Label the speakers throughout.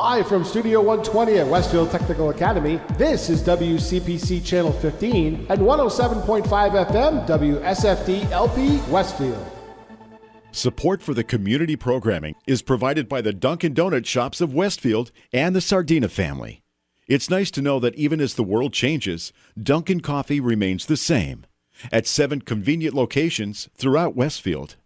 Speaker 1: Live from Studio 120 at Westfield Technical Academy, this is WCPC Channel 15 and 107.5 FM WSFD-LP Westfield.
Speaker 2: Support for the community programming is provided by the Dunkin' Donut shops of Westfield and the Sardina family. It's nice to know that even as the world changes, Dunkin' Coffee remains the same at 7 convenient locations throughout Westfield.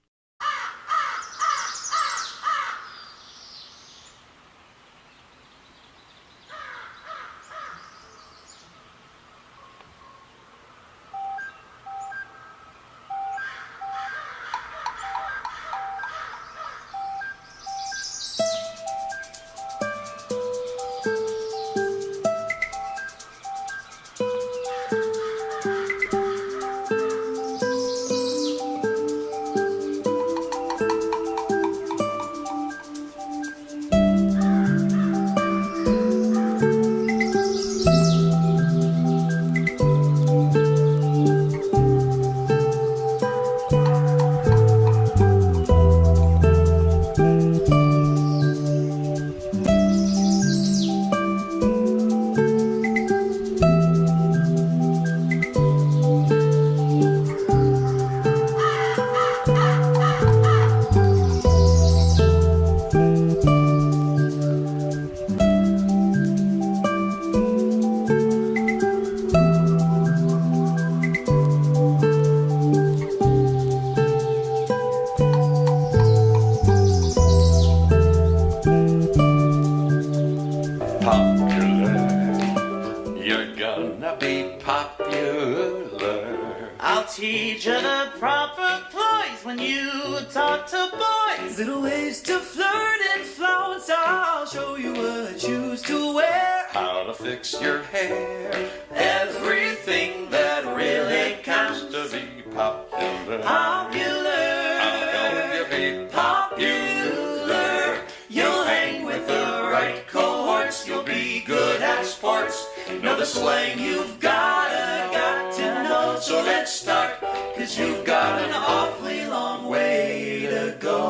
Speaker 3: Little ways to flirt and flounce. I'll show you what shoes to wear, how to fix your hair, everything that really counts to be popular. Popular. How will you be popular? You'll hang with the right cohorts. You'll be good at sports. Know the slang you've got to know. So let's start, 'cause you've got an awfully long way to go.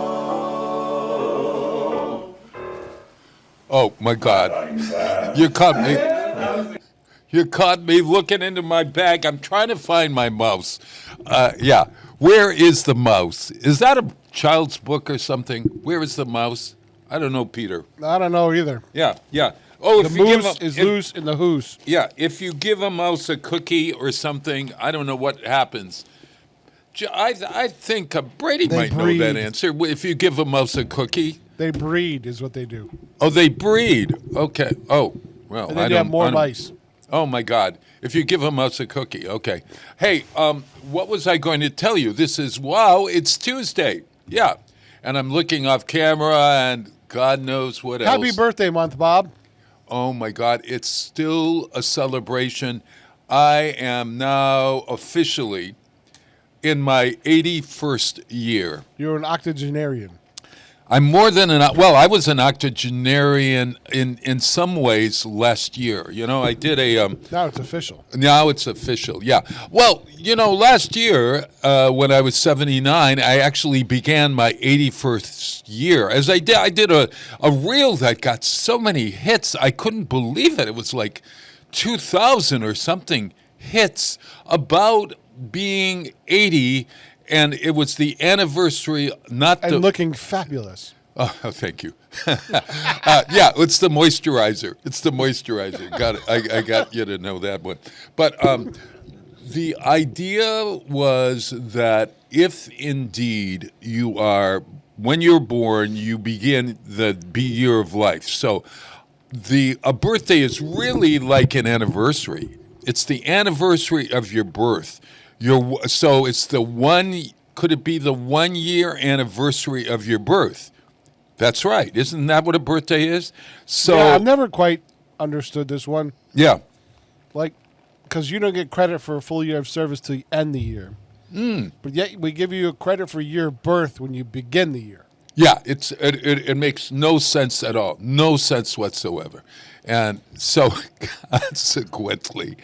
Speaker 4: Oh my God! You caught me. You caught me looking into my bag. I'm trying to find my mouse. Yeah, where is the mouse? Is that a child's book or something? Where is the mouse? I don't know, Peter.
Speaker 5: I don't know either.
Speaker 4: Yeah, yeah. Oh,
Speaker 5: the moose is loose in the hoose.
Speaker 4: Yeah, if you give a mouse a cookie or something, I don't know what happens. I think Brady might know that answer. If you give a mouse a cookie.
Speaker 5: They breed is what they do.
Speaker 4: Oh, they breed. Okay. Oh, well,
Speaker 5: and then you have more mice.
Speaker 4: Oh, my God. If you give a mouse a cookie. Okay. Hey, what was I going to tell you? This is, wow, it's Tuesday. Yeah. And I'm looking off camera and God knows what else.
Speaker 5: Happy birthday month, Bob.
Speaker 4: Oh, my God. It's still a celebration. I am now officially in my 81st year.
Speaker 5: You're an octogenarian.
Speaker 4: I'm more than I was an octogenarian in some ways last year. You know, I did a...
Speaker 5: Now it's official.
Speaker 4: Now it's official, yeah. Well, you know, last year when I was 79, I actually began my 81st year. As I did a reel that got so many hits, I couldn't believe it. It was like 2,000 or something hits about being 80. And it was the anniversary,
Speaker 5: and looking fabulous.
Speaker 4: Oh, thank you. Yeah, it's the moisturizer. It's the moisturizer. Got it. I got you to know that one. But the idea was that if indeed you are, when you're born, you begin the year of life. So a birthday is really like an anniversary. It's the anniversary of your birth. So it's could it be the 1 year anniversary of your birth? That's right. Isn't that what a birthday is? So
Speaker 5: yeah, I've never quite understood this one.
Speaker 4: Yeah.
Speaker 5: Like, because you don't get credit for a full year of service till you end the year. But yet we give you a credit for year of birth when you begin the year.
Speaker 4: Yeah, it makes no sense at all. No sense whatsoever. And so consequently,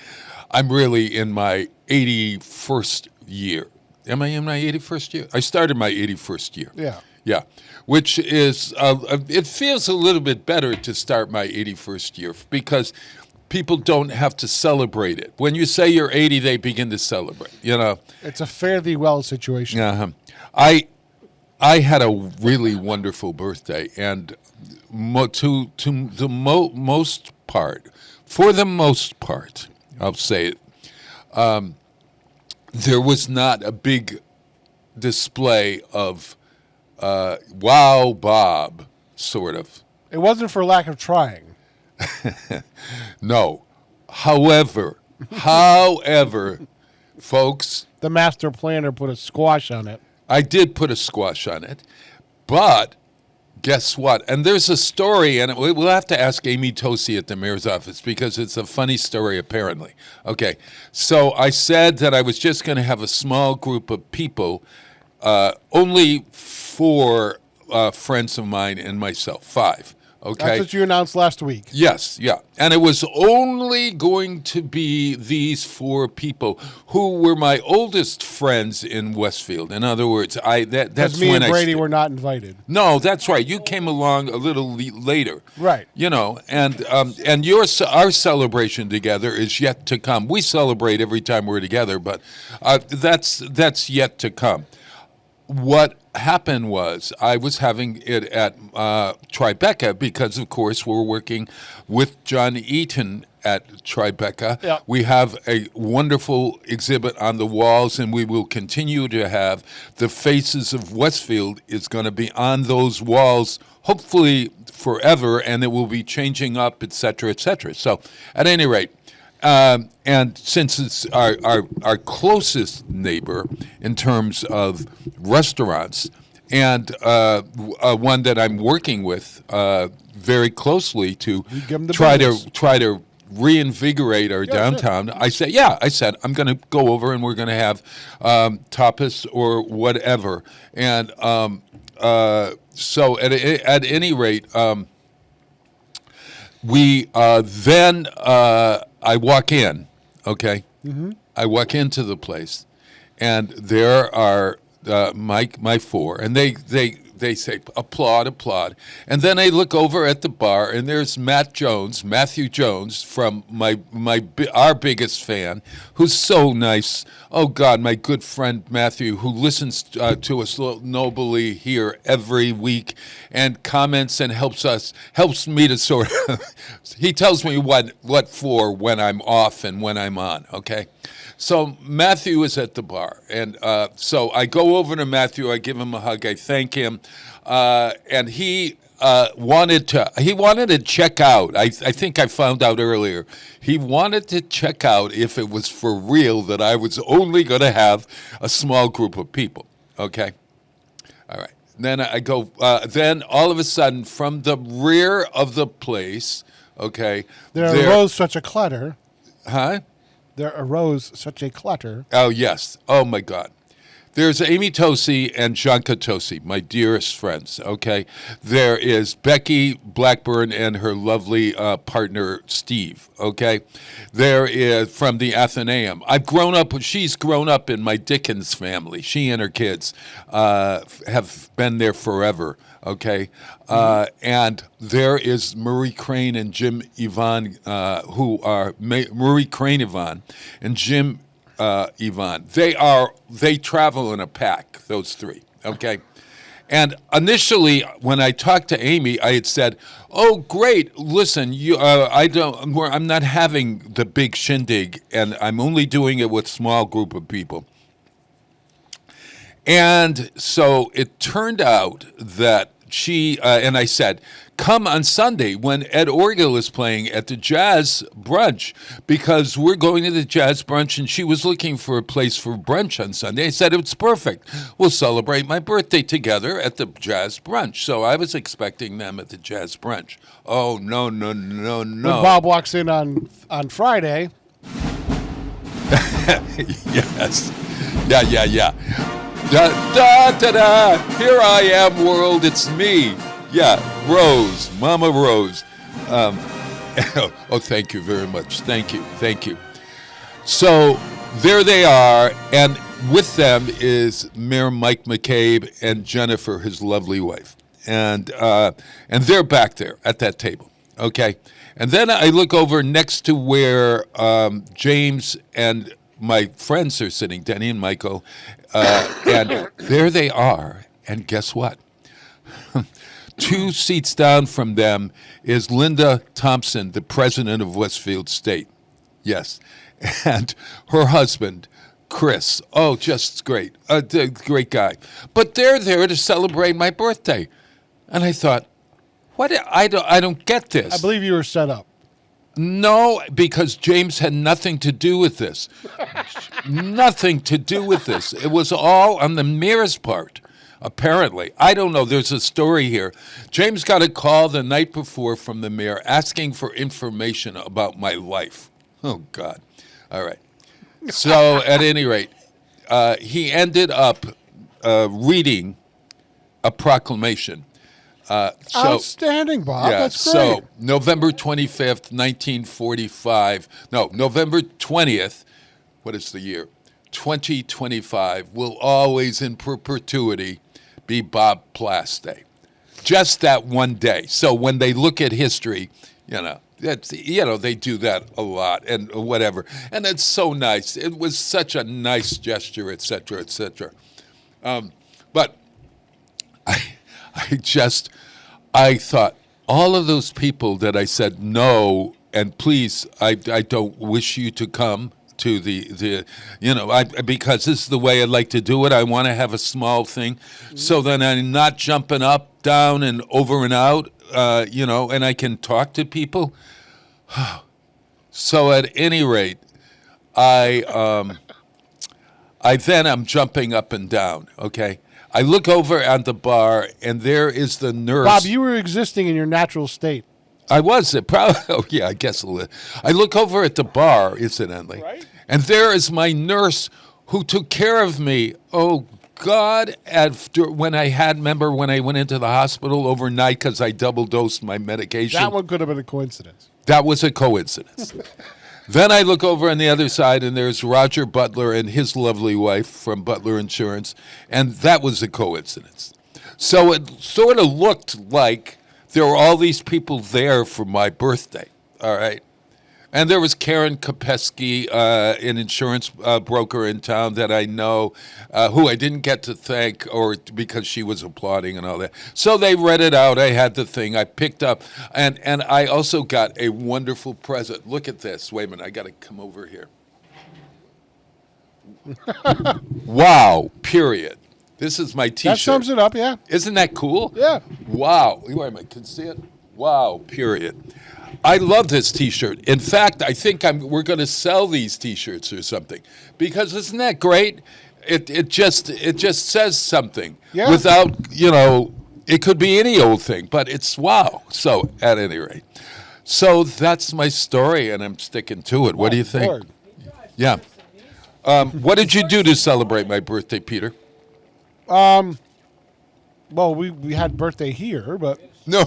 Speaker 4: I'm really in my 81st year. Am I in my 81st year? I started my 81st year.
Speaker 5: Yeah.
Speaker 4: Yeah, which is, it feels a little bit better to start my 81st year because people don't have to celebrate it. When you say you're 80, they begin to celebrate, you know.
Speaker 5: It's a fare thee well situation.
Speaker 4: Uh-huh. I had a really wonderful birthday, and for the most part, I'll say it, there was not a big display of wow, Bob, sort of.
Speaker 5: It wasn't for lack of trying.
Speaker 4: No. However, folks,
Speaker 5: The master planner put a squash on it.
Speaker 4: I did put a squash on it, but guess what? And there's a story, and we'll have to ask Amy Tosi at the mayor's office because it's a funny story, apparently. Okay, so I said that I was just going to have a small group of people, only 4 friends of mine and myself, 5. Okay.
Speaker 5: That's what you announced last week.
Speaker 4: Yes, yeah. And it was only going to be these 4 people who were my oldest friends in Westfield. In other words, that's
Speaker 5: me
Speaker 4: when
Speaker 5: and Brady
Speaker 4: I
Speaker 5: were not invited.
Speaker 4: No, that's right. You came along a little later.
Speaker 5: Right.
Speaker 4: You know, and our celebration together is yet to come. We celebrate every time we're together, but that's yet to come. What happened was I was having it at Tribeca because, of course, we're working with John Eaton at Tribeca.
Speaker 5: Yep.
Speaker 4: We have a wonderful exhibit on the walls, and we will continue to have the Faces of Westfield is going to be on those walls, hopefully forever, and it will be changing up, et cetera, et cetera. So at any rate, and since it's our closest neighbor in terms of restaurants, and one that I'm working with very closely to try to reinvigorate our downtown, sure. I said I'm going to go over and we're going to have tapas or whatever, and so at any rate. We then I walk in, okay? Mm-hmm. I walk into the place, and there are my 4, and they say applaud, and then I look over at the bar, and there's Matthew Jones from our biggest fan, who's so nice. Oh God, my good friend Matthew, who listens to us nobly here every week, and comments and helps me to sort of. He tells me what for when I'm off and when I'm on. Okay. So Matthew is at the bar, and so I go over to Matthew. I give him a hug. I thank him, and he wanted to check out. I think I found out earlier. He wanted to check out if it was for real that I was only going to have a small group of people. Okay, all right. Then I go. Then all of a sudden, from the rear of the place, okay,
Speaker 5: there arose such a clutter.
Speaker 4: Huh?
Speaker 5: There arose such a clutter.
Speaker 4: Oh, yes. Oh, my God. There's Amy Tosi and Janka Tosi, my dearest friends, okay? There is Becky Blackburn and her lovely partner, Steve, okay? There is from the Athenaeum. She's grown up in my Dickens family. She and her kids have been there forever, okay? And there is Marie Crane and Jim Yvonne, who are Marie Crane Yvonne and Jim Yvonne. They travel in a pack, those 3, okay? And initially, when I talked to Amy, I had said, "Oh, great! Listen, I'm not having the big shindig, and I'm only doing it with a small group of people." And so it turned out that she and I said, "Come on Sunday when Ed Orgill is playing at the Jazz Brunch, because we're going to the Jazz Brunch," and she was looking for a place for brunch on Sunday. I said, "It's perfect. We'll celebrate my birthday together at the Jazz Brunch." So I was expecting them at the Jazz Brunch. Oh, no.
Speaker 5: When Bob walks in on Friday.
Speaker 4: Yes. Yeah. Da-da-da-da, here I am, world, it's me. Yeah, Rose, Mama Rose. Oh, thank you very much. Thank you. So there they are, and with them is Mayor Mike McCabe and Jennifer, his lovely wife. And they're back there at that table, okay? And then I look over next to where James and my friends are sitting, Denny and Michael, and there they are. And guess what? 2 seats down from them is Linda Thompson, the president of Westfield State. Yes. And her husband, Chris. Oh, just great. A great guy. But they're there to celebrate my birthday. And I thought, what? I don't get this.
Speaker 5: I believe you were set up.
Speaker 4: No, because James had nothing to do with this. Nothing to do with this. It was all on the mayor's part, apparently. I don't know. There's a story here. James got a call the night before from the mayor asking for information about my life. Oh, God. All right. So, at any rate, he ended up reading a proclamation.
Speaker 5: Outstanding, Bob.
Speaker 4: Yeah,
Speaker 5: That's great.
Speaker 4: so November 25th, 1945. No, November 20th. What is the year? 2025 will always in perpetuity be Bob Plass Day. Just that one day. So when they look at history, they do that a lot and whatever. And it's so nice. It was such a nice gesture, et cetera, et cetera. But I thought, all of those people that I said no, and please, I don't wish you to come to because this is the way I'd like to do it. I want to have a small thing so that I'm not jumping up, down, and over and out, and I can talk to people. So at any rate, I'm jumping up and down, okay? I look over at the bar, and there is the nurse.
Speaker 5: Bob, you were existing in your natural state.
Speaker 4: I was. Oh, yeah, I guess a little. I look over at the bar, incidentally,
Speaker 5: right?
Speaker 4: And there is my nurse who took care of me. Oh, God, when I went into the hospital overnight because I double-dosed my medication.
Speaker 5: That one could have been a coincidence.
Speaker 4: That was a coincidence. Then I look over on the other side, and there's Roger Butler and his lovely wife from Butler Insurance, and that was a coincidence. So it sort of looked like there were all these people there for my birthday, all right? And there was Karen Kopesky, an insurance broker in town that I know, who I didn't get to thank because she was applauding and all that. So they read it out. I had the thing. I picked up. And I also got a wonderful present. Look at this. Wait a minute. I got to come over here. Wow, period. This is my T-shirt.
Speaker 5: That sums it up, yeah.
Speaker 4: Isn't that cool?
Speaker 5: Yeah.
Speaker 4: Wow. Wait a minute. Can you see it? Wow, period. I love this T-shirt. In fact, I think we're going to sell these T-shirts or something because isn't that great? It just says something without it could be any old thing, but it's wow. So at any rate, so that's my story, and I'm sticking to it. What do you think?
Speaker 5: Lord.
Speaker 4: Yeah. What did you do to celebrate my birthday, Peter?
Speaker 5: Well, we had birthday here, but
Speaker 4: No.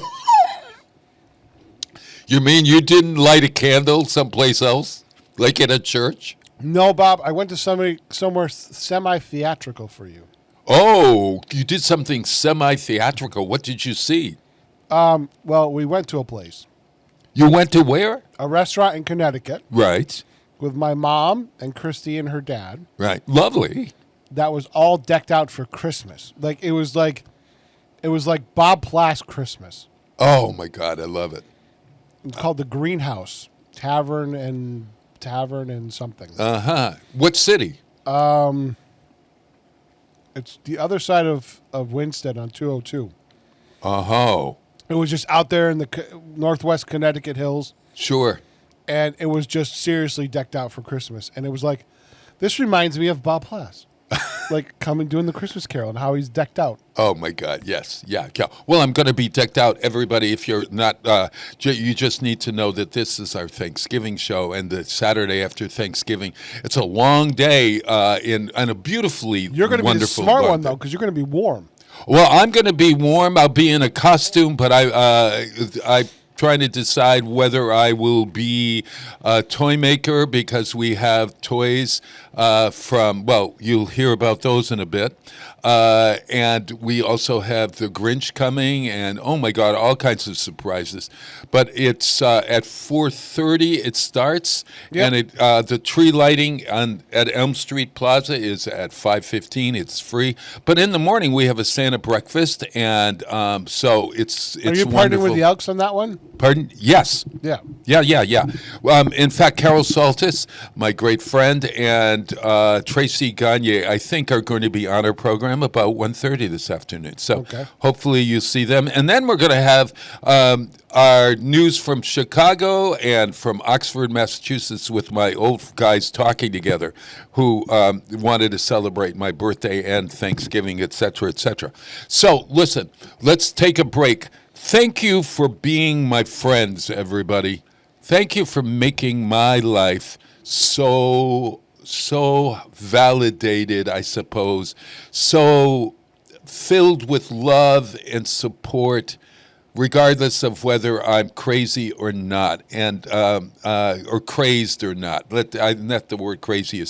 Speaker 4: You mean you didn't light a candle someplace else, like in a church?
Speaker 5: no, Bob. I went to somewhere semi-theatrical for you.
Speaker 4: Oh, you did something semi-theatrical. What did you see?
Speaker 5: Well, we went to a place,
Speaker 4: You went to where?
Speaker 5: a restaurant in Connecticut,
Speaker 4: Right,
Speaker 5: with my mom and Christy and her dad.
Speaker 4: right. Lovely.
Speaker 5: That was all decked out for Christmas. It was like Bob Plass Christmas.
Speaker 4: Oh, my God, I love it.
Speaker 5: It's called the Greenhouse Tavern and something.
Speaker 4: Uh-huh. What city?
Speaker 5: It's the other side of Winston on 202.
Speaker 4: Oh,
Speaker 5: It was just out there in the northwest Connecticut hills,
Speaker 4: sure.
Speaker 5: and it was just seriously decked out for Christmas. And it was like, this reminds me of Bob Plass, like coming doing the Christmas Carol and how he's decked out.
Speaker 4: Oh, my God, yes. Yeah. Well, I'm going to be decked out. Everybody, if you're not, you just need to know that this is our Thanksgiving show, and the Saturday after Thanksgiving. It's a long day in a beautifully
Speaker 5: You're going to be the
Speaker 4: wonderful
Speaker 5: smart one,
Speaker 4: birthday.
Speaker 5: though, because you're going to be warm.
Speaker 4: Well, I'm going to be warm. I'll be in a costume, but I trying to decide whether I will be a toy maker because we have toys from, well, you'll hear about those in a bit. And we also have the Grinch coming, and oh my God, all kinds of surprises. But it's at 4:30 it starts, and the tree lighting at Elm Street Plaza is at 5:15. It's free. But in the morning we have a Santa breakfast, and so it's
Speaker 5: Are you partnering
Speaker 4: wonderful.
Speaker 5: with the Elks on that one?
Speaker 4: Pardon? Yes.
Speaker 5: Yeah.
Speaker 4: Yeah. In fact, Carol Saltis, my great friend, and Tracy Gagne, I think, are going to be on our program about 1:30 this afternoon. So hopefully you see them. And then we're going to have our news from Chicago and from Oxford, Massachusetts, with my old guys talking together who wanted to celebrate my birthday and Thanksgiving, et cetera, et cetera. So listen, let's take a break. Thank you for being my friends, everybody. Thank you for making my life so validated, I suppose, so filled with love and support, regardless of whether I'm crazy or not, and or crazed or not. Not the word crazy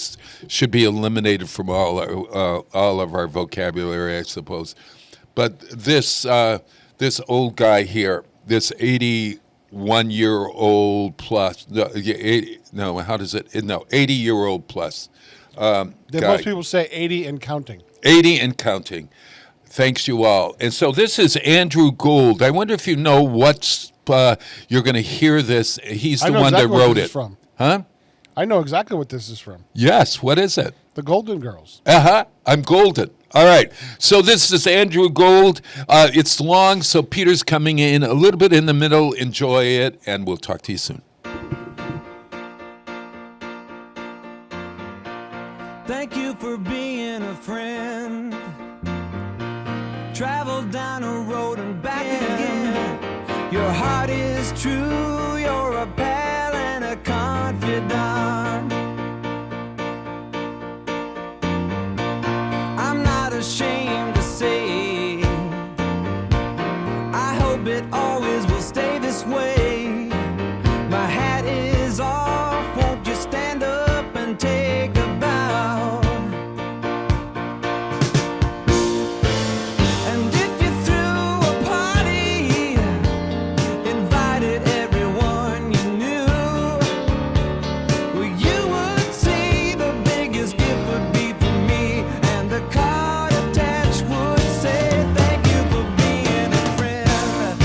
Speaker 4: should be eliminated from all of our vocabulary, I suppose. But this old guy here, this 81-year-old plus, 80-year-old plus guy.
Speaker 5: Most people say 80 and counting.
Speaker 4: 80 and counting. Thanks you all. And so this is Andrew Gould. I wonder if you know what you're going to hear this. He's the one that wrote it.
Speaker 5: From.
Speaker 4: Huh?
Speaker 5: I know exactly what this is from.
Speaker 4: Yes. What is it?
Speaker 5: The Golden Girls.
Speaker 4: I'm golden. All right. So this is Andrew Gould. It's long, so Peter's coming in a little bit in the middle. Enjoy it, and we'll talk to you soon.
Speaker 3: Thank you for being a friend. Travel down a road and back again. Your heart is true. You're a pal and a confidant. I'm not ashamed to say, I hope it always will stay this way. My hat is off. Won't you stand up and take a bow? And if you threw a party, invited everyone you knew, well, you would see the biggest gift would be from me, and the card attached would say, thank you for being a friend.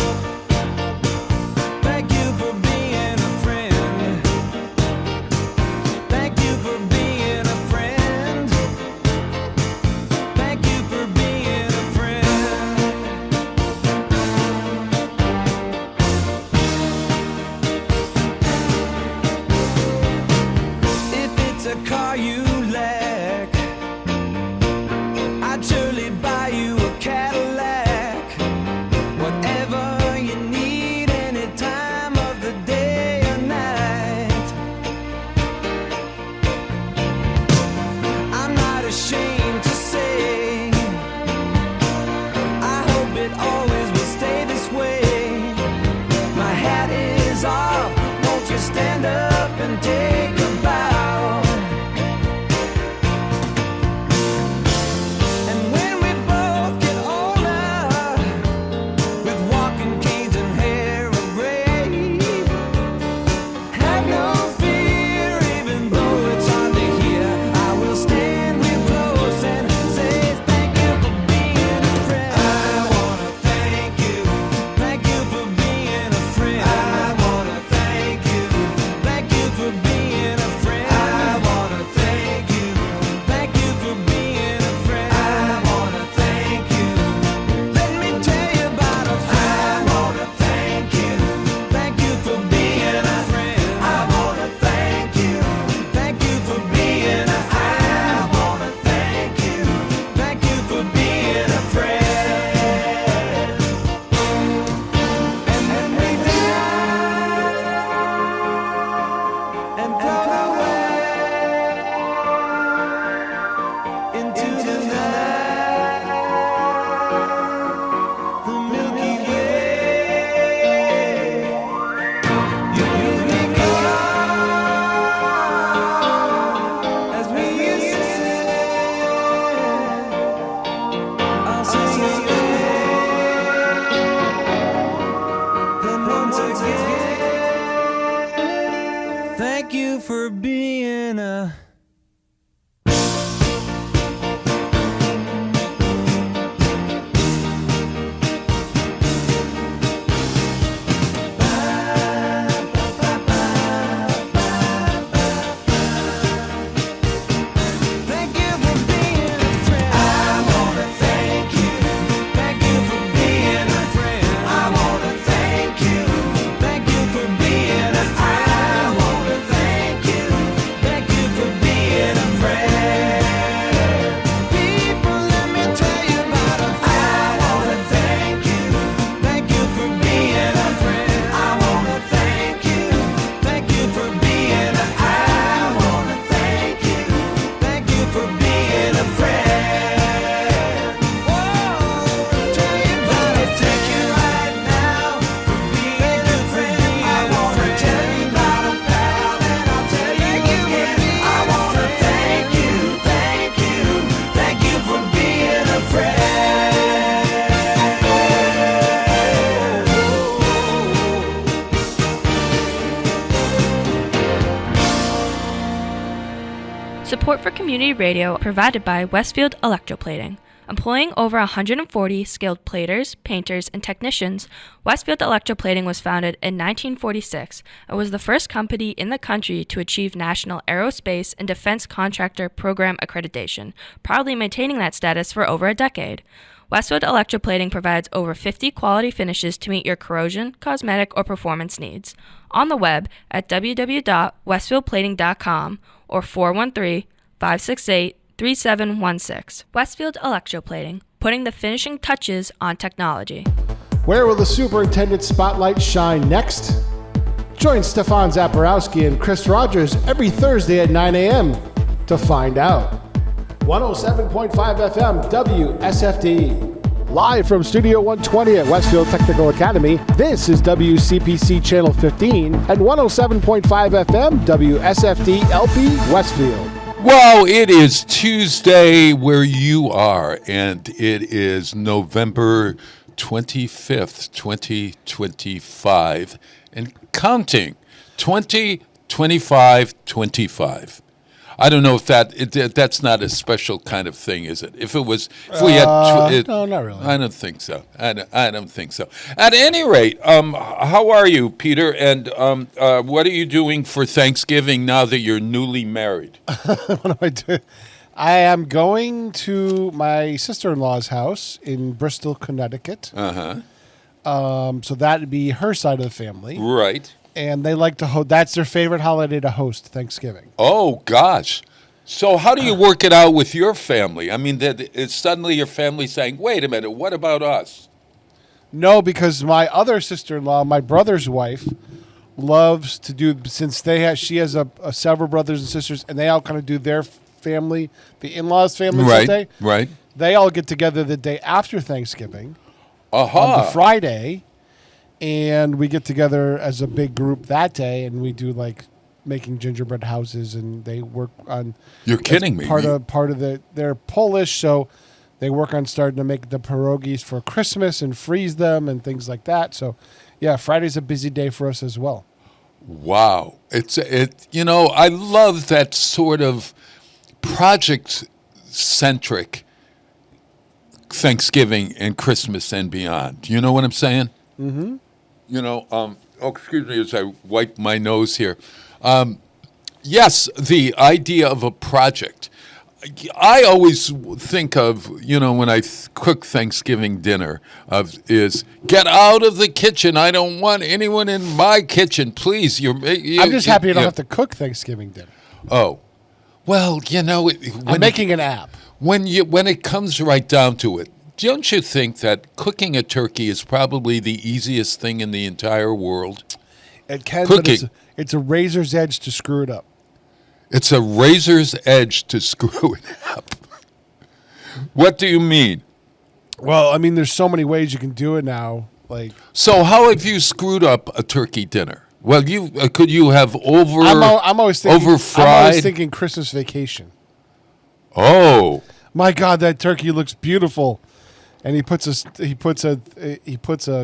Speaker 3: once again. Thank you for being a...
Speaker 6: Support for community radio provided by Westfield Electroplating. Employing over 140 skilled platers, painters, and technicians, Westfield Electroplating was founded in 1946 and was the first company in the country to achieve National Aerospace and Defense Contractor Program accreditation, proudly maintaining that status for over a decade. Westfield Electroplating provides over 50 quality finishes to meet your corrosion, cosmetic, or performance needs. On the web at www.westfieldplating.com or 413-568-3716. Westfield Electroplating, putting the finishing touches on technology.
Speaker 1: Where will the superintendent spotlight shine next? Join Stefan Zaporowski and Chris Rogers every Thursday at 9 a.m. to find out. 107.5 FM WSFD. Live from Studio 120 at Westfield Technical Academy, this is WCPC Channel 15 and 107.5 FM WSFD-LP Westfield.
Speaker 4: Well, it is Tuesday where you are, and it is November 25th, 2025, and counting. 2025. I don't know if that's not a special kind of thing, is it? If it was, if we had,
Speaker 5: no, not really.
Speaker 4: I don't think so. I don't think so. At any rate, how are you, Peter? And what are you doing for Thanksgiving now that you're newly married?
Speaker 5: What am I doing? I am going to my sister-in-law's house in Bristol, Connecticut. So that'd be her side of the family.
Speaker 4: Right.
Speaker 5: And they like to host. That's their favorite holiday to host, Thanksgiving.
Speaker 4: Oh, gosh. So how do you work it out with your family? I mean, it's suddenly your family saying, wait a minute, what about us?
Speaker 5: No, because my other sister-in-law, my brother's wife, loves to do, since she has several brothers and sisters, and they all kind of do their family, the in-laws' family Sunday.
Speaker 4: Right.
Speaker 5: They all get together the day after Thanksgiving on the Friday. And we get together as a big group that day, and we do like making gingerbread houses, and they work on.
Speaker 4: You're kidding me.
Speaker 5: Part of they're Polish, so they work on starting to make the pierogies for Christmas and freeze them and things like that. So, yeah, Friday's a busy day for us as well.
Speaker 4: Wow, I love that sort of project-centric Thanksgiving and Christmas and beyond. You know what I'm saying?
Speaker 5: Mm-hmm.
Speaker 4: Excuse me as I wipe my nose here. Yes, the idea of a project. I always think of, when I cook Thanksgiving dinner, is get out of the kitchen. I don't want anyone in my kitchen, please.
Speaker 5: I'm just happy you don't have to cook Thanksgiving dinner.
Speaker 4: Oh, well,
Speaker 5: I'm making an app.
Speaker 4: When it comes right down to it, don't you think that cooking a turkey is probably the easiest thing in the entire world?
Speaker 5: It can,
Speaker 4: cooking.
Speaker 5: But it's a razor's edge to screw it up.
Speaker 4: It's a razor's edge to screw it up. What do you mean?
Speaker 5: Well, I mean, there's so many ways you can do it now.
Speaker 4: So how have you screwed up a turkey dinner? Well, could you have
Speaker 5: I'm always thinking,
Speaker 4: over-fried?
Speaker 5: I'm always thinking Christmas Vacation.
Speaker 4: Oh,
Speaker 5: my God, that turkey looks beautiful. And he puts a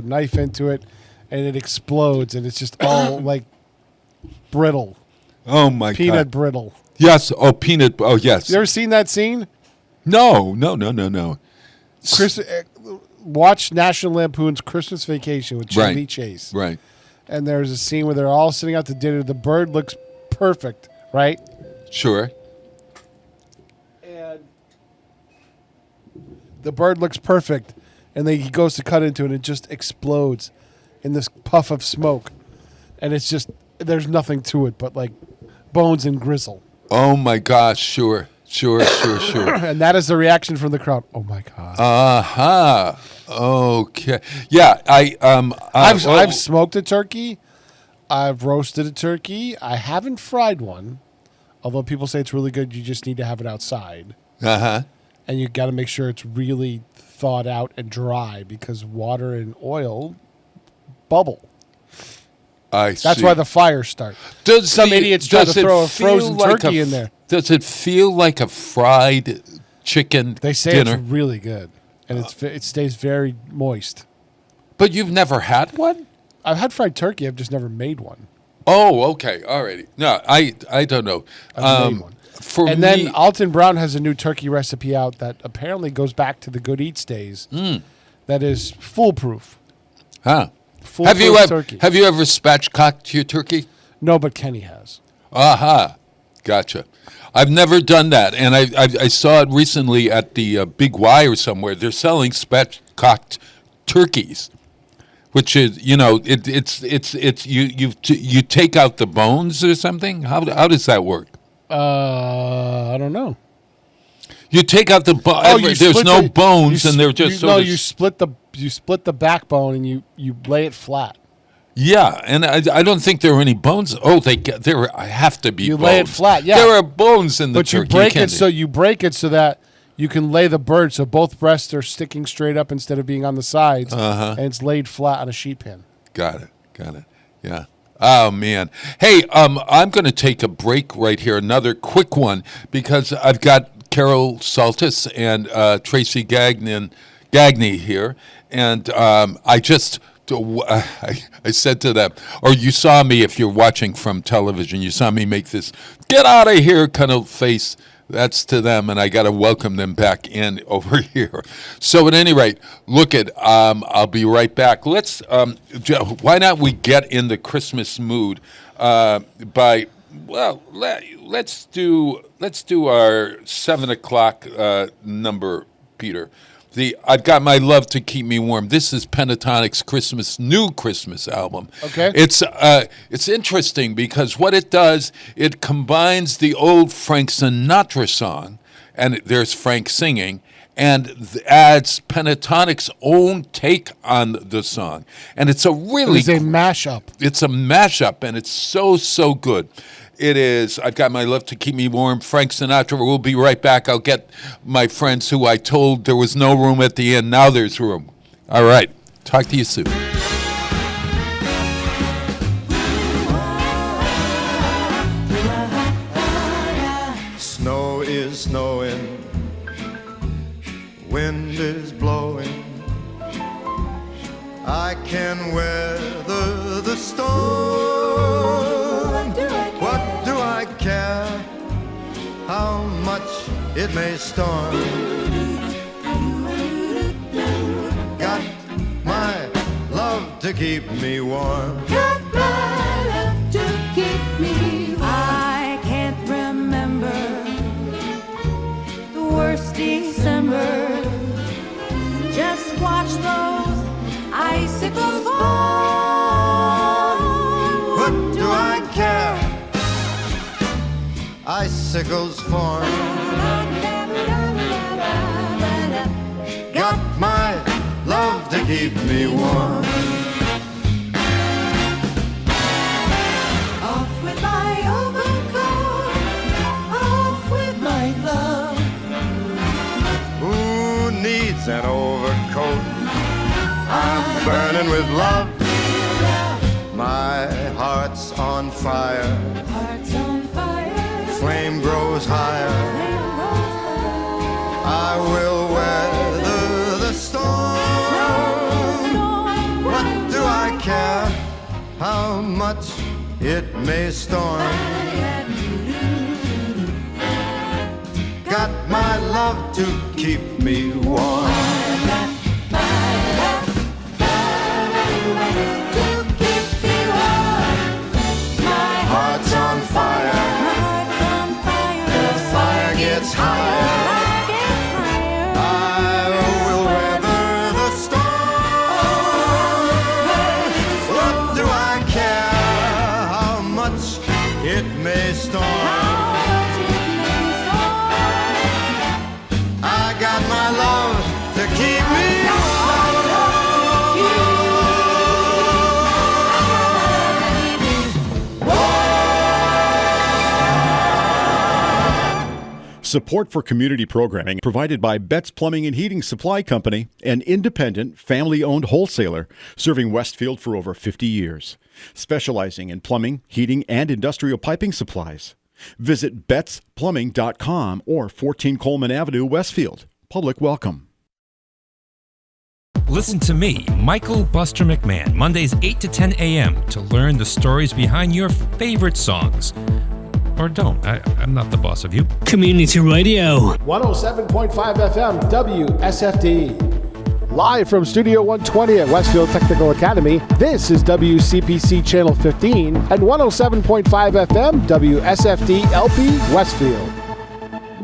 Speaker 5: knife into it, and it explodes, and it's just all like brittle,
Speaker 4: Oh my
Speaker 5: peanut
Speaker 4: God.
Speaker 5: brittle.
Speaker 4: Yes. Oh, peanut. Oh, yes.
Speaker 5: You ever seen that scene?
Speaker 4: No.
Speaker 5: Watch National Lampoon's Christmas Vacation with Chevy
Speaker 4: Right.
Speaker 5: Chase.
Speaker 4: Right.
Speaker 5: And there's a scene where they're all sitting out to dinner. The bird looks perfect, right?
Speaker 4: Sure.
Speaker 5: And the bird looks perfect, and then he goes to cut into it, and it just explodes in this puff of smoke. And it's just, there's nothing to it but like bones and gristle.
Speaker 4: Oh my gosh. Sure.
Speaker 5: And that is the reaction from the crowd. Oh my God.
Speaker 4: Uh-huh. Okay. Yeah,
Speaker 5: I've smoked a turkey. I've roasted a turkey. I haven't fried one. Although people say it's really good, you just need to have it outside.
Speaker 4: Uh-huh.
Speaker 5: And you got to make sure it's really thawed out and dry because water and oil bubble. That's why the fire starts. Some idiots try to throw a frozen turkey in there.
Speaker 4: Does it feel like a fried chicken
Speaker 5: They say
Speaker 4: dinner?
Speaker 5: it's really good, and it stays very moist.
Speaker 4: But you've never had one?
Speaker 5: I've had fried turkey. I've just never made one.
Speaker 4: Oh, okay. All righty. No, I don't know.
Speaker 5: I've made one.
Speaker 4: For
Speaker 5: And
Speaker 4: me,
Speaker 5: then Alton Brown has a new turkey recipe out that apparently goes back to the Good Eats days. That is foolproof.
Speaker 4: huh?
Speaker 5: Foolproof turkey.
Speaker 4: Have you ever spatchcocked your turkey?
Speaker 5: No, but Kenny has.
Speaker 4: Aha. Gotcha. I've never done that, and I saw it recently at the Big Y or somewhere. They're selling spatchcocked turkeys, which is it's you take out the bones or something. How does that work?
Speaker 5: I don't know.
Speaker 4: You take out the bones. There's no bones, and they're just
Speaker 5: you split the backbone and you lay it flat.
Speaker 4: Yeah, and I don't think there are any bones. Oh, there have to be.
Speaker 5: You
Speaker 4: bones.
Speaker 5: lay it flat. Yeah,
Speaker 4: there are bones in the
Speaker 5: but
Speaker 4: turkey.
Speaker 5: you break it so that you can lay the bird so both breasts are sticking straight up instead of being on the sides, and it's laid flat on a sheet pan.
Speaker 4: Got it. Yeah. Oh man. Hey, I'm going to take a break right here. Another quick one because I've got Carol Saltis and Tracy Gagney here, and I said to them, or you saw me if you're watching from television, you saw me make this "get out of here" kind of face. That's to them, and I got to welcome them back in over here. So at any rate, I'll be right back. Why not we get in the Christmas mood let's do our 7 o'clock number, Peter. I've got My Love to Keep Me Warm. This is Pentatonic's new Christmas album.
Speaker 5: Okay.
Speaker 4: It's interesting because what it does, it combines the old Frank Sinatra song, and there's Frank singing, and adds Pentatonic's own take on the song. And it's a
Speaker 5: mashup.
Speaker 4: It's a mashup, and it's so good. It is. I've got My Love to Keep Me Warm. Frank Sinatra. We'll be right back. I'll get my friends who I told there was no room at the end. Now there's room. All right. Talk to you soon.
Speaker 3: Snow is snowing, wind is blowing. I can weather the storm. What do I care how much it may storm? Got my love to keep me warm.
Speaker 7: Got my love to keep me warm. I can't remember the worst December. Just watch those icicles fall.
Speaker 3: What do I care? Icicles form. Got my love to keep me warm.
Speaker 7: Off with my overcoat, off with my love.
Speaker 3: Who needs an overcoat? I'm burning with love. My heart's on fire.
Speaker 7: Heart's on fire.
Speaker 3: Flame grows higher.
Speaker 7: Flame grows high.
Speaker 3: I will weather the storm. What do I care how much it may storm. Got my love to keep me warm. Heart's on fire. The fire gets higher. I will weather the storm. What do I care how much it may storm? I got my love to keep me
Speaker 2: Support for community programming provided by Betts Plumbing and Heating Supply Company, an independent, family-owned wholesaler serving Westfield for over 50 years, specializing in plumbing, heating, and industrial piping supplies. Visit bettsplumbing.com or 14 Coleman Avenue, Westfield. Public welcome.
Speaker 8: Listen to me, Michael Buster McMahon, Mondays 8 to 10 a.m. to learn the stories behind your favorite songs. Or don't. I'm not the boss of you.
Speaker 9: Community Radio.
Speaker 1: 107.5 FM WSFD. Live from Studio 120 at Westfield Technical Academy, this is WCPC Channel 15 and 107.5 FM WSFD-LP Westfield.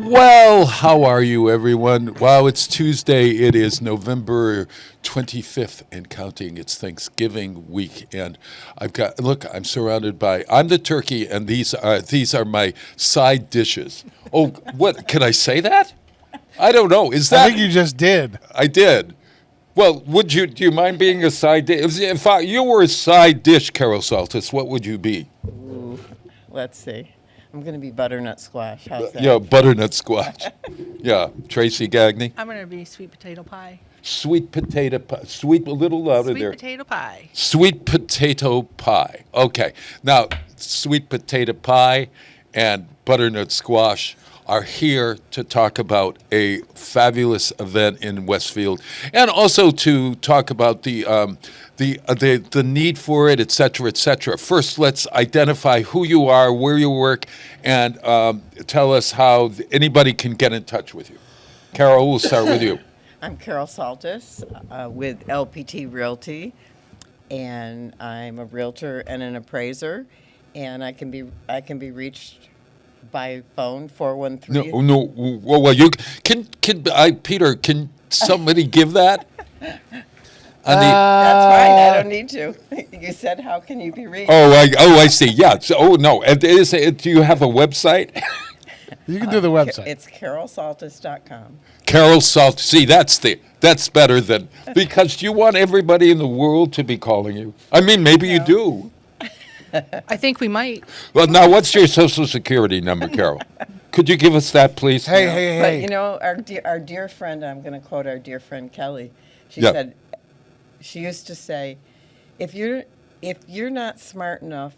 Speaker 4: Well, how are you, everyone? Wow, it's Tuesday. It is November 25th and counting. It's Thanksgiving week, and I'm surrounded by, I'm the turkey, and these are my side dishes. Oh, what, can I say that? I don't know. Is that?
Speaker 5: I think you just did.
Speaker 4: I did. Well, do you mind being a side dish? If you were a side dish, Carol Saltis, what would you be?
Speaker 10: Ooh, let's see. I'm going to be butternut squash. How's that?
Speaker 4: Yeah, butternut squash. Yeah, Tracy Gagne.
Speaker 11: I'm going to be sweet potato pie.
Speaker 4: Sweet potato pie. Sweet, a little louder there.
Speaker 11: Sweet potato pie.
Speaker 4: Sweet potato pie. Okay. Now, sweet potato pie and butternut squash are here to talk about a fabulous event in Westfield, and also to talk about the need for it, et cetera, et cetera. First, let's identify who you are, where you work, and tell us how anybody can get in touch with you. Carol, we'll start with you.
Speaker 10: I'm Carol Saltis with LPT Realty, and I'm a realtor and an appraiser, and I can be reached by phone 413.
Speaker 4: No. Well, you can. Peter, can somebody give that?
Speaker 10: That's fine. I don't need to. You said, how can you be reached?
Speaker 4: I see. Yeah. So, no. Do you have a website?
Speaker 5: You can do the website.
Speaker 10: It's carolsaltis.com.
Speaker 4: Carol Salt. See, that's better than, because you want everybody in the world to be calling you. I mean, maybe you do.
Speaker 11: I think we might.
Speaker 4: Well, now, what's your Social Security number, Carol? Could you give us that, please?
Speaker 5: Hey.
Speaker 10: But, you know, our dear friend, I'm going to quote our dear friend Kelly. She said, she used to say, if you're not smart enough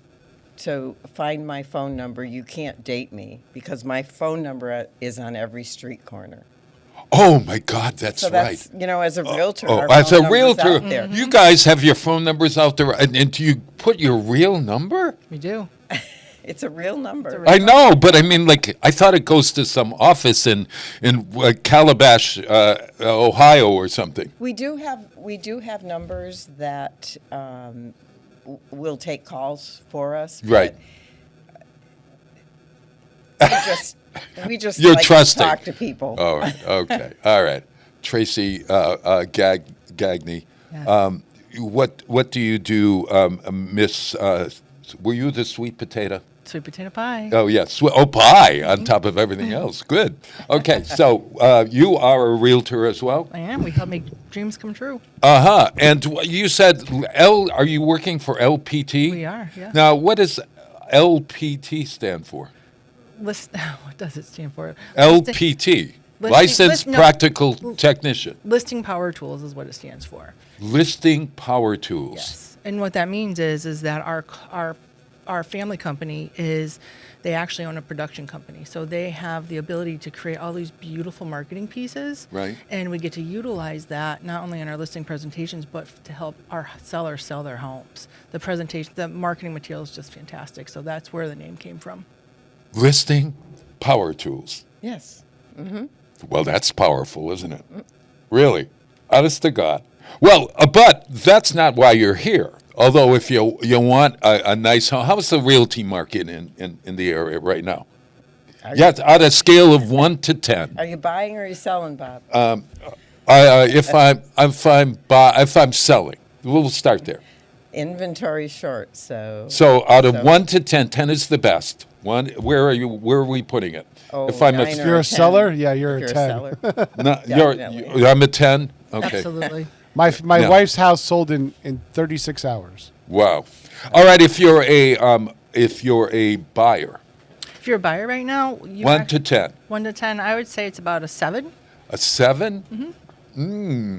Speaker 10: to find my phone number, you can't date me, because my phone number is on every street corner.
Speaker 4: Oh, my God, that's right.
Speaker 10: You know, as a realtor,
Speaker 4: as a
Speaker 10: realtor,
Speaker 4: realtor, you guys have your phone numbers out there, and do you put your real number?
Speaker 11: We do.
Speaker 10: It's a real number.
Speaker 4: I know, but I mean, like, I thought it goes to some office in Calabash, Ohio, or something.
Speaker 10: We do have numbers that will take calls for us.
Speaker 4: Right.
Speaker 10: We just
Speaker 4: You're
Speaker 10: like
Speaker 4: trusting.
Speaker 10: to talk to people.
Speaker 4: All right. Okay. All right. Tracy Gagne.
Speaker 11: Yes.
Speaker 4: What do you do, Miss? Were you the sweet potato?
Speaker 11: Sweet potato pie.
Speaker 4: Oh, yes. Pie on top of everything else. Good. Okay. So you are a realtor as well?
Speaker 11: I am. We help make dreams come true.
Speaker 4: Uh-huh. And you said, are you working for LPT?
Speaker 11: We are, yeah.
Speaker 4: Now, what does LPT stand for?
Speaker 11: What does it stand for?
Speaker 4: LPT. Licensed Practical Technician.
Speaker 11: Listing Power Tools is what it stands for.
Speaker 4: Listing Power Tools.
Speaker 11: Yes. And what that means is that our our family company is they actually own a production company. So they have the ability to create all these beautiful marketing pieces.
Speaker 4: Right.
Speaker 11: And we get to utilize that not only in our listing presentations, but to help our sellers sell their homes. The presentation, the marketing material is just fantastic. So that's where the name came from.
Speaker 4: Listing power tools.
Speaker 10: Yes.
Speaker 4: Well, that's powerful, isn't it? Really? Honest to God. Well, but that's not why you're here. Although if you want a nice home, how's the realty market in the area right now? Yeah, on a scale of 1 to 10.
Speaker 10: Are you buying or are you selling, Bob?
Speaker 4: If I'm selling, we'll start there.
Speaker 10: Inventory short, so.
Speaker 4: So out of 1 to 10, 10 is the best. Where are we putting it?
Speaker 10: Oh,
Speaker 4: if I'm
Speaker 10: 9
Speaker 5: If
Speaker 10: or
Speaker 5: you're a
Speaker 10: 10.
Speaker 5: seller, yeah, you're
Speaker 10: If
Speaker 5: a 10.
Speaker 10: seller.
Speaker 4: No, I'm a 10. Okay.
Speaker 11: Absolutely.
Speaker 5: My
Speaker 4: Yeah.
Speaker 5: wife's house sold in 36 hours.
Speaker 4: Wow. All right. If you're a buyer,
Speaker 11: If you're a buyer right now,
Speaker 4: 1 to 10,
Speaker 11: 1 to 10, I would say it's about a 7.
Speaker 4: a 7.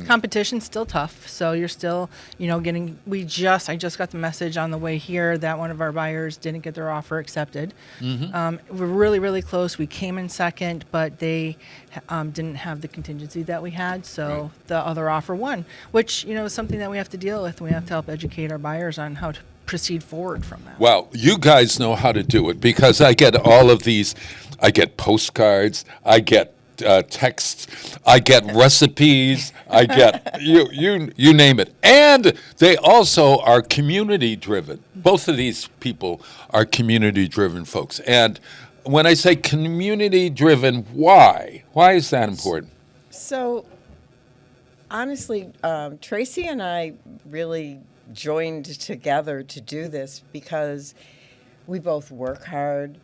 Speaker 11: Competition's still tough, so you're still, getting. I just got the message on the way here that one of our buyers didn't get their offer accepted. We're really, really close. We came in second, but they didn't have the contingency that we had, so the other offer won, which is something that we have to deal with. We have to help educate our buyers on how to proceed forward from that.
Speaker 4: Well, you guys know how to do it because I get all of these. I get postcards. I get texts. I get recipes. I get you name it. And they also are community driven. Both of these people are community driven folks. And when I say community driven, why? Why is that important?
Speaker 10: So, honestly, Tracy and I really joined together to do this because we both work hard.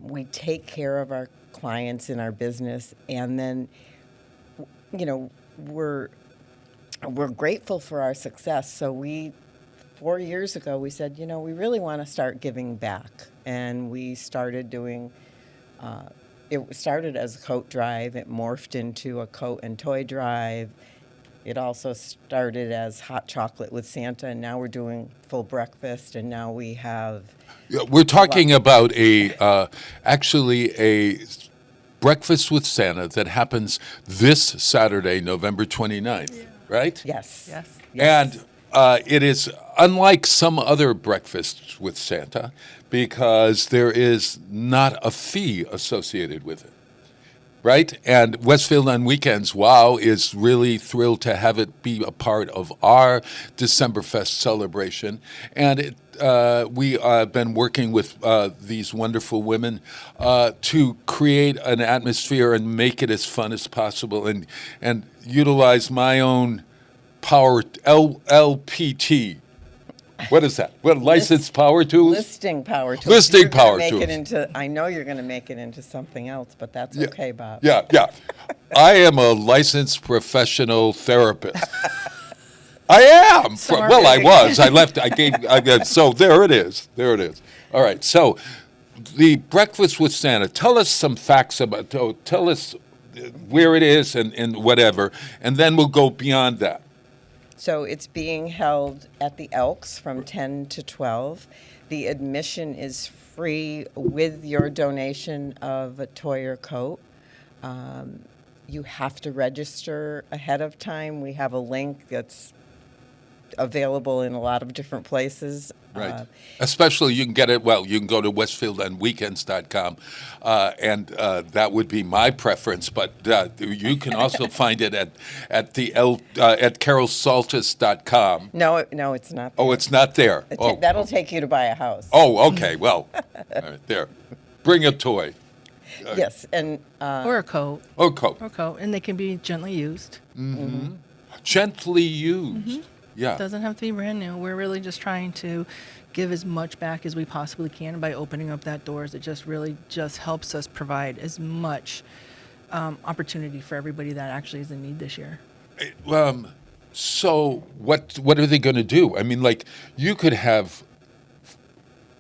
Speaker 10: We take care of our clients in our business, and then, we're grateful for our success. So 4 years ago, we said, we really want to start giving back, and we started doing. It started as a coat drive. It morphed into a coat and toy drive. It also started as hot chocolate with Santa, and now we're doing full breakfast, and now we have.
Speaker 4: We're talking about actually a breakfast with Santa that happens this Saturday, November 29th, right?
Speaker 10: Yes.
Speaker 11: Yes.
Speaker 4: And it is unlike some other breakfasts with Santa because there is not a fee associated with it. Right? And Westfield on Weekends, WOW, is really thrilled to have it be a part of our Decemberfest celebration. And we have been working with these wonderful women to create an atmosphere and make it as fun as possible and utilize my own power LPT. What is that? What, licensed power tools?
Speaker 10: Listing power tools.
Speaker 4: Listing
Speaker 10: You're gonna
Speaker 4: power
Speaker 10: make
Speaker 4: tools.
Speaker 10: It into, I know you're going to make it into something else, but that's okay, Bob.
Speaker 4: Yeah. I am a licensed professional therapist. I am. I was. I left. So there it is. All right. So the Breakfast with Santa. Tell us some facts about. Tell us where it is and whatever, and then we'll go beyond that.
Speaker 10: So it's being held at the Elks from 10 to 12. The admission is free with your donation of a toy or coat. You have to register ahead of time. We have a link that's available in a lot of different places.
Speaker 4: Right. Especially you can get it, you can go to westfieldonweekends.com, and that would be my preference, but you can also find it at carolsaltis.com.
Speaker 10: No, it's not there.
Speaker 4: Oh, it's not there.
Speaker 10: That'll take you to buy a house.
Speaker 4: Oh, okay. Well, all right, there. Bring a toy.
Speaker 10: Yes, and
Speaker 11: Or a coat.
Speaker 4: Or coat.
Speaker 11: Or coat. And they can be gently used.
Speaker 4: Gently used. Yeah.
Speaker 11: It doesn't have to be brand new. We're really just trying to give as much back as we possibly can by opening up that doors. It just really just helps us provide as much opportunity for everybody that actually is in need this year.
Speaker 4: So what are they going to do? I mean, like, you could have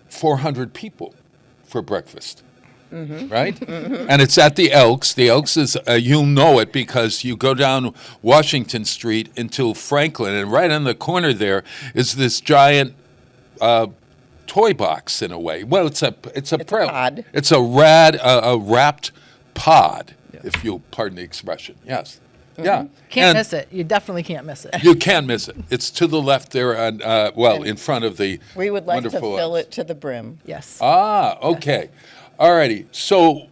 Speaker 4: 400 people for breakfast. Right? And it's at the Elks. The Elks is, you'll know it because you go down Washington Street until Franklin, and right on the corner there is this giant toy box in a way. Well, it's a
Speaker 10: pod.
Speaker 4: It's a wrapped pod, if you'll pardon the expression. Yes. Yeah.
Speaker 11: Can't miss it. You definitely can't miss it.
Speaker 4: You can't miss it. It's to the left there, and in front of the
Speaker 10: We would like to
Speaker 4: wonderful
Speaker 10: fill
Speaker 4: elves.
Speaker 10: it to the brim.
Speaker 11: Yes.
Speaker 4: Okay. All righty. So,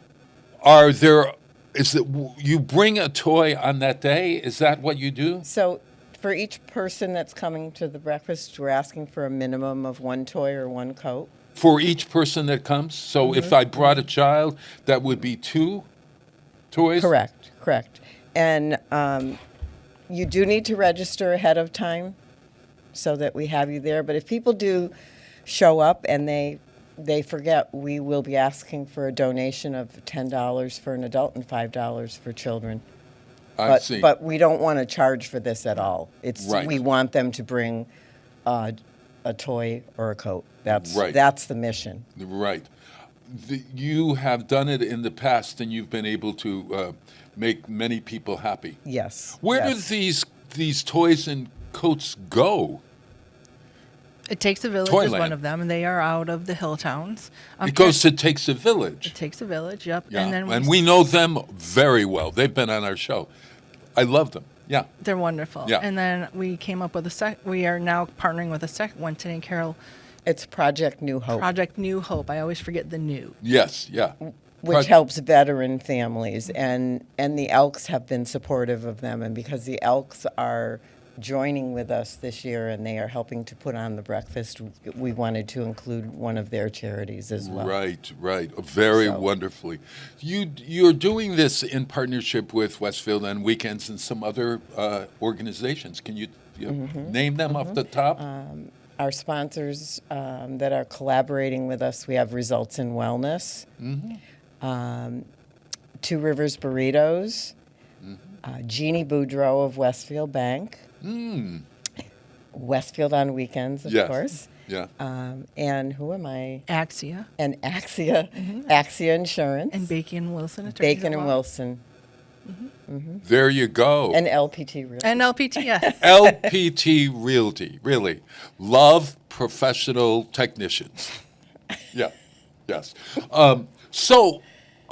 Speaker 4: you bring a toy on that day? Is that what you do?
Speaker 10: So for each person that's coming to the breakfast, we're asking for a minimum of one toy or one coat.
Speaker 4: For each person that comes? So if I brought a child, that would be 2 toys?
Speaker 10: Correct. And you do need to register ahead of time so that we have you there. But if people do show up and they forget, we will be asking for a donation of $10 for an adult and $5 for children.
Speaker 4: I see.
Speaker 10: But we don't want to charge for this at all.
Speaker 4: Right.
Speaker 10: We want them to bring a toy or a coat. That's the mission.
Speaker 4: Right. You have done it in the past, and you've been able to make many people happy.
Speaker 10: Yes.
Speaker 4: Where do
Speaker 10: yes.
Speaker 4: these toys and coats go?
Speaker 11: It Takes a Village
Speaker 4: Toyland.
Speaker 11: is one of them, and they are out of the hill towns.
Speaker 4: Because it takes a village.
Speaker 11: It Takes a Village, yep.
Speaker 4: Yeah.
Speaker 11: And then
Speaker 4: And we know them very well. They've been on our show. I love them. Yeah.
Speaker 11: they're wonderful.
Speaker 4: Yeah.
Speaker 11: And then we came up with we are now partnering with a second one today, Carol.
Speaker 10: It's Project New Hope,
Speaker 11: Project New Hope. I always forget the new.
Speaker 4: Yes. Yeah.
Speaker 10: which helps veteran families. And the Elks have been supportive of them. And because the Elks are joining with us this year and they are helping to put on the breakfast, we wanted to include one of their charities as well.
Speaker 4: Right. Very wonderfully. You're doing this in partnership with Westfield on weekends and some other organizations. Can you name them off the top?
Speaker 10: Our sponsors that are collaborating with us, we have Results in Wellness, Two Rivers Burritos, Jeannie Boudreau of Westfield Bank, Westfield on Weekends, of course.
Speaker 4: Yeah.
Speaker 10: And who am I?
Speaker 11: Axia.
Speaker 10: And Axia, Axia Insurance.
Speaker 11: And Bacon Wilson. Attorneys
Speaker 10: Bacon
Speaker 11: at
Speaker 10: and
Speaker 11: Law.
Speaker 10: Wilson.
Speaker 4: There you go.
Speaker 10: And LPT Realty.
Speaker 11: And LPT, yes.
Speaker 4: LPT Realty, really. Love professional technicians. Yeah, yes. So,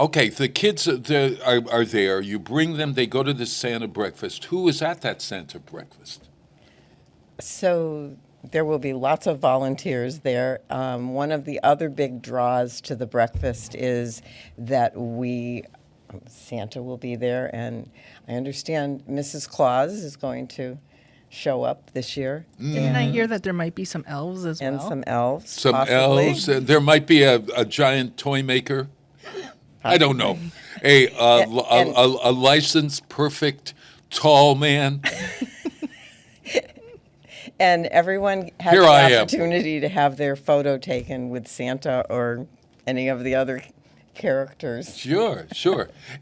Speaker 4: okay, the kids are there. You bring them, they go to the Santa breakfast. Who is at that Santa breakfast?
Speaker 10: So there will be lots of volunteers there. One of the other big draws to the breakfast is that Santa will be there, and I understand Mrs. Claus is going to show up this year.
Speaker 11: Didn't I hear that there might be some elves as
Speaker 10: And
Speaker 11: well?
Speaker 10: some elves.
Speaker 4: Some
Speaker 10: possibly.
Speaker 4: elves. There might be a giant toy maker. I don't know. A licensed, perfect, tall man.
Speaker 10: And everyone has
Speaker 4: Here
Speaker 10: the
Speaker 4: I am.
Speaker 10: opportunity to have their photo taken with Santa or any of the other characters.
Speaker 4: Sure.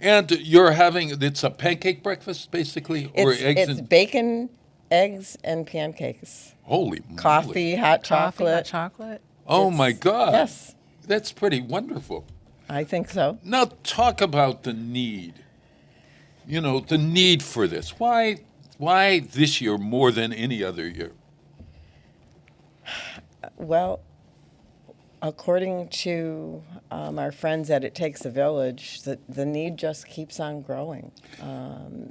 Speaker 4: And you're it's a pancake breakfast, basically? Or
Speaker 10: It's bacon, eggs, and pancakes.
Speaker 4: Holy moly.
Speaker 10: Coffee, hot chocolate.
Speaker 11: Hot chocolate.
Speaker 4: Oh, my God.
Speaker 10: Yes,
Speaker 4: That's pretty wonderful.
Speaker 10: I think so.
Speaker 4: Now, talk about the need. The need for this. Why this year more than any other year?
Speaker 10: Well, according to our friends at It Takes a Village, the need just keeps on growing.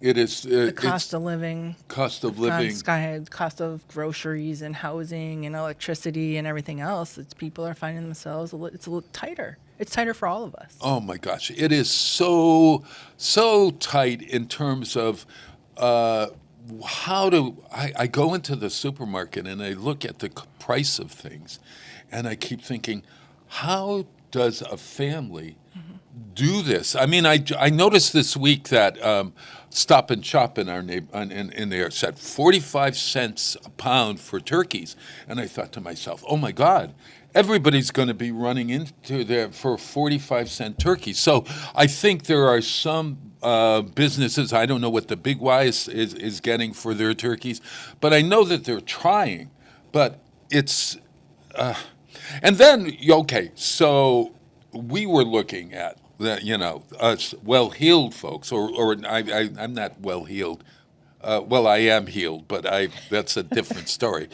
Speaker 4: It is
Speaker 11: The cost of living.
Speaker 4: cost of living.
Speaker 11: Cost of groceries and housing and electricity and everything else. People are finding themselves, it's a little tighter. It's tighter for all of us.
Speaker 4: Oh my gosh, it is so tight in terms of I go into the supermarket and I look at the price of things, and I keep thinking, how does a family do this? I mean, I noticed this week that Stop and Shop in our in there said 45 cents a pound for turkeys, and I thought to myself, oh my God. Everybody's going to be running into there for 45-cent turkeys. So I think there are some businesses, I don't know what the Big Y is getting for their turkeys, but I know that they're trying. But it's, and then, okay, so we were looking at, us well-heeled folks, or I'm not well-heeled. Well, I am healed, but that's a different story.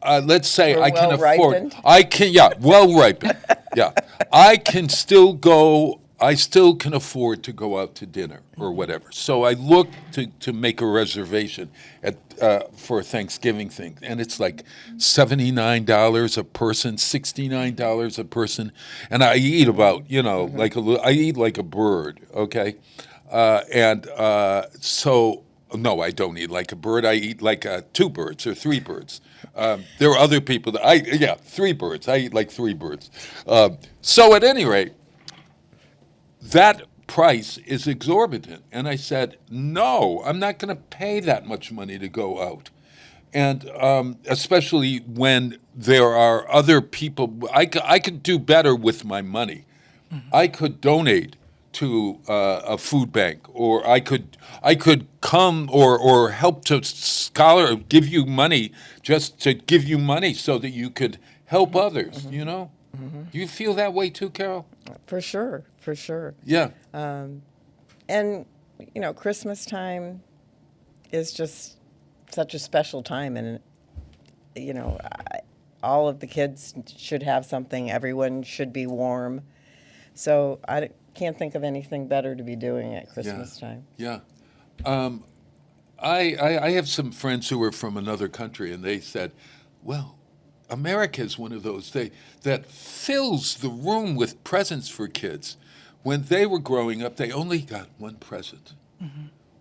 Speaker 4: let's say
Speaker 10: We're
Speaker 4: I can
Speaker 10: well-ripened?
Speaker 4: afford. I can, yeah, well ripened. Yeah, I can still go. I still can afford to go out to dinner or whatever. So I look to make a reservation for a Thanksgiving thing, and it's like $79 a person, $69 a person, and I eat about I eat like a bird. Okay, so. No, I don't eat like a bird. I eat like 2 birds or 3 birds. There are other people that 3 birds. I eat like 3 birds. So at any rate, that price is exorbitant. And I said, no, I'm not going to pay that much money to go out. And especially when there are other people, I could do better with my money. I could donate to a food bank, or I could come or help to give you money, just to give you money so that you could help others. You know, do you feel that way too, Carol?
Speaker 10: For sure.
Speaker 4: Yeah.
Speaker 10: And Christmas time is just such a special time, and all of the kids should have something. Everyone should be warm. So I can't think of anything better to be doing at Christmas time.
Speaker 4: Yeah. I have some friends who are from another country, and they said, well, America is one of those that fills the room with presents for kids. When they were growing up, they only got 1 present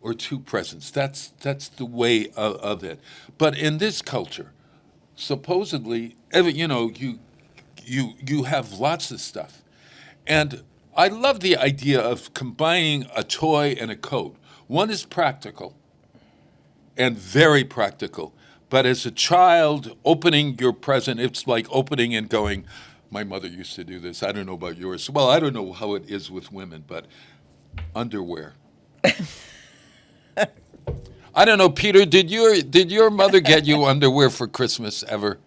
Speaker 4: or 2 presents. That's the way of it. But in this culture, supposedly, you have lots of stuff. And I love the idea of combining a toy and a coat. One is practical and very practical. But as a child, opening your present, it's like opening and going, my mother used to do this. I don't know about yours. Well, I don't know how it is with women, but underwear. I don't know, Peter, did your mother get you underwear for Christmas ever?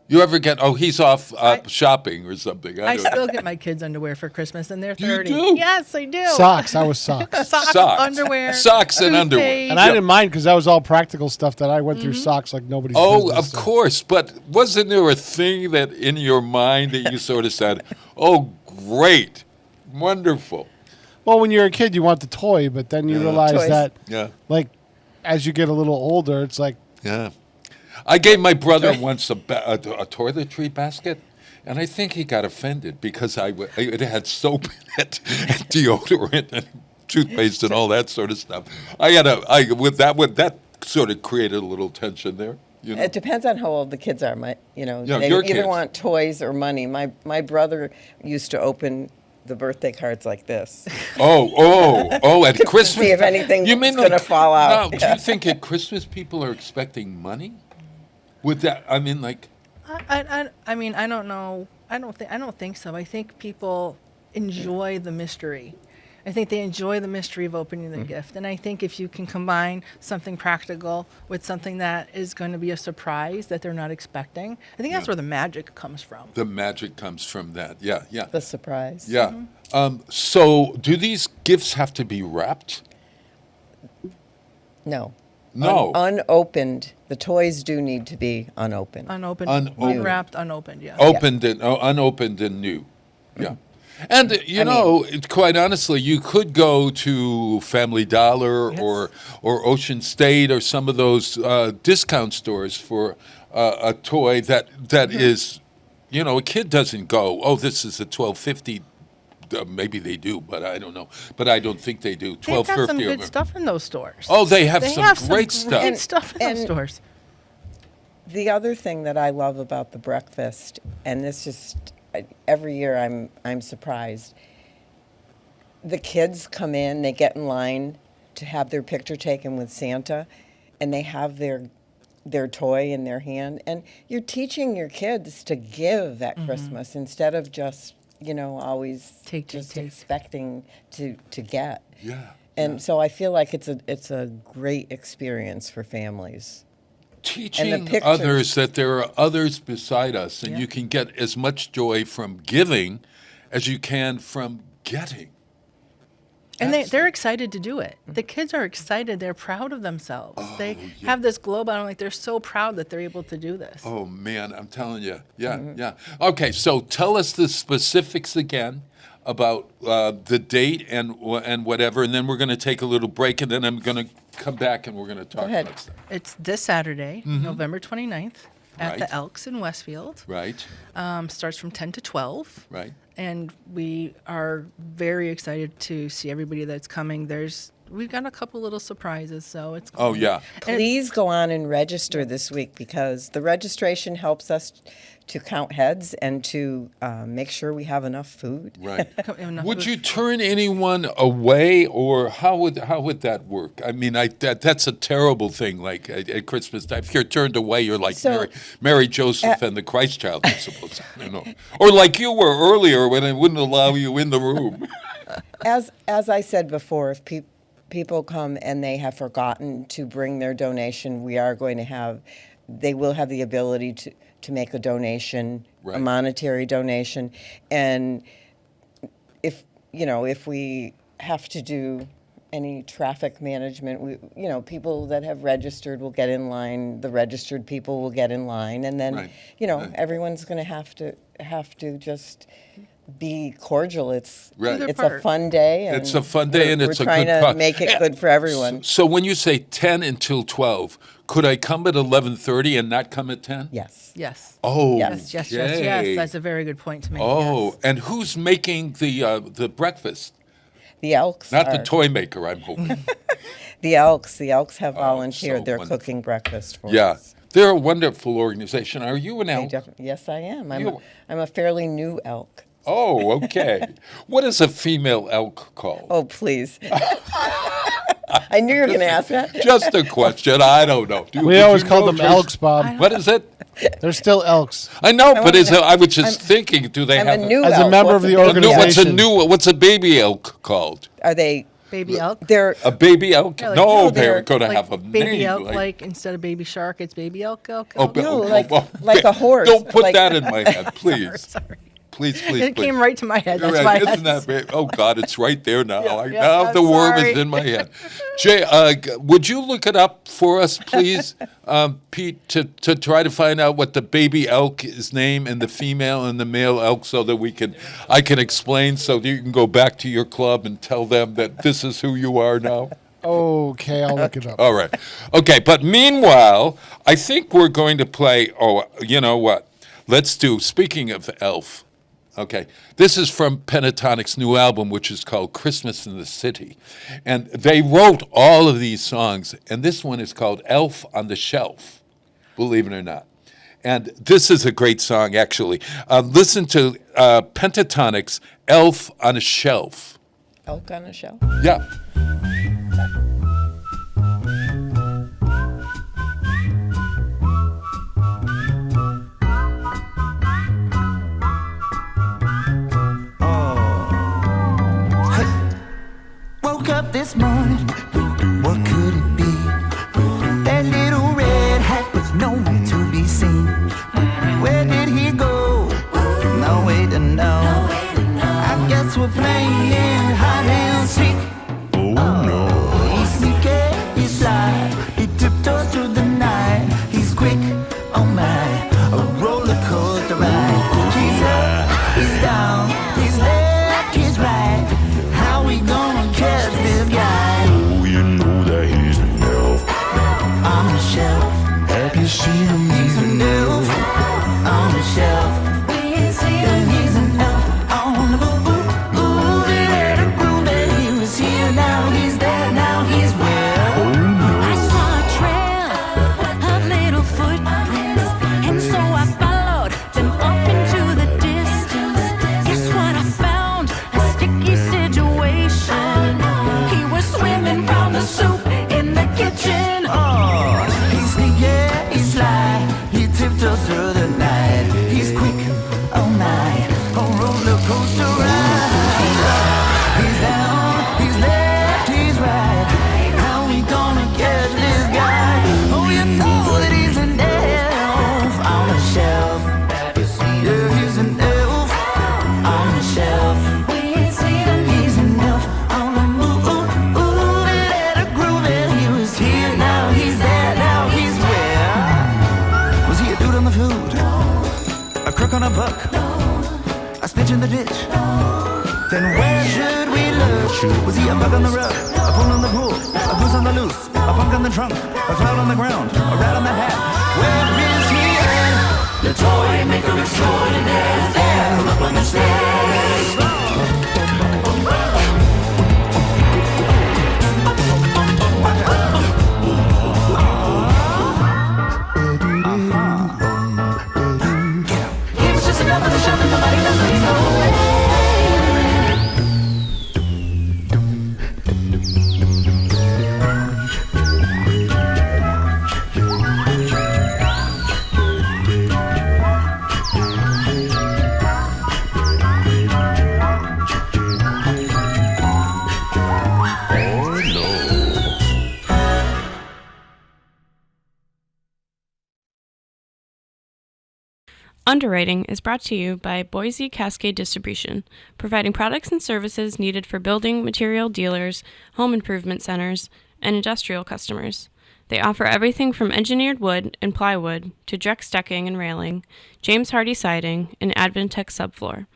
Speaker 4: You ever get, he's off shopping or something.
Speaker 11: I still get my kids underwear for Christmas, and they're 30.
Speaker 4: You do?
Speaker 11: Yes, I do.
Speaker 5: Socks. I was socks.
Speaker 11: Socks, underwear.
Speaker 4: Socks and underwear.
Speaker 11: toothpaste.
Speaker 5: And I didn't mind because that was all practical stuff that I went through socks like nobody's business.
Speaker 4: Of course. But wasn't there a thing that in your mind that you sort of said, oh, great, wonderful?
Speaker 5: Well, when you're a kid, you want the toy, but then you realize
Speaker 10: Toys.
Speaker 5: that,
Speaker 4: Yeah.
Speaker 5: as you get a little older, it's like,
Speaker 4: Yeah. I gave my brother once a toiletry basket, and I think he got offended because it had soap in it, and deodorant, and toothpaste, and all that sort of stuff. That sort of created a little tension there. You know?
Speaker 10: It depends on how old the kids are. They
Speaker 4: your
Speaker 10: either
Speaker 4: kids.
Speaker 10: want toys or money. My brother used to open the birthday cards like this.
Speaker 4: At Christmas.
Speaker 10: See if anything is going to fall out.
Speaker 4: No, do you think at Christmas people are expecting money? With that, I mean, like.
Speaker 11: I mean, I don't know. I don't think so. I think people enjoy the mystery. I think they enjoy the mystery of opening the gift. And I think if you can combine something practical with something that is going to be a surprise that they're not expecting, I think that's where the magic comes from.
Speaker 4: The magic comes from that. Yeah.
Speaker 10: The surprise.
Speaker 4: Yeah. So do these gifts have to be wrapped?
Speaker 10: No.
Speaker 4: No.
Speaker 10: Unopened. The toys do need to be unopened.
Speaker 11: Unopened.
Speaker 4: Unopened.
Speaker 11: Unwrapped, unopened, yeah.
Speaker 4: Unopened and new. Yeah. And, quite honestly, you could go to Family Dollar or Ocean State or some of those discount stores for a toy that is, a kid doesn't go, this is a $12.50. Maybe they do, but I don't know. But I don't think they do.
Speaker 11: They've got some good stuff in those stores.
Speaker 4: Oh, they have some great stuff.
Speaker 11: Great stuff in those stores.
Speaker 10: The other thing that I love about the breakfast, and this just every year I'm surprised. The kids come in, they get in line to have their picture taken with Santa, and they have their toy in their hand, and you're teaching your kids to give at Christmas instead of just always
Speaker 11: take.
Speaker 10: expecting to get.
Speaker 4: Yeah.
Speaker 10: And so I feel like it's a great experience for families.
Speaker 4: Teaching others that there are others beside us, and you can get as much joy from giving as you can from getting.
Speaker 11: And they're excited to do it. The kids are excited. They're proud of themselves. They have this globe on them. Like, they're so proud that they're able to do this.
Speaker 4: Oh, man, I'm telling you. Yeah. Okay, so tell us the specifics again about the date and whatever, and then we're going to take a little break, and then I'm going to come back and we're going to talk about stuff.
Speaker 11: It's this Saturday, November 29th, at the
Speaker 4: Right.
Speaker 11: Elks in Westfield.
Speaker 4: Right.
Speaker 11: Starts from 10 to 12.
Speaker 4: Right.
Speaker 11: And we are very excited to see everybody that's coming. We've got a couple little surprises, so it's.
Speaker 4: Oh, yeah.
Speaker 10: Please go on and register this week, because the registration helps us to count heads and to make sure we have enough food.
Speaker 4: Right. Would you turn anyone away, or how would that work? I mean, that's a terrible thing. Like at Christmas time, if you're turned away, you're like Mary Joseph and the Christ Child, I suppose. Or like you were earlier when I wouldn't allow you in the room.
Speaker 10: As I said before, if people come and they have forgotten to bring their donation, they will have the ability to make a donation, a monetary donation. And if we have to do any traffic management, people that have registered will get in line, the registered people will get in line, and then, everyone's going to have to just be cordial. It's a fun day. And
Speaker 4: it's a fun day, and it's a good
Speaker 10: we're trying to make it good for everyone.
Speaker 4: So when you say 10 until 12, could I come at 11:30 and not come at 10?
Speaker 10: Yes.
Speaker 11: Yes.
Speaker 4: Oh,
Speaker 11: yes. That's a very good point to make.
Speaker 4: Oh,
Speaker 11: yes.
Speaker 4: And who's making the breakfast?
Speaker 10: The Elks.
Speaker 4: Not the toy maker, I'm hoping.
Speaker 10: The Elks have volunteered.
Speaker 4: so
Speaker 10: They're
Speaker 4: wonderful.
Speaker 10: cooking breakfast for
Speaker 4: Yeah.
Speaker 10: us.
Speaker 4: They're a wonderful organization. Are you an elk?
Speaker 10: Yes, I am. I'm a fairly new elk.
Speaker 4: Oh, okay. What is a female elk called?
Speaker 10: Oh, please. I knew you were going to ask that.
Speaker 4: Just a question. I don't know.
Speaker 5: We always call them elks, Bob.
Speaker 4: What is it?
Speaker 5: They're still elks.
Speaker 4: I know, but I was just thinking, do they
Speaker 10: I'm
Speaker 4: have
Speaker 10: a new
Speaker 5: as
Speaker 10: elk.
Speaker 5: a member of the organization?
Speaker 4: What's a baby elk called?
Speaker 10: Are they
Speaker 11: baby elk?
Speaker 10: They're
Speaker 4: a baby elk?
Speaker 11: Yeah,
Speaker 4: no,
Speaker 11: they're
Speaker 4: they're going to
Speaker 11: like
Speaker 4: have a
Speaker 11: baby
Speaker 4: name.
Speaker 11: elk, like instead of baby shark, it's baby elk.
Speaker 10: like a horse.
Speaker 4: Don't put
Speaker 10: like,
Speaker 4: that in my head, please.
Speaker 11: Sorry.
Speaker 4: Please.
Speaker 11: It came right to my head. That's
Speaker 4: Right.
Speaker 11: why.
Speaker 4: Isn't that great? Oh God, it's right there now.
Speaker 11: Yeah,
Speaker 4: Now the worm
Speaker 11: sorry.
Speaker 4: is in my head. Jay, would you look it up for us, please, Pete, to try to find out what the baby elk is named and the female and the male elk, so that I can explain, so that you can go back to your club and tell them that this is who you are now.
Speaker 5: Okay, I'll look it up.
Speaker 4: All right. Okay, but meanwhile, I think we're going to play. Oh, you know what? Let's do. Speaking of Elf. Okay, this is from Pentatonic's new album, which is called Christmas in the City. And they wrote all of these songs, and this one is called Elf on the Shelf, believe it or not. And this is a great song, actually. Listen to Pentatonic's Elf on a Shelf.
Speaker 10: elk on a shelf.
Speaker 4: Yeah.
Speaker 9: Woke up this morning, what could it be? That little red hat was nowhere to be seen. Where did he go? No way to know. I guess we're playing hide and seek. Oh no. He's sneaky, he's sly, he tiptoes through the night. He's quick, oh my, a roller coaster ride. He's up, he's down, he's left, he's right. How we gonna catch this guy? the food, a crook on a buck, a snitch in the ditch. Then where should we look? Was he a bug on the rug, a pool in the pool, a goose on the loose, a punk on the trunk, a cloud on the ground, a rat on the hat? Where is he at? The toy maker extraordinaire is there up on the stairs. He was just enough of the shop and nobody knows what he's going.
Speaker 6: Underwriting is brought to you by Boise Cascade Distribution, providing products and services needed for building material dealers, home improvement centers, and industrial customers. They offer everything from engineered wood and plywood to Drex decking and railing, James Hardie siding, and Advantech subfloor.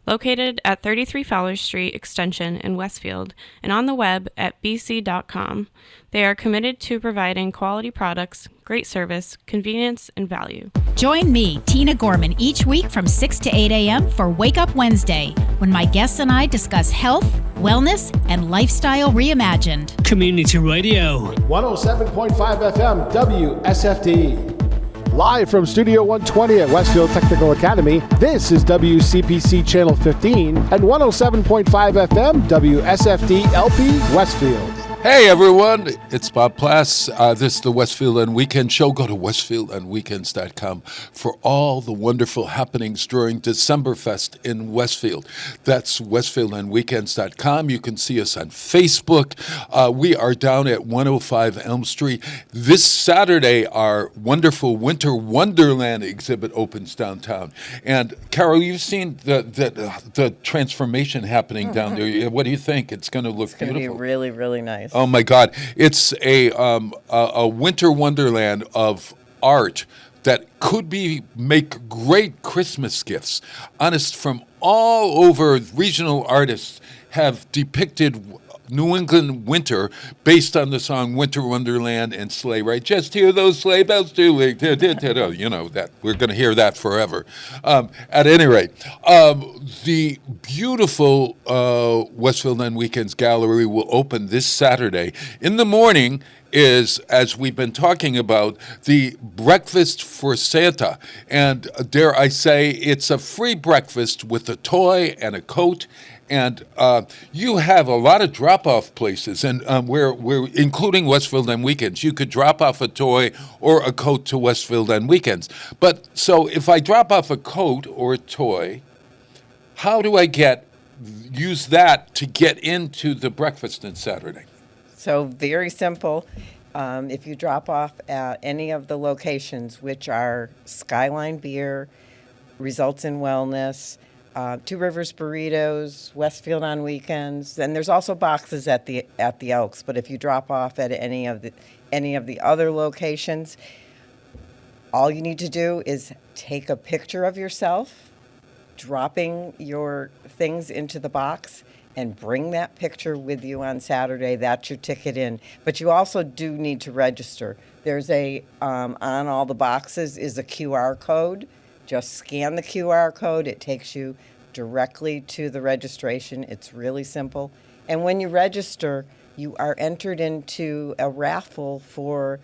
Speaker 6: Located at 33 Fowler Street Extension in Westfield and on the web at bc.com, they are committed to providing quality products, great service, convenience, and value.
Speaker 12: Join me, Tina Gorman, each week from 6 to 8 a.m. for Wake Up Wednesday, when my guests and I discuss health, wellness, and lifestyle reimagined.
Speaker 13: Community Radio.
Speaker 1: 107.5 FM WSFD. Live from Studio 120 at Westfield Technical Academy, this is WCPC Channel 15 and 107.5 FM WSFD-LP Westfield.
Speaker 4: Hey everyone, it's Bob Plass. This is the Westfield and Weekend Show. Go to westfieldandweekends.com for all the wonderful happenings during Decemberfest in Westfield. That's westfieldandweekends.com. You can see us on Facebook. We are down at 105 Elm Street. This Saturday, our wonderful Winter Wonderland exhibit opens downtown. And Carol, you've seen the transformation happening down there. What do you think? It's going to look beautiful.
Speaker 10: It's going to be really, really nice.
Speaker 4: Oh my God! It's a winter wonderland of art that could make great Christmas gifts. Honest, from all over, regional artists have depicted New England winter based on the song Winter Wonderland and Sleigh Ride. Just hear those sleigh bells do. You know that. We're going to hear that forever. At any rate, the beautiful Westfield and Weekends Gallery will open this Saturday. In the morning is, as we've been talking about, the Breakfast for Santa. And dare I say, it's a free breakfast with a toy and a coat. And you have a lot of drop-off places, and we're including Westfield and Weekends. You could drop off a toy or a coat to Westfield and Weekends. But so if I drop off a coat or a toy, how do I use that to get into the breakfast on Saturday?
Speaker 10: So very simple. If you drop off at any of the locations, which are Skyline Beer, Results in Wellness, Two Rivers Burritos, Westfield on Weekends, and there's also boxes at the Elks. But if you drop off at any of the other locations, all you need to do is take a picture of yourself dropping your things into the box and bring that picture with you on Saturday. That's your ticket in. But you also do need to register. There's on all the boxes is a QR code. Just scan the QR code. It takes you directly to the registration. It's really simple. And when you register, you are entered into a raffle for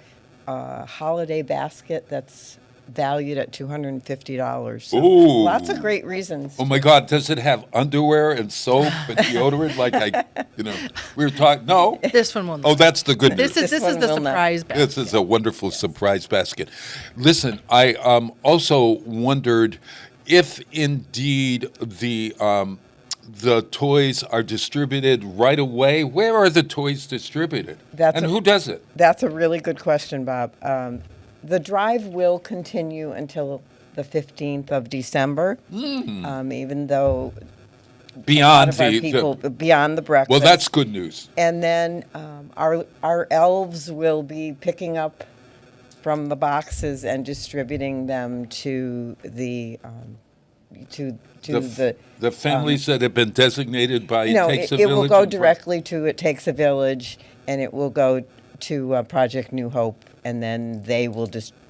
Speaker 10: a holiday basket that's valued at $250. So
Speaker 4: Ooh.
Speaker 10: Lots of great reasons.
Speaker 4: Oh my God, does it have underwear and soap and deodorant? We were talking, no?
Speaker 11: This one will not.
Speaker 4: Oh, that's the good news.
Speaker 11: This is the surprise basket.
Speaker 4: This is a wonderful surprise basket. Listen, I also wondered if indeed the toys are distributed right away. Where are the toys distributed? Who does it?
Speaker 10: That's a really good question, Bob. The drive will continue until the 15th of December, even though
Speaker 4: beyond
Speaker 10: beyond the breakfast.
Speaker 4: Well, that's good news.
Speaker 10: And then our elves will be picking up from the boxes and distributing them to the
Speaker 4: the families that have been designated by
Speaker 10: no,
Speaker 4: It Takes a
Speaker 10: it
Speaker 4: Village.
Speaker 10: will go
Speaker 4: and
Speaker 10: directly to It Takes a Village, and it will go to Project New Hope, and then they will distribute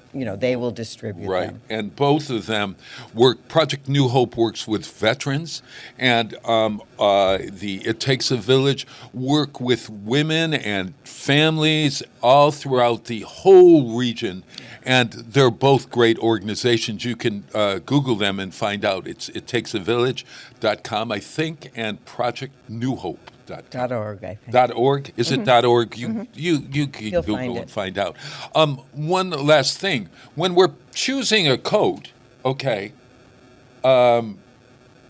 Speaker 4: Right,
Speaker 10: them.
Speaker 4: and both of them work. Project New Hope works with veterans, and the It Takes a Village work with women and families all throughout the whole region. And they're both great organizations. You can Google them and find out. It's ittakesavillage.com, I think, and projectnewhope.com.
Speaker 10: .org, I think.
Speaker 4: .org? Is it .org? You can
Speaker 10: You'll
Speaker 4: Google
Speaker 10: find
Speaker 4: and
Speaker 10: it.
Speaker 4: find out. One last thing. When we're choosing a coat, okay,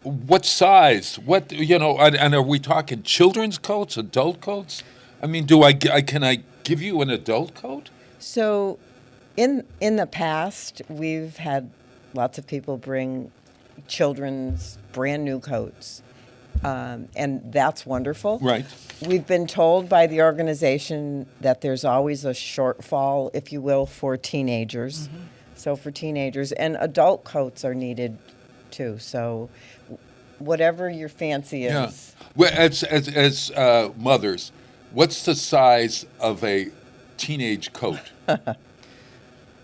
Speaker 4: what size? What, and are we talking children's coats, adult coats? I mean, can I give you an adult coat?
Speaker 10: So, in the past, we've had lots of people bring children's brand new coats, and that's wonderful.
Speaker 4: Right.
Speaker 10: We've been told by the organization that there's always a shortfall, if you will, for teenagers. So for teenagers, and adult coats are needed too. So whatever your fancy is.
Speaker 4: Yeah. Well, as mothers, what's the size of a teenage coat?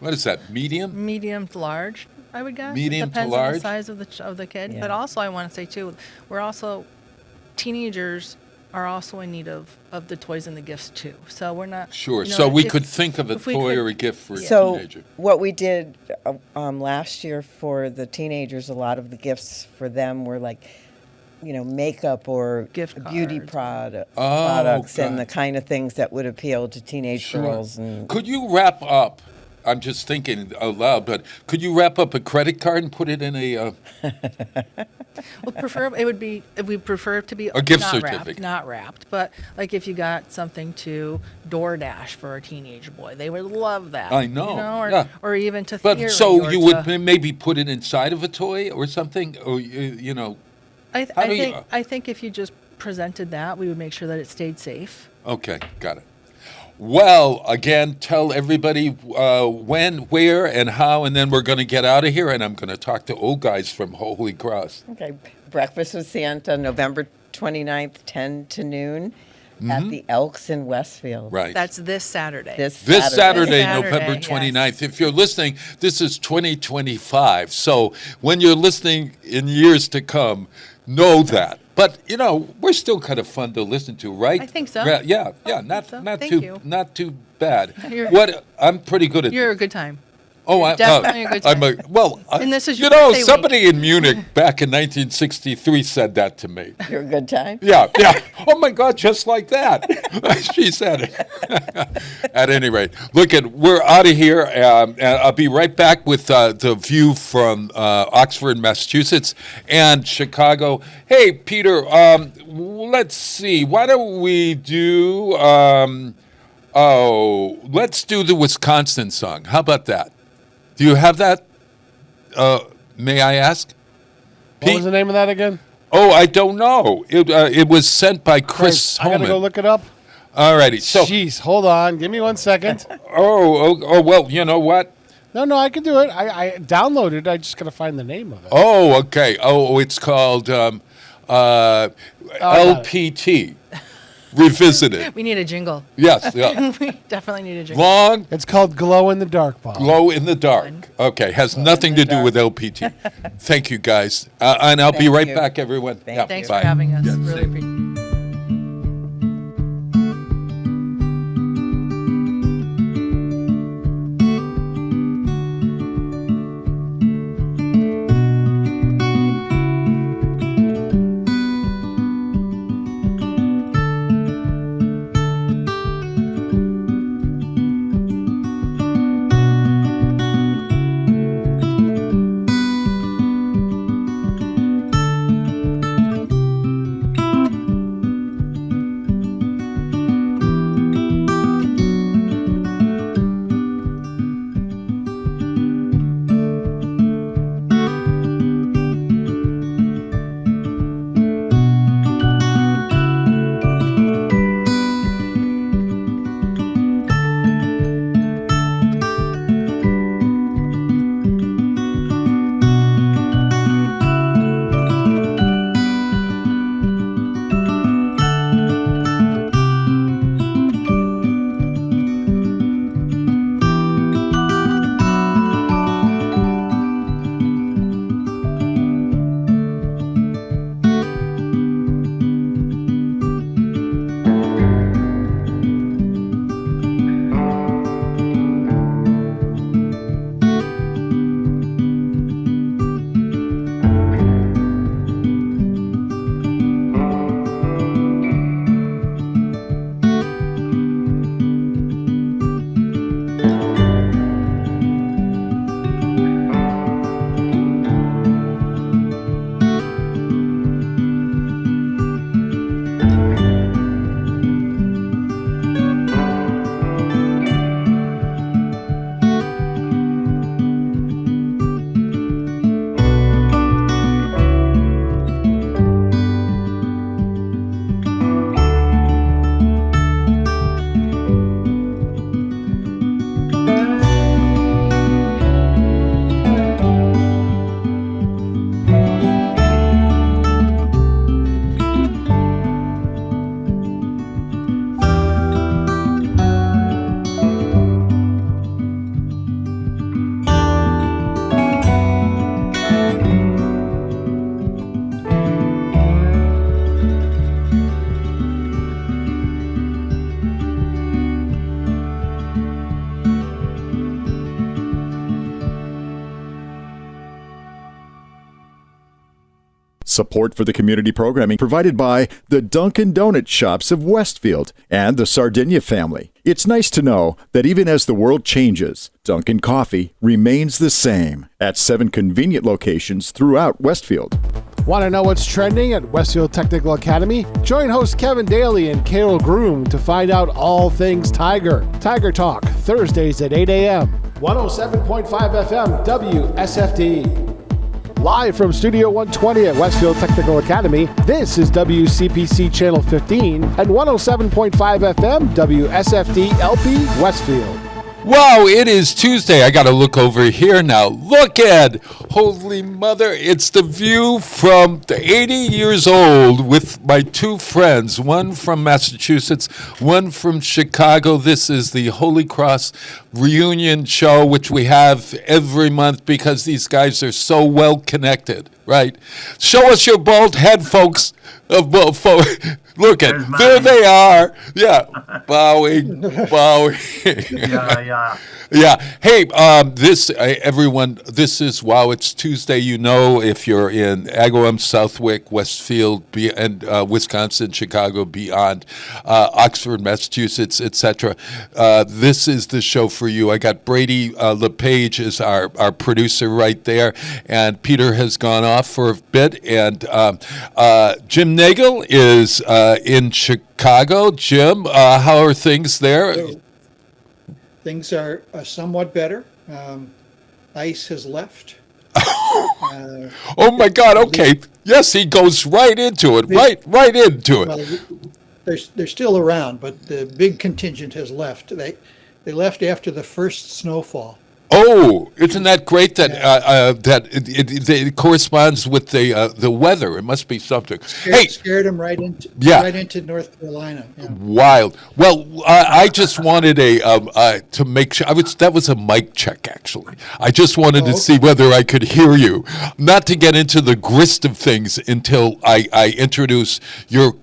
Speaker 4: What is that? Medium?
Speaker 11: Medium to large, I would guess.
Speaker 4: Medium
Speaker 11: It
Speaker 4: to
Speaker 11: depends on
Speaker 4: large?
Speaker 11: the size of the kid.
Speaker 10: Yeah.
Speaker 11: But also, I want to say too, teenagers are also in need of the toys and the gifts too. So we're not
Speaker 4: Sure.
Speaker 11: you know,
Speaker 4: So we
Speaker 11: if-
Speaker 4: could think of a
Speaker 11: if we
Speaker 4: toy
Speaker 11: could-
Speaker 4: or a gift for a
Speaker 10: So
Speaker 4: teenager.
Speaker 10: what we did last year for the teenagers, a lot of the gifts for them were like, makeup or
Speaker 11: Gift
Speaker 10: beauty
Speaker 11: cards.
Speaker 10: products and
Speaker 4: God.
Speaker 10: the kind of things that would appeal to teenage girls. And
Speaker 4: Could you wrap up? I'm just thinking out loud, but could you wrap up a credit card and put it in a?
Speaker 11: We prefer it to be
Speaker 4: A gift
Speaker 11: not
Speaker 4: certificate.
Speaker 11: wrapped, not wrapped. But like if you got something to DoorDash for a teenage boy, they would love that.
Speaker 4: I know,
Speaker 11: or,
Speaker 4: yeah.
Speaker 11: or even to
Speaker 4: But
Speaker 11: Theory
Speaker 4: so
Speaker 11: or
Speaker 4: you
Speaker 11: to-
Speaker 4: would maybe put it inside of a toy or something, or how do you-
Speaker 11: I think if you just presented that, we would make sure that it stayed safe.
Speaker 4: Okay, got it. Well, again, tell everybody when, where, and how, and then we're going to get out of here, and I'm going to talk to old guys from Holy Cross.
Speaker 10: okay, Breakfast with Santa, November 29th, 10 to noon at the Elks in Westfield.
Speaker 4: Right.
Speaker 11: That's this Saturday.
Speaker 4: This Saturday,
Speaker 11: This Saturday,
Speaker 4: November
Speaker 11: yes.
Speaker 4: 29th. If you're listening, this is 2025. So when you're listening in years to come, know that. But we're still kind of fun to listen to, right?
Speaker 11: I think so.
Speaker 4: Yeah.
Speaker 11: I
Speaker 4: Not
Speaker 11: think so.
Speaker 4: not
Speaker 11: Thank
Speaker 4: too
Speaker 11: you.
Speaker 4: not too bad.
Speaker 11: You're-
Speaker 4: I'm pretty good at.
Speaker 11: You're a good time.
Speaker 4: Oh, I,
Speaker 11: definitely a good
Speaker 4: I'm
Speaker 11: time. And this is your birthday week.
Speaker 4: somebody in Munich back in 1963 said that to me.
Speaker 10: You're a good time?
Speaker 4: Yeah. Oh my God, just like that. She said it. At any rate, we're out of here. And I'll be right back with the view from Oxford, Massachusetts, and Chicago. Hey, Peter, let's see. Why don't we do? Let's do the Wisconsin song. How about that? Do you have that? May I ask?
Speaker 5: What was the name of that again?
Speaker 4: Oh, I don't know. It was sent by Chris
Speaker 5: I gotta
Speaker 4: Homan.
Speaker 5: go look it up.
Speaker 4: All righty. So,
Speaker 5: Jeez, hold on. Give me 1 second.
Speaker 4: well, you know what?
Speaker 5: No, I can do it. I downloaded it. I just gotta find the name of it.
Speaker 4: Oh, okay. Oh, it's called LPT. Revisited.
Speaker 11: We need a jingle.
Speaker 4: Yes, yeah.
Speaker 11: We definitely need a jingle.
Speaker 4: Long
Speaker 5: It's called Glow in the Dark Bomb.
Speaker 4: glow in the dark. Okay, has nothing to do with LPT. Thank you, guys. And I'll be
Speaker 10: Thank
Speaker 4: right
Speaker 10: you.
Speaker 4: back, everyone.
Speaker 11: Thanks
Speaker 4: bye.
Speaker 11: for having us.
Speaker 4: Yeah,
Speaker 11: Really
Speaker 4: same.
Speaker 11: appreciate it.
Speaker 2: Support for the community programming provided by the Dunkin' Donut Shops of Westfield and the Sardinia family. It's nice to know that even as the world changes, Dunkin' Coffee remains the same at 7 convenient locations throughout Westfield.
Speaker 1: Want to know what's trending at Westfield Technical Academy? Join host Kevin Daly and Carol Groom to find out all things Tiger. Tiger Talk, Thursdays at 8 a.m. 107.5 FM, WSFD. Live from Studio 120 at Westfield Technical Academy, this is WCPC Channel 15 and 107.5 FM, WSFD-LP, Westfield.
Speaker 4: Wow, it is Tuesday. I got to look over here now. Look at, holy mother, it's the view from the 80 years old with my two friends, one from Massachusetts, one from Chicago. This is the Holy Cross reunion show, which we have every month because these guys are so well connected, right? Show us your bald head, folks. Look at, there they are. Yeah, bowing.
Speaker 13: Yeah.
Speaker 4: Yeah. Hey, everyone, this is, wow, it's Tuesday. You know, if you're in Agawam, Southwick, Westfield, and Wisconsin, Chicago, beyond, Oxford, Massachusetts, etc., this is the show for you. I got Brady LePage is our producer right there, and Peter has gone off for a bit, and Jim Nagel is in Chicago. Jim, how are things there?
Speaker 14: Things are somewhat better. Ice has left.
Speaker 4: Oh my God! Okay, yes, he goes right into it. Right into it.
Speaker 14: Well, they're still around, but the big contingent has left. They left after the first snowfall.
Speaker 4: Oh, isn't that great that it corresponds with the weather? It must be something.
Speaker 14: Scared them right into North Carolina. Yeah.
Speaker 4: Wild. Well, I just wanted to make sure that was a mic check. Actually, I just wanted to see whether I could hear you, not to get into the grist of things until I introduce your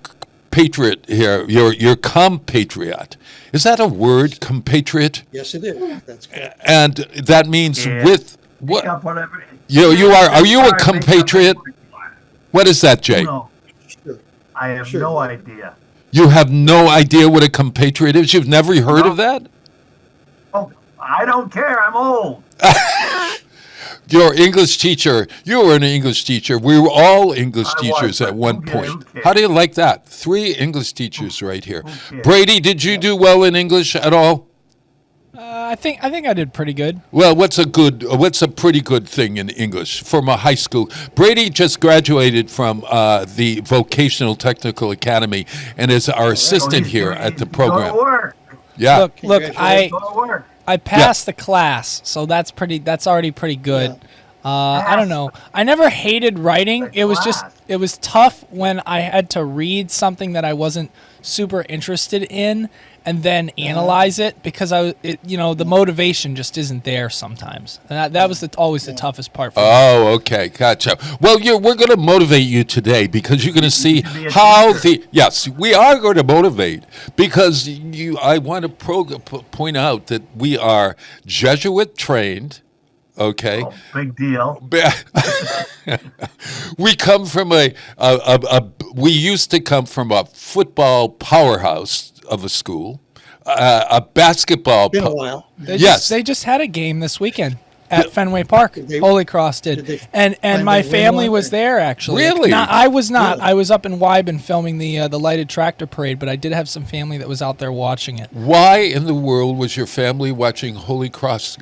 Speaker 4: patriot here, your compatriot. Is that a word, compatriot?
Speaker 14: Yes, it is. That's correct.
Speaker 4: And that means with what?
Speaker 13: Whatever.
Speaker 4: You are. Are you a compatriot? What is that, Jay?
Speaker 13: No.
Speaker 14: Sure.
Speaker 13: I have no idea.
Speaker 4: You have no idea what a compatriot is? You've never heard of that?
Speaker 13: Oh, I don't care. I'm old.
Speaker 4: Your English teacher, you were an English teacher. We were all English teachers at one point. How do you like that? 3 English teachers right here. Brady, did you do well in English at all?
Speaker 15: I think I did pretty good.
Speaker 4: Well, what's a pretty good thing in English from a high school? Brady just graduated from the Vocational Technical Academy and is our assistant here at the program.
Speaker 13: Go to work.
Speaker 4: Yeah.
Speaker 15: Look,
Speaker 13: Go to work.
Speaker 15: I passed the class, so that's already pretty good. I don't know. I never hated writing. It was tough when I had to read something that I wasn't super interested in and then analyze it because the motivation just isn't there sometimes. And that was always the toughest part for me.
Speaker 4: Oh, okay, gotcha. Well, we're going to motivate you today because you're going to see how yes, we are going to motivate because I want to point out that we are Jesuit trained. Okay.
Speaker 13: Oh, big deal.
Speaker 4: We come from we used to come from a football powerhouse of a school, a basketball.
Speaker 14: Been a while.
Speaker 15: They just had a game this weekend at Fenway Park. Holy Cross did. And my family was there, actually.
Speaker 4: Really?
Speaker 15: I was not. Really? I was up in Wyben filming the lighted tractor parade, but I did have some family that was out there watching it.
Speaker 4: Why in the world was your family watching Holy Cross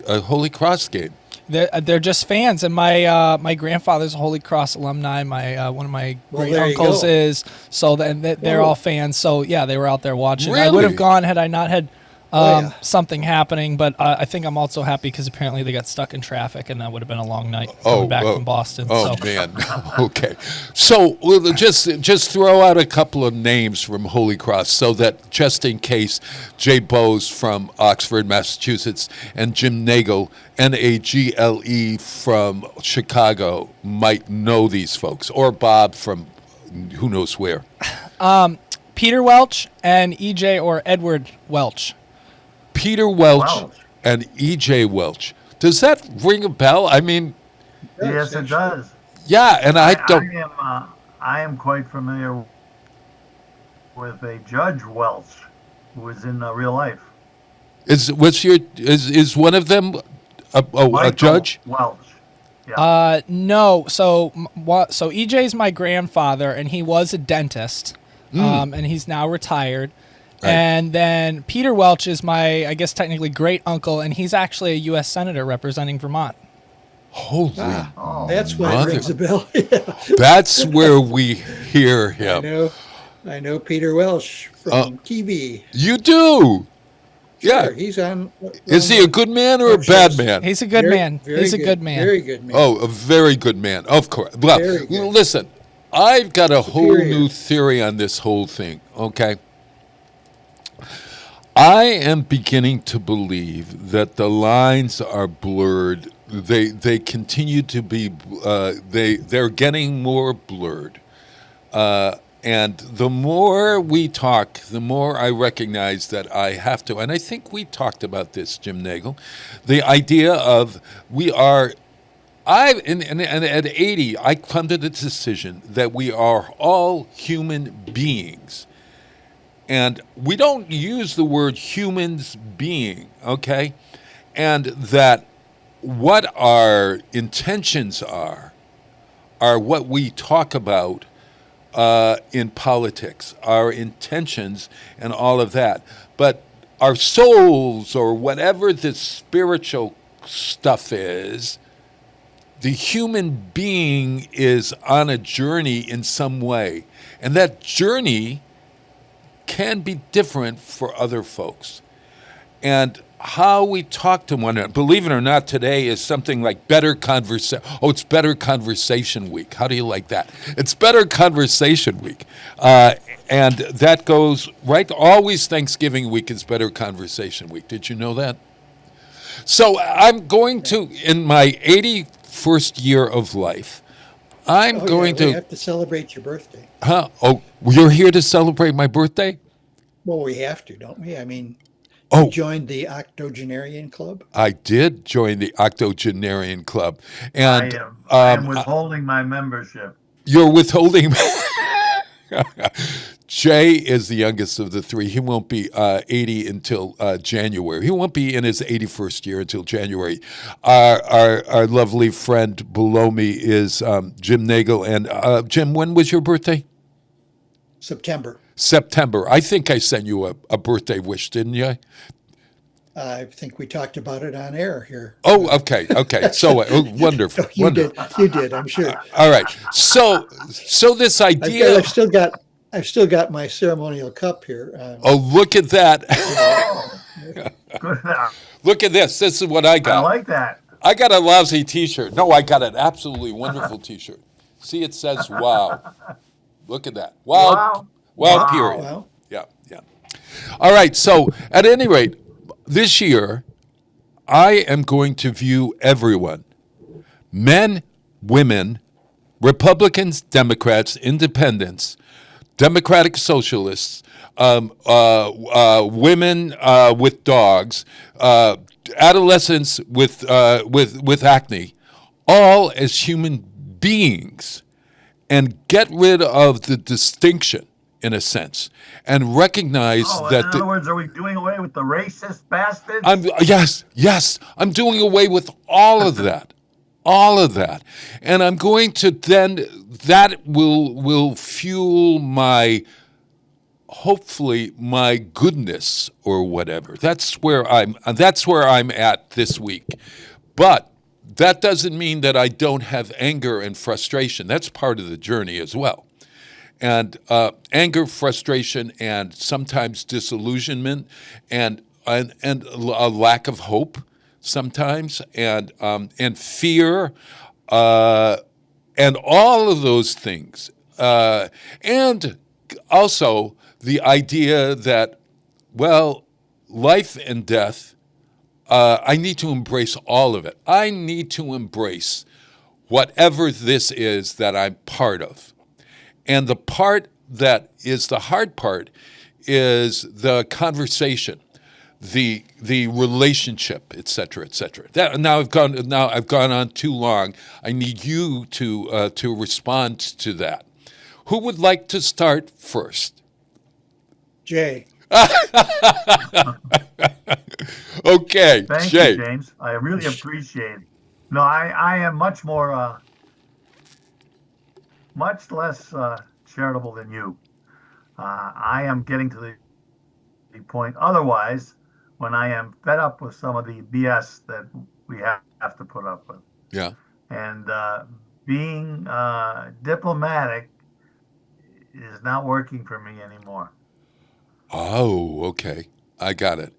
Speaker 4: game?
Speaker 15: They're just fans, and my grandfather's a Holy Cross alumni. One of my great uncles is, so they're all fans. So yeah, they were out there watching.
Speaker 4: Really?
Speaker 15: I would have gone had I not had something happening, but I think I'm also happy because apparently they got stuck in traffic, and that would have been a long night coming back from Boston.
Speaker 4: Oh man, okay. So we'll just throw out a couple of names from Holy Cross, so that just in case Jay Bowes from Oxford, Massachusetts, and Jim Nagel, Nagle, from Chicago, might know these folks, or Bob from who knows where.
Speaker 15: Peter Welch and EJ or Edward Welch.
Speaker 4: Peter Welch and E.J. Welch. Does that ring a bell? I mean,
Speaker 13: yes, it does.
Speaker 4: Yeah, and I don't.
Speaker 13: I am quite familiar with a Judge Welch who was in real life.
Speaker 4: Is one of them a judge?
Speaker 13: Welch.
Speaker 15: No. So EJ's my grandfather, and he was a dentist, and he's now retired. Right. And then Peter Welch is my, I guess, technically great uncle, and he's actually a U.S. Senator representing Vermont.
Speaker 4: Holy,
Speaker 14: that's why it rings a bell.
Speaker 4: That's where we hear him.
Speaker 14: I know Peter Welch from TV.
Speaker 4: You do?
Speaker 14: Sure, he's on.
Speaker 4: Is he a good man or a bad man?
Speaker 15: He's a good man. He's a good man.
Speaker 14: Very good man.
Speaker 4: Oh, a very good man. Of course. Well, listen, I've got a whole new theory on this whole thing, okay? I am beginning to believe that the lines are blurred. They continue to be, they're getting more blurred. And the more we talk, the more I recognize that I have to, and I think we talked about this, Jim Nagel, the idea of and at 80, I come to the decision that we are all human beings. And we don't use the word humans being, okay? And that what our intentions are what we talk about in politics, our intentions and all of that. But our souls, or whatever the spiritual stuff is, the human being is on a journey in some way. And that journey can be different for other folks. And how we talk to one another, believe it or not, today is something like better conversation. Oh, it's Better Conversation Week. How do you like that? It's Better Conversation Week. And that goes, right? Always Thanksgiving week is Better Conversation Week. Did you know that? So I'm going to, in my 81st year of life, I'm going to...
Speaker 14: We have to celebrate your birthday.
Speaker 4: Huh? Oh, you're here to celebrate my birthday?
Speaker 14: Well, we have to, don't we? I mean, you joined the Octogenarian Club?
Speaker 4: I did join the Octogenarian Club. And
Speaker 13: I am withholding my membership.
Speaker 4: You're withholding... Jay is the youngest of the three. He won't be 80 until January. He won't be in his 81st year until January. Our lovely friend below me is Jim Nagel. And Jim, when was your birthday?
Speaker 14: September.
Speaker 4: I think I sent you a birthday wish, didn't you?
Speaker 14: I think we talked about it on air here.
Speaker 4: Oh, okay. So wonderful.
Speaker 14: You did. I'm sure.
Speaker 4: All right. So this idea.
Speaker 14: I've still got my ceremonial cup here.
Speaker 4: Look at that! Look at this. This is what I got.
Speaker 13: I like that.
Speaker 4: I got a lousy T-shirt. No, I got an absolutely wonderful T-shirt. See, it says "Wow." Look at that. Wow. Period.
Speaker 14: Wow.
Speaker 4: Yeah. All right. So, at any rate, this year, I am going to view everyone, men, women, Republicans, Democrats, Independents, Democratic Socialists, women with dogs, adolescents with acne, all as human beings, and get rid of the distinction, in a sense, and recognize that.
Speaker 13: In other words, are we doing away with the racist bastards?
Speaker 4: Yes, I'm doing away with all of that. And I'm going to then, that will fuel hopefully my goodness or whatever. That's where I'm at this week. But that doesn't mean that I don't have anger and frustration. That's part of the journey as well. And anger, frustration, and sometimes disillusionment, and a lack of hope sometimes, and fear, and all of those things, and also the idea that, well, life and death, I need to embrace all of it. I need to embrace whatever this is that I'm part of. And the part that is the hard part is the conversation, the relationship, et cetera, et cetera. Now I've gone on too long. I need you to respond to that. Who would like to start first?
Speaker 14: Jay.
Speaker 4: Okay,
Speaker 13: Thank
Speaker 4: Jay.
Speaker 13: you, James. I really appreciate it. No, I am much more, much less charitable than you. I am getting to the point. Otherwise, when I am fed up with some of the BS that we have to put up with,
Speaker 4: Yeah.
Speaker 13: and being diplomatic is not working for me anymore.
Speaker 4: Oh, okay. I got it.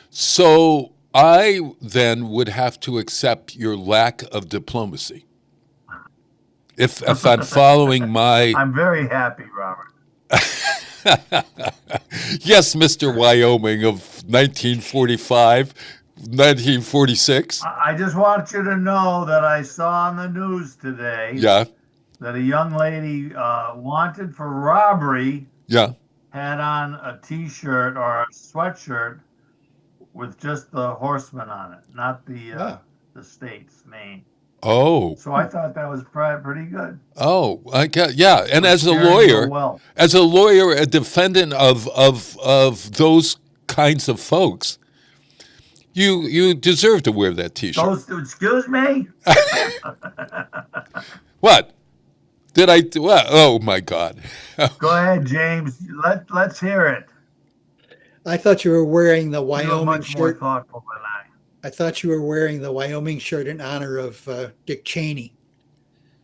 Speaker 4: So I then would have to accept your lack of diplomacy. If I'm following my...
Speaker 13: I'm very happy, Robert.
Speaker 4: Yes, Mr. Wyoming of 1945, 1946.
Speaker 13: I just want you to know that I saw on the news today
Speaker 4: Yeah.
Speaker 13: that a young lady wanted for robbery
Speaker 4: Yeah.
Speaker 13: had on a T-shirt or a sweatshirt with just the horseman on it, not the state's name.
Speaker 4: Oh.
Speaker 13: So I thought that was pretty good.
Speaker 4: Oh, I get, yeah. And
Speaker 13: For
Speaker 4: as a
Speaker 13: sharing
Speaker 4: lawyer,
Speaker 13: your wealth.
Speaker 4: a defendant of those kinds of folks, you deserve to wear that T-shirt.
Speaker 13: Excuse me?
Speaker 4: What? Did I do? What? Oh my God.
Speaker 13: Go ahead, James. Let's hear it.
Speaker 14: I thought you were wearing the
Speaker 13: You're
Speaker 14: Wyoming
Speaker 13: much more
Speaker 14: shirt.
Speaker 13: thoughtful than I.
Speaker 14: I thought you were wearing the Wyoming shirt in honor of Dick Cheney.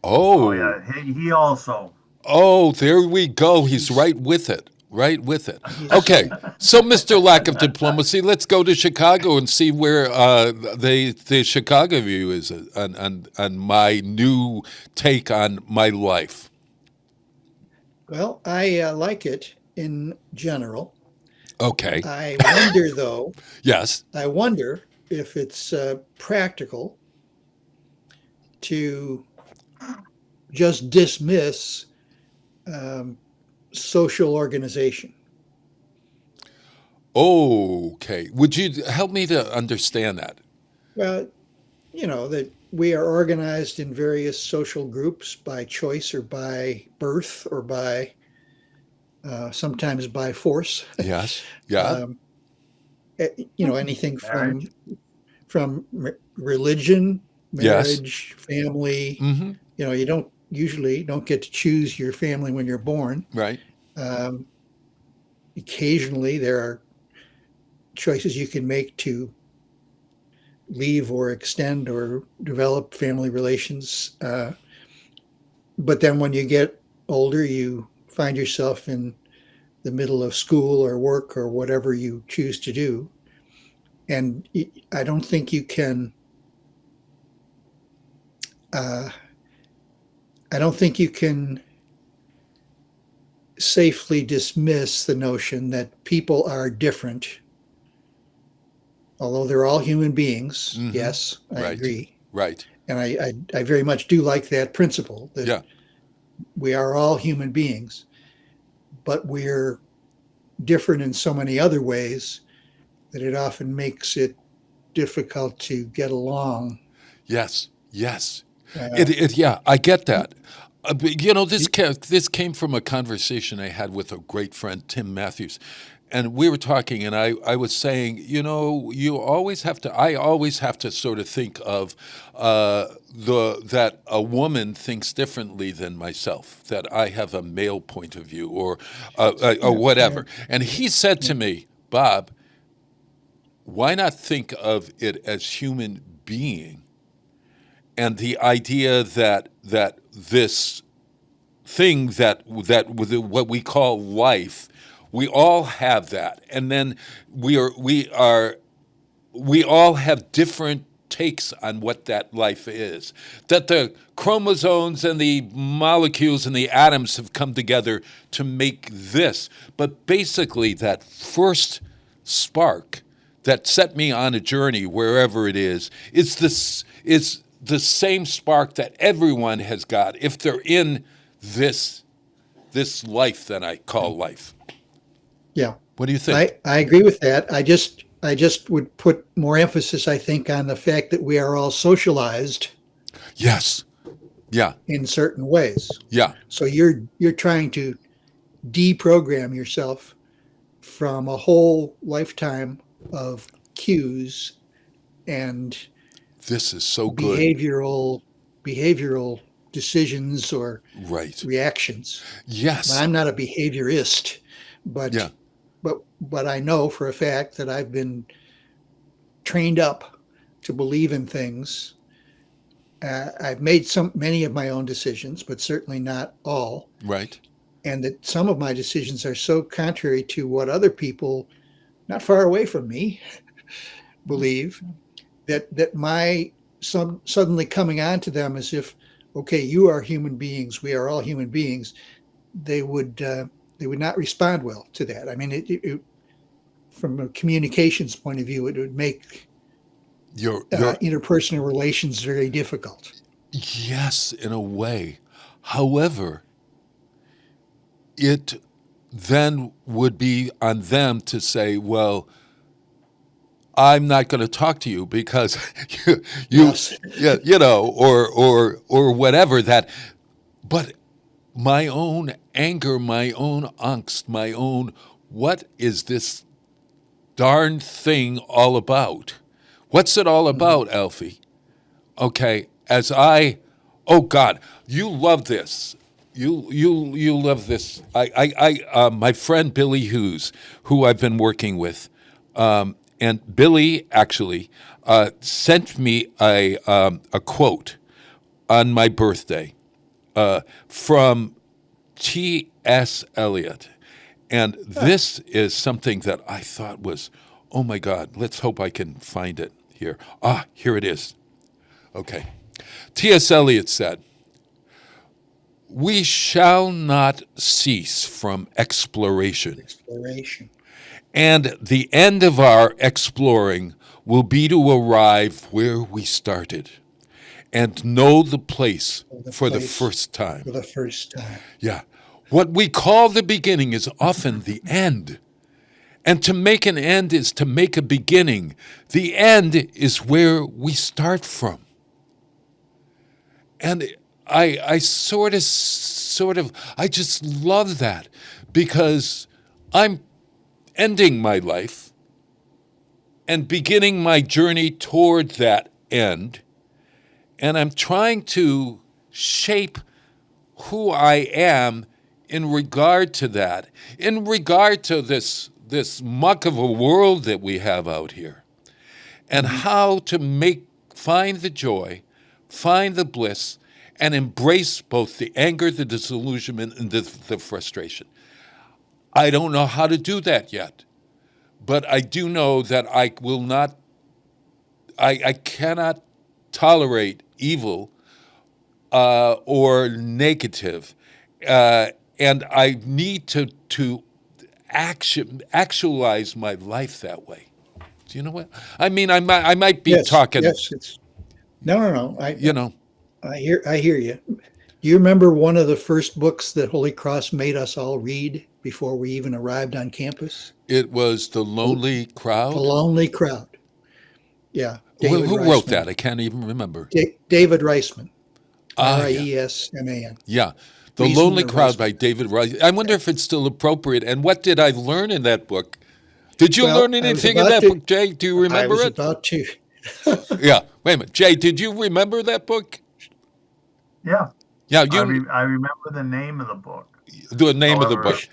Speaker 4: Oh.
Speaker 13: Yeah, he also.
Speaker 4: Oh, there we go. He's right with it. Right with it. Okay. So, Mr. Lack of Diplomacy, let's go to Chicago and see where the Chicago view is on my new take on my life.
Speaker 14: Well, I like it in general.
Speaker 4: Okay.
Speaker 14: I wonder, though.
Speaker 4: Yes.
Speaker 14: I wonder if it's practical to just dismiss social organization.
Speaker 4: Okay. Would you help me to understand that?
Speaker 14: Well, you know, that we are organized in various social groups by choice or by birth or by sometimes by force.
Speaker 4: Yes. Yeah.
Speaker 14: You know, anything from religion, marriage, family.
Speaker 4: Mm-hmm.
Speaker 14: You know, you don't get to choose your family when you're born.
Speaker 4: Right.
Speaker 14: Occasionally, there are choices you can make to leave or extend or develop family relations. But then when you get older, you find yourself in the middle of school or work or whatever you choose to do. And I don't think you can, safely dismiss the notion that people are different. Although they're all human beings,
Speaker 4: Mm-hmm.
Speaker 14: yes, I agree.
Speaker 4: Right.
Speaker 14: And I very much do like that principle that we are all human beings, but we're different in so many other ways that it often makes it difficult to get along.
Speaker 4: Yes. Yes. I get that. You know, this came from a conversation I had with a great friend, Tim Matthews. And we were talking, and I was saying, you know, I always have to sort of think of that a woman thinks differently than myself, that I have a male point of view or whatever. And he said to me, Bob, why not think of it as human being? And the idea that this thing that what we call life, we all have that, and then we all have different takes on what that life is. That the chromosomes and the molecules and the atoms have come together to make this, but basically that first spark that set me on a journey wherever it is the same spark that everyone has got if they're in this life that I call life.
Speaker 14: Yeah.
Speaker 4: What do you think?
Speaker 14: I agree with that. I just would put more emphasis, I think, on the fact that we are all socialized.
Speaker 4: Yes. Yeah.
Speaker 14: in certain ways.
Speaker 4: Yeah.
Speaker 14: So you're trying to deprogram yourself from a whole lifetime of cues and
Speaker 4: This is so good.
Speaker 14: behavioral decisions or
Speaker 4: Right.
Speaker 14: reactions.
Speaker 4: Yes.
Speaker 14: I'm not a behaviorist, but
Speaker 4: Yeah.
Speaker 14: but I know for a fact that I've been trained up to believe in things. I've made many of my own decisions, but certainly not all.
Speaker 4: Right.
Speaker 14: And that some of my decisions are so contrary to what other people not far away from me believe that my suddenly coming on to them as if, okay, you are human beings, we are all human beings, they would not respond well to that. I mean, it from a communications point of view, it would make
Speaker 4: your
Speaker 14: interpersonal relations very difficult.
Speaker 4: Yes, in a way. However, it then would be on them to say, well, I'm not going to talk to you because
Speaker 14: Yes.
Speaker 4: or whatever that. But my own anger, my own angst, my own, what is this darn thing all about? What's it all about, Alfie? Okay, oh God, you love this. You love this. My friend Billy Hughes, who I've been working with, and Billy actually sent me a quote on my birthday from T.S. Eliot. And this is something that I thought was, oh my God, let's hope I can find it here. Here it is. Okay. T.S. Eliot said, "We shall not cease from exploration. And the end of our exploring will be to arrive where we started and know the place for the first time."
Speaker 14: For the first time.
Speaker 4: Yeah. What we call the beginning is often the end. And to make an end is to make a beginning. The end is where we start from. And I sort of, I just love that because I'm ending my life and beginning my journey toward that end. And I'm trying to shape who I am in regard to that, in regard to this muck of a world that we have out here, and how to find the joy, find the bliss, and embrace both the anger, the disillusionment, and the frustration. I don't know how to do that yet, but I do know that I will not, I cannot tolerate evil or negative, and I need to actualize my life that way. Do you know what I mean? I might be talking.
Speaker 14: Yes, no. I hear you. Do you remember one of the first books that Holy Cross made us all read before we even arrived on campus?
Speaker 4: It was The Lonely Crowd.
Speaker 14: The Lonely Crowd. Yeah.
Speaker 4: Who wrote that? I can't even remember.
Speaker 14: David Reisman. Reisman.
Speaker 4: Yeah. The Lonely Crowd by David Reisman. I wonder if it's still appropriate. And what did I learn in that book? Did you learn anything in that book, Jay? Do you remember it?
Speaker 14: I was about to.
Speaker 4: Yeah. Wait a minute. Jay, did you remember that book?
Speaker 13: Yeah.
Speaker 4: Yeah.
Speaker 13: I remember the name of the book.
Speaker 4: The name of the book.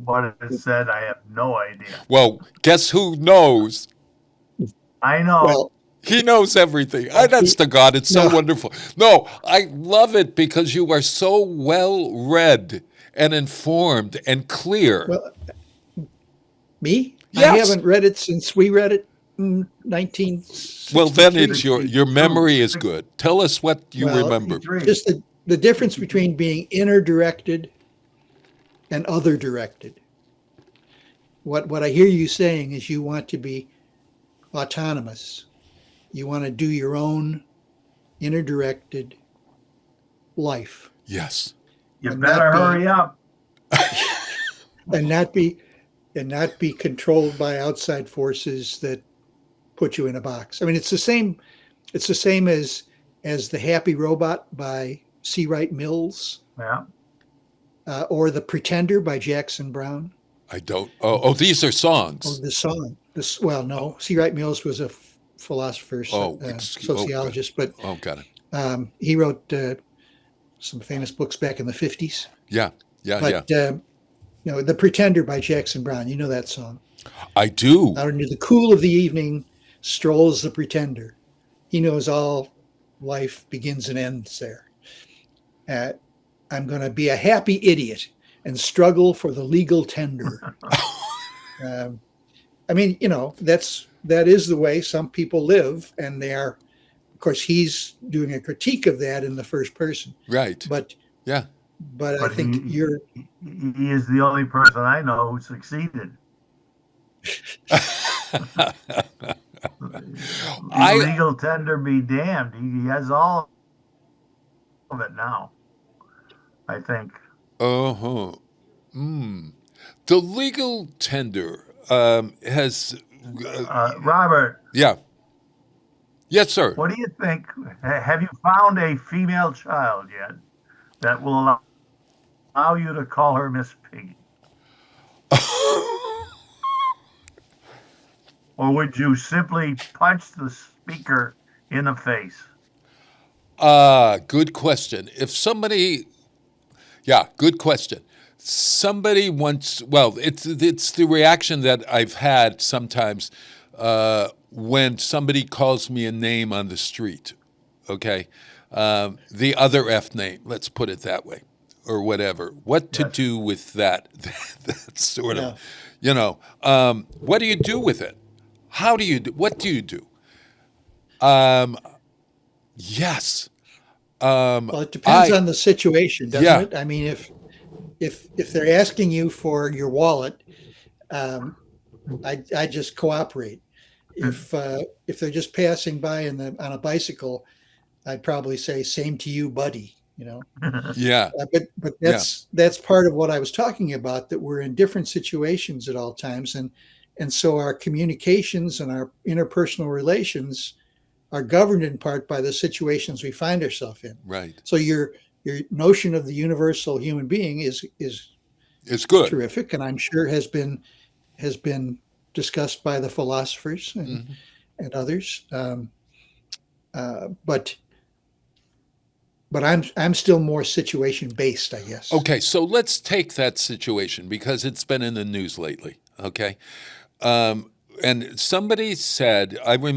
Speaker 13: What it said, I have no idea.
Speaker 4: Well, guess who knows?
Speaker 13: I know.
Speaker 14: Well,
Speaker 4: he knows everything. That's the God. It's so wonderful. No, I love it because you are so well read and informed and clear.
Speaker 14: Well, me?
Speaker 4: Yes.
Speaker 14: I haven't read it since we read it in 1963.
Speaker 4: Well, then it's your memory is good. Tell us what you remember.
Speaker 14: Just the difference between being inner directed and other directed. What I hear you saying is you want to be autonomous. You want to do your own inner directed life.
Speaker 4: Yes.
Speaker 13: You better hurry up.
Speaker 14: And not be controlled by outside forces that put you in a box. I mean, it's the same as The Happy Robot by C. Wright Mills,
Speaker 13: Yeah.
Speaker 14: or The Pretender by Jackson Brown.
Speaker 4: I don't. Oh, these are
Speaker 14: Oh,
Speaker 4: songs.
Speaker 14: the song. Well, no. C. Wright Mills was a philosopher, sociologist, but
Speaker 4: got it.
Speaker 14: he wrote some famous books back in the 50s.
Speaker 4: Yeah.
Speaker 14: But The Pretender by Jackson Brown. You know that song.
Speaker 4: I do.
Speaker 14: Out into the cool of the evening strolls the pretender. He knows all life begins and ends there. I'm going to be a happy idiot and struggle for the legal tender. I mean, that is the way some people live, and they are. Of course, he's doing a critique of that in the first person.
Speaker 4: Right.
Speaker 14: But I think
Speaker 13: he is the only person I know who succeeded. Legal tender be damned. He has all of it now, I think.
Speaker 4: The legal tender has
Speaker 13: Robert.
Speaker 4: Yeah. Yes, sir.
Speaker 13: What do you think? Have you found a female child yet that will allow you to call her Miss Piggy? Or would you simply punch the speaker in the face?
Speaker 4: Good question. Good question. Somebody once, it's the reaction that I've had sometimes when somebody calls me a name on the street, okay? The other F name, let's put it that way, or whatever. What to do with that? That sort of, what do you do with it? How do you do? What do you do? Yes.
Speaker 14: Well, it depends on the situation, doesn't it? I mean, if they're asking you for your wallet, I just cooperate. If they're just passing by on a bicycle, I'd probably say "same to you, buddy."
Speaker 4: Yeah.
Speaker 14: But that's part of what I was talking about. That we're in different situations at all times, and so our communications and our interpersonal relations are governed in part by the situations we find ourselves in.
Speaker 4: Right.
Speaker 14: So your notion of the universal human being is
Speaker 4: good,
Speaker 14: terrific, and I'm sure has been discussed by the philosophers and others. But I'm still more situation based, I guess.
Speaker 4: Okay, so let's take that situation because it's been in the news lately. Okay. And somebody said, I know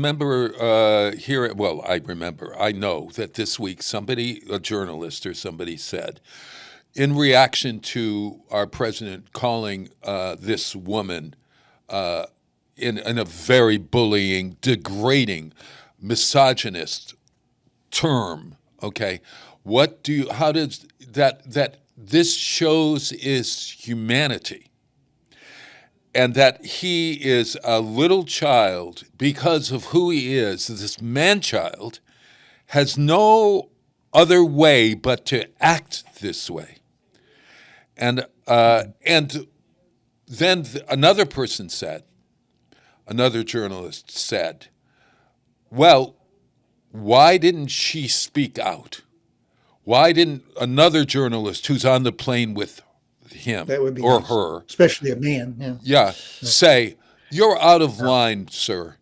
Speaker 4: that this week a journalist or somebody said, in reaction to our president calling this woman in a very bullying, degrading, misogynist term, okay, how does that this shows is humanity. And that he is a little child because of who he is. This man-child has no other way but to act this way. And then another journalist said, well, why didn't she speak out? Why didn't another journalist who's on the plane with him or her,
Speaker 14: especially a man,
Speaker 4: say, you're out of line, sir.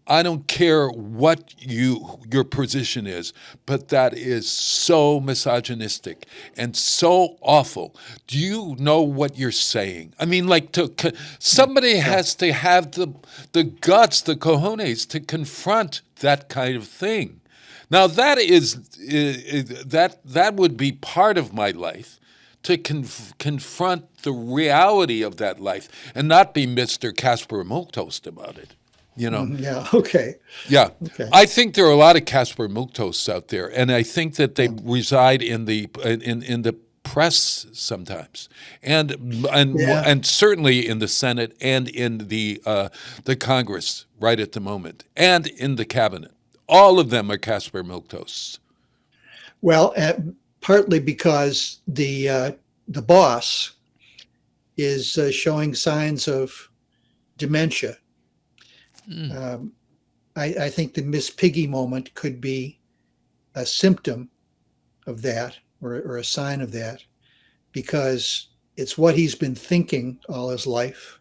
Speaker 4: I don't care what your position is, but that is so misogynistic and so awful. Do you know what you're saying? I mean, somebody has to have the guts, the cojones to confront that kind of thing. Now that would be part of my life, to confront the reality of that life and not be Mr. Casper Milquetoast about it,
Speaker 14: Yeah, okay.
Speaker 4: Yeah.
Speaker 14: Okay.
Speaker 4: I think there are a lot of Casper Milquetoasts out there, and I think that they reside in the press sometimes, and certainly in the Senate and in the Congress right at the moment, and in the cabinet. All of them are Casper Milquetoasts.
Speaker 14: Well, partly because the boss is showing signs of dementia. I think the Miss Piggy moment could be a symptom of that. or a sign of that, because it's what he's been thinking all his life.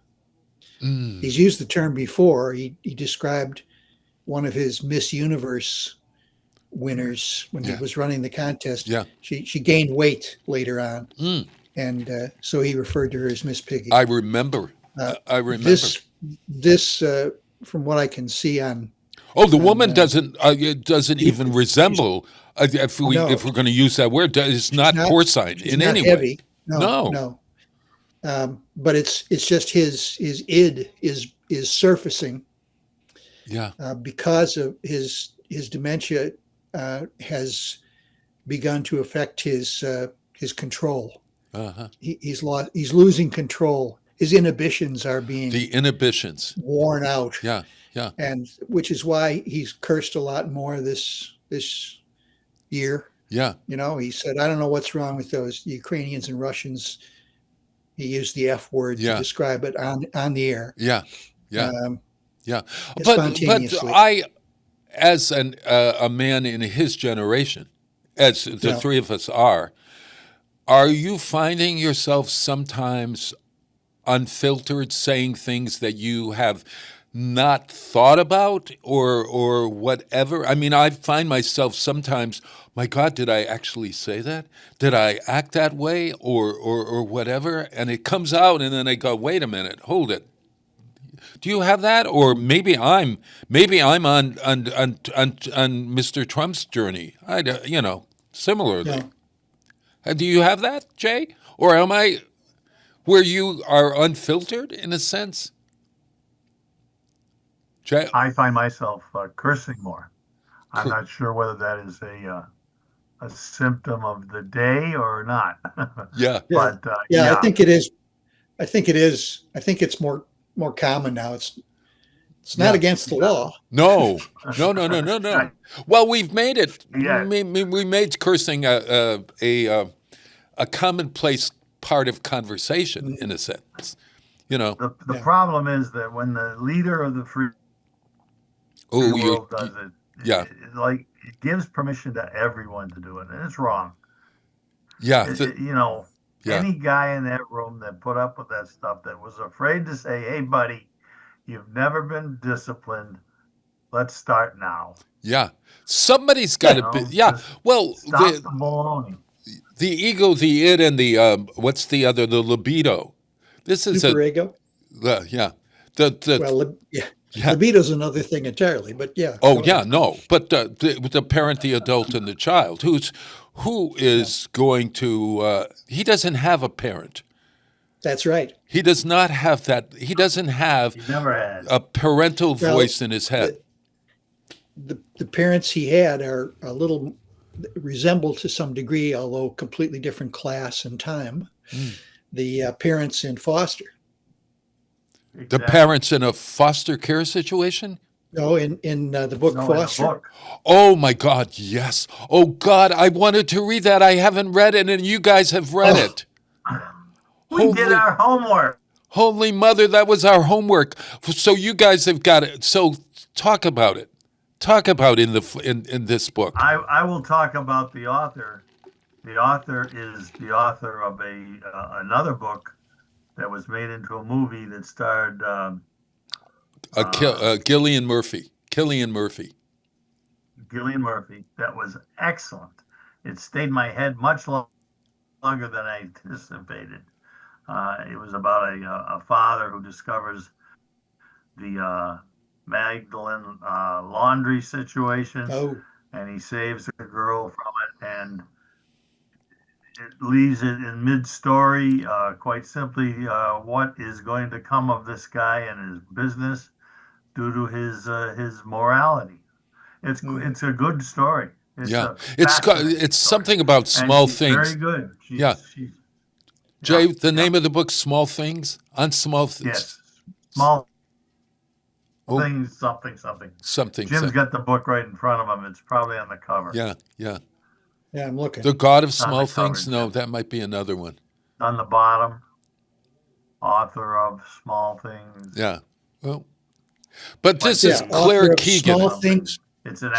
Speaker 14: He's used the term before. He described one of his Miss Universe winners when he was running the contest.
Speaker 4: Yeah.
Speaker 14: She gained weight later on. And so he referred to her as Miss Piggy.
Speaker 4: I remember. I remember.
Speaker 14: This from what I can see on.
Speaker 4: Oh, the woman doesn't even resemble. If we're going to use that word, it's not porcine in any way.
Speaker 14: No. But it's just his id is surfacing.
Speaker 4: Yeah.
Speaker 14: Because of his dementia has begun to affect his control. He's losing control. His inhibitions are being worn out.
Speaker 4: Yeah.
Speaker 14: And which is why he's cursed a lot more this year.
Speaker 4: Yeah.
Speaker 14: He said, I don't know what's wrong with those Ukrainians and Russians. He used the F word to describe it on the air.
Speaker 4: Yeah. But
Speaker 14: Spontaneously.
Speaker 4: I, as a man in his generation, as the three of us are you finding yourself sometimes unfiltered, saying things that you have not thought about or whatever? I mean, I find myself sometimes, my God, did I actually say that? Did I act that way or whatever? And it comes out, and then I go, wait a minute, hold it. Do you have that? Or maybe I'm on Mr. Trump's journey. Similarly.
Speaker 14: No.
Speaker 4: Do you have that, Jay? Or am I where you are unfiltered in a sense? Jay?
Speaker 13: I find myself cursing more. I'm not sure whether that is a symptom of the day or not.
Speaker 4: Yeah.
Speaker 13: But
Speaker 14: I think it is. I think it's more common now. It's not against the law.
Speaker 4: No. Well, we've made it. Yeah. We made cursing a commonplace part of conversation in a sense.
Speaker 13: The problem is that when the leader of the free world does it, it gives permission to everyone to do it, and it's wrong.
Speaker 4: Yeah.
Speaker 13: Any guy in that room that put up with that stuff, that was afraid to say, hey, buddy, you've never been disciplined. Let's start now.
Speaker 4: Yeah. Somebody's got to be. Yeah. Well,
Speaker 13: stop the baloney.
Speaker 4: The ego, the id, and the, what's the other, the libido. This is
Speaker 14: Superego?
Speaker 4: Yeah.
Speaker 14: Libido's another thing entirely, but yeah.
Speaker 4: Oh, yeah, no. But the parent, the adult, and the child, who is going to, he doesn't have a parent.
Speaker 14: That's right.
Speaker 4: He does not have that. He doesn't have a parental voice in his head.
Speaker 14: The parents he had are a little resemble to some degree, although completely different class and time, the parents in foster.
Speaker 4: The parents in a foster care situation?
Speaker 14: No, in the book Foster.
Speaker 4: Oh, my God, yes. Oh, God, I wanted to read that. I haven't read it, and you guys have read it.
Speaker 13: We did our homework.
Speaker 4: Holy Mother, that was our homework. So you guys have got it. So talk about it. Talk about in this book.
Speaker 13: I will talk about the author. The author is the author of another book that was made into a movie that starred
Speaker 4: Cillian Murphy.
Speaker 13: That was excellent. It stayed in my head much longer than I anticipated. It was about a father who discovers the Magdalene laundry situation, and he saves the girl from it, and it leaves it in mid-story. Quite simply, what is going to come of this guy and his business due to his morality. It's a good story.
Speaker 4: It's something about small things.
Speaker 13: Very good.
Speaker 4: Jay, the name of the book, Small Things? On Small Things.
Speaker 13: Yes. Small Things, something. Jim's got the book right in front of him. It's probably on the cover.
Speaker 4: Yeah.
Speaker 14: Yeah, I'm looking.
Speaker 4: The God of Small Things? No, that might be another one.
Speaker 13: On the bottom, author of Small Things.
Speaker 4: Yeah. Well, but this is Claire Keegan.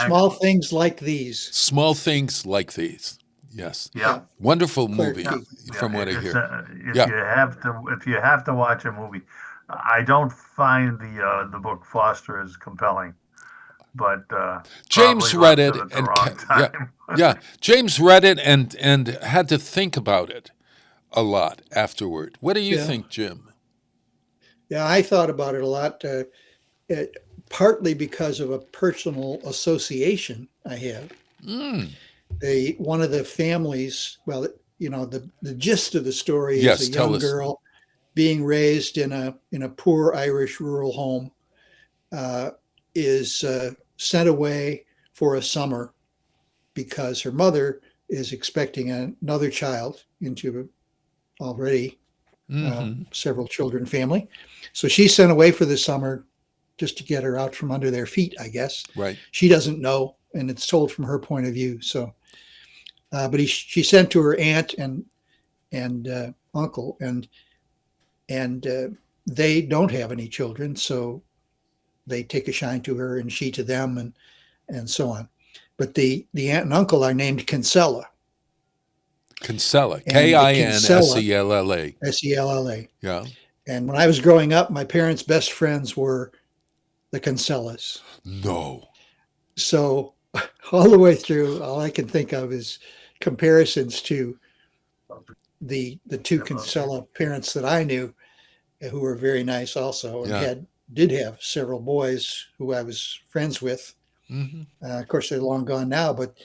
Speaker 14: Small things like these.
Speaker 4: Small things like these. Yes.
Speaker 13: Yeah.
Speaker 4: Wonderful movie, from what I hear.
Speaker 13: If you have to watch a movie, I don't find the book Foster as compelling, but
Speaker 4: James read it
Speaker 13: time.
Speaker 4: James read it and had to think about it a lot afterward. What do you think, Jim?
Speaker 14: Yeah, I thought about it a lot, partly because of a personal association I have. One of the families, well, the gist of the story is a young girl being raised in a poor Irish rural home, is sent away for a summer because her mother is expecting another child into already several children family. So she's sent away for the summer just to get her out from under their feet, I guess.
Speaker 4: Right.
Speaker 14: She doesn't know, and it's told from her point of view. So, but she's sent to her aunt and uncle, and they don't have any children, so they take a shine to her, and she to them, and so on. But the aunt and uncle are named Kinsella.
Speaker 4: Kinsella, Kinsella.
Speaker 14: Sella.
Speaker 4: Yeah.
Speaker 14: And when I was growing up, my parents' best friends were the Kinsellas.
Speaker 4: No.
Speaker 14: So all the way through, all I can think of is comparisons to the two Kinsella parents that I knew, who were very nice also, and did have several boys who I was friends with. Of course, they're long gone now, but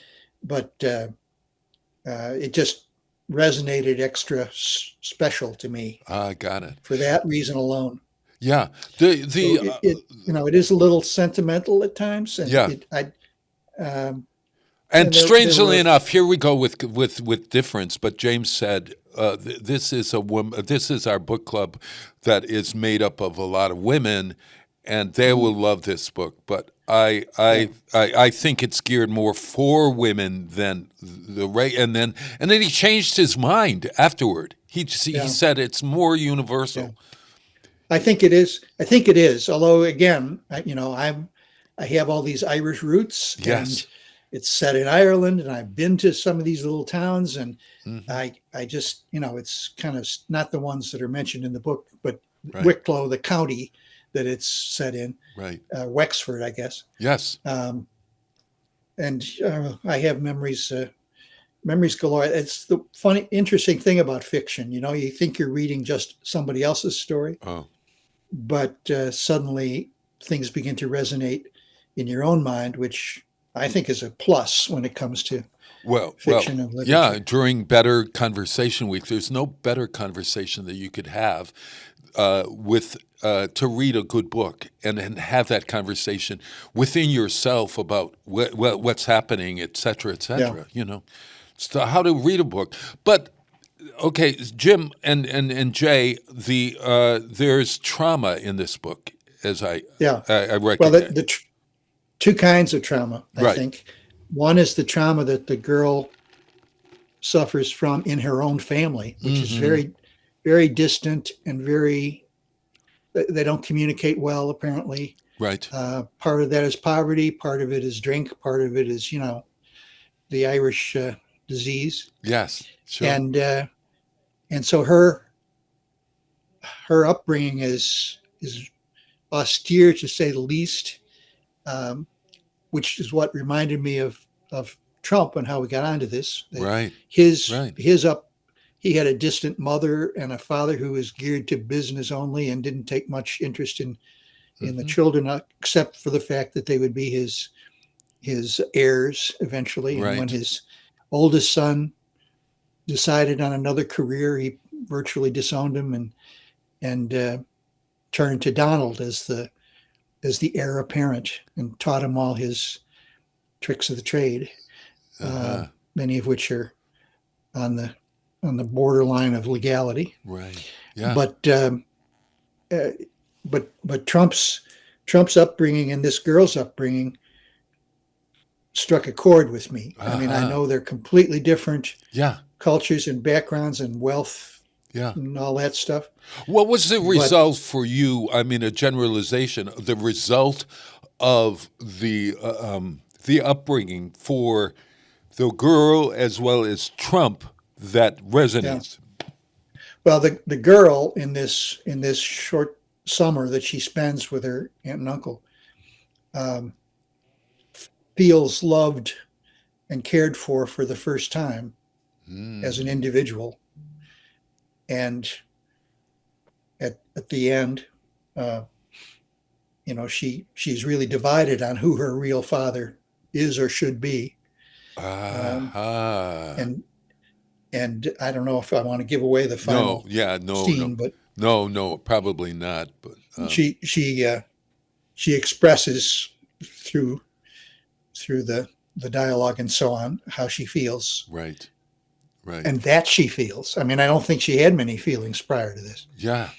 Speaker 14: it just resonated extra special to me.
Speaker 4: I got it.
Speaker 14: For that reason alone.
Speaker 4: Yeah.
Speaker 14: It is a little sentimental at times. And
Speaker 4: and strangely enough, here we go with difference. But James said, "This is a woman. This is our book club that is made up of a lot of women, and they will love this book." But I think it's geared more for women than the right. And then he changed his mind afterward. He said it's more universal.
Speaker 14: Yeah. I think it is. Although again, I have all these Irish roots.
Speaker 4: Yes.
Speaker 14: And it's set in Ireland, and I've been to some of these little towns, and I just, it's kind of not the ones that are mentioned in the book, but Wicklow, the county that it's set in,
Speaker 4: right?
Speaker 14: Wexford, I guess.
Speaker 4: Yes.
Speaker 14: And I have memories galore. It's the funny, interesting thing about fiction. You think you're reading just somebody else's story, but suddenly things begin to resonate in your own mind, which I think is a plus when it comes to fiction and literature.
Speaker 4: Yeah, during Better Conversation Week, there's no better conversation that you could have to read a good book and have that conversation within yourself about what's happening, et cetera, et cetera. So how to read a book. But okay, Jim and Jay, there's trauma in this book, as I recognize.
Speaker 14: Well, the two kinds of trauma, I think. One is the trauma that the girl suffers from in her own family, which is very, very distant and they don't communicate well, apparently.
Speaker 4: Right.
Speaker 14: Part of that is poverty. Part of it is drink. Part of it is, the Irish disease.
Speaker 4: Yes, sure.
Speaker 14: And so her upbringing is austere, to say the least, which is what reminded me of Trump and how we got onto this.
Speaker 4: Right.
Speaker 14: He had a distant mother and a father who was geared to business only and didn't take much interest in the children, except for the fact that they would be his heirs eventually.
Speaker 4: Right.
Speaker 14: And when his oldest son decided on another career, he virtually disowned him and turned to Donald as the heir apparent and taught him all his tricks of the trade, many of which are on the borderline of legality.
Speaker 4: Right. Yeah.
Speaker 14: But Trump's upbringing and this girl's upbringing struck a chord with me. I mean, I know they're completely different cultures and backgrounds and wealth and all that stuff.
Speaker 4: What was the result for you? I mean, a generalization, the result of the upbringing for the girl as well as Trump that resonates.
Speaker 14: Yeah. Well, the girl in this short summer that she spends with her aunt and uncle feels loved and cared for the first time as an individual. And at the end, she's really divided on who her real father is or should be. And I don't know if I want to give away the final scene, but
Speaker 4: no, probably not. But
Speaker 14: she expresses through the dialogue and so on how she feels.
Speaker 4: Right.
Speaker 14: And that she feels. I mean, I don't think she had many feelings prior to this.
Speaker 4: Yeah.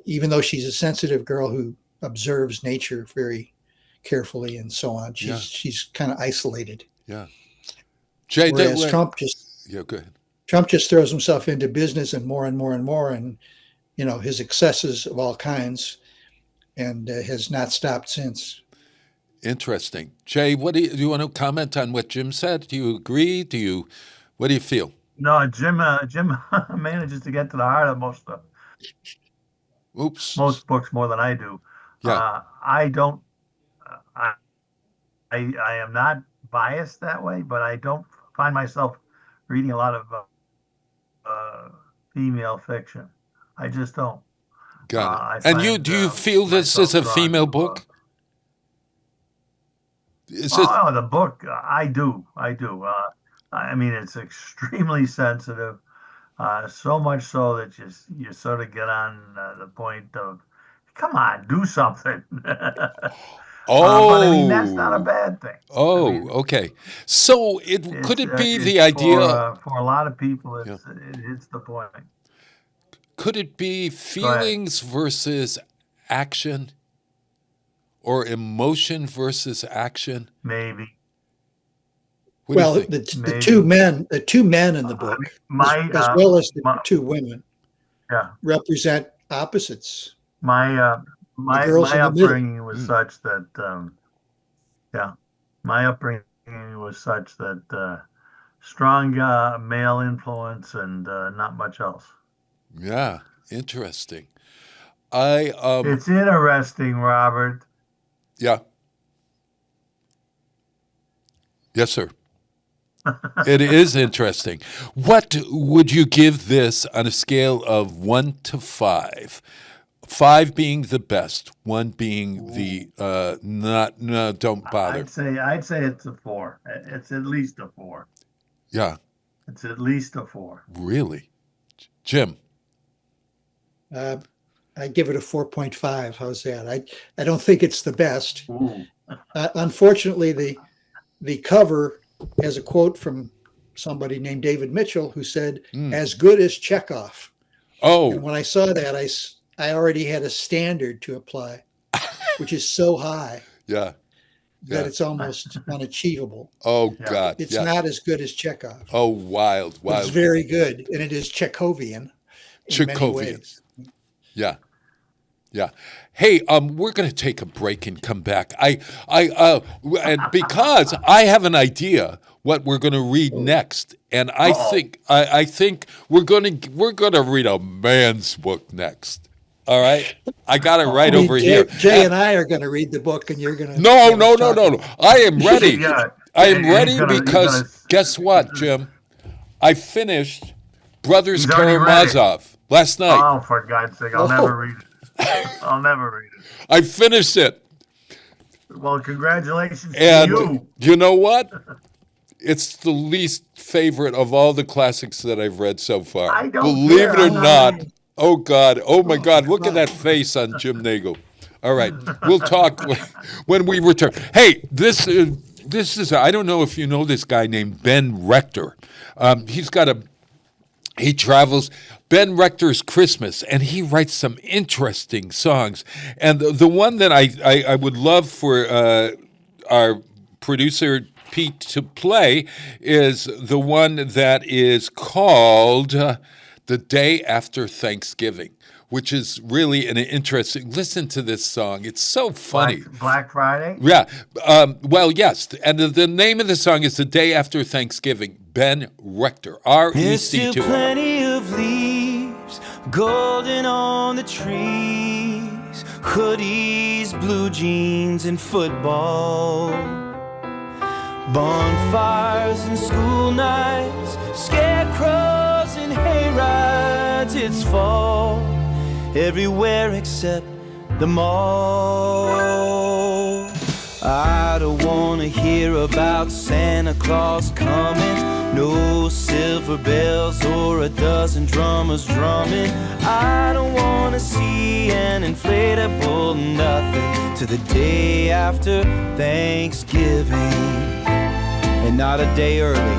Speaker 14: Even though she's a sensitive girl who observes nature very carefully and so on, she's kind of isolated.
Speaker 4: Yeah. Jay,
Speaker 14: whereas Trump just
Speaker 4: go ahead.
Speaker 14: Trump just throws himself into business and more and more and more, and his excesses of all kinds, and has not stopped since.
Speaker 4: Interesting. Jay, do you want to comment on what Jim said? Do you agree? What do you feel?
Speaker 13: No, Jim manages to get to the heart of most books more than I do.
Speaker 4: Yeah.
Speaker 13: I don't. I am not biased that way, but I don't find myself reading a lot of female fiction. I just don't.
Speaker 4: Got it. And do you feel this is a female book?
Speaker 13: The book, I do. I mean, it's extremely sensitive, so much so that you sort of get on the point of, come on, do something. But I mean, that's not a bad thing.
Speaker 4: Okay. So could it be the idea
Speaker 13: for a lot of people? It's the point.
Speaker 4: Could it be feelings versus action, or emotion versus action?
Speaker 13: Maybe.
Speaker 14: The two men in the book, as well as the two women, represent opposites.
Speaker 13: My upbringing was such that, strong male influence and not much else.
Speaker 4: Yeah, interesting.
Speaker 13: It's interesting, Robert.
Speaker 4: Yeah. Yes, sir. It is interesting. What would you give this on a scale of 1 to 5? 5 being the best, 1 being the don't bother.
Speaker 13: I'd say it's a 4. It's at least a 4.
Speaker 4: Yeah.
Speaker 13: It's at least a 4.
Speaker 4: Really? Jim?
Speaker 14: I give it a 4.5. How's that? I don't think it's the best. Unfortunately, the cover has a quote from somebody named David Mitchell who said, "As good as Chekhov."
Speaker 4: Oh.
Speaker 14: And when I saw that, I already had a standard to apply, which is so high.
Speaker 4: Yeah.
Speaker 14: That it's almost unachievable.
Speaker 4: Oh, God.
Speaker 14: It's not as good as Chekhov.
Speaker 4: Oh, wild.
Speaker 14: It's very good, and it is Chekhovian in many ways.
Speaker 4: Yeah. Hey, we're going to take a break and come back. And because I have an idea what we're going to read next, and I think we're going to read a man's book next. All right, I got it right over here.
Speaker 14: Jay and I are going to read the book, and you're going to.
Speaker 4: No. I am ready. I am ready because guess what, Jim? I finished Brothers Karamazov last night.
Speaker 13: Oh, for God's sake! I'll never read it.
Speaker 4: I finished it.
Speaker 13: Well, congratulations
Speaker 4: and
Speaker 13: to you.
Speaker 4: You know what? It's the least favorite of all the classics that I've read so far.
Speaker 13: I don't
Speaker 4: Believe it or not. Oh, God. Oh, my God. Look at that face on Jim Nagel. All right. We'll talk when we return. Hey, this is, I don't know if you know this guy named Ben Rector. He travels, Ben Rector's Christmas, and he writes some interesting songs. And the one that I would love for our producer, Pete, to play is the one that is called the day after Thanksgiving, which is really an interesting. Listen to this song; it's so funny.
Speaker 13: Black Friday.
Speaker 4: Yeah. Well, yes, and the name of the song is "The Day After Thanksgiving." Ben Rector,
Speaker 3: There's still
Speaker 4: REC2.
Speaker 3: plenty of leaves, golden on the trees, hoodies, blue jeans, and football. Bonfires and school nights, scarecrows and hayrides. It's fall everywhere except the mall. I don't wanna hear about Santa Claus coming, no silver bells or a dozen drummers drumming. I don't wanna see an inflatable nothing to the day after Thanksgiving, and not a day early.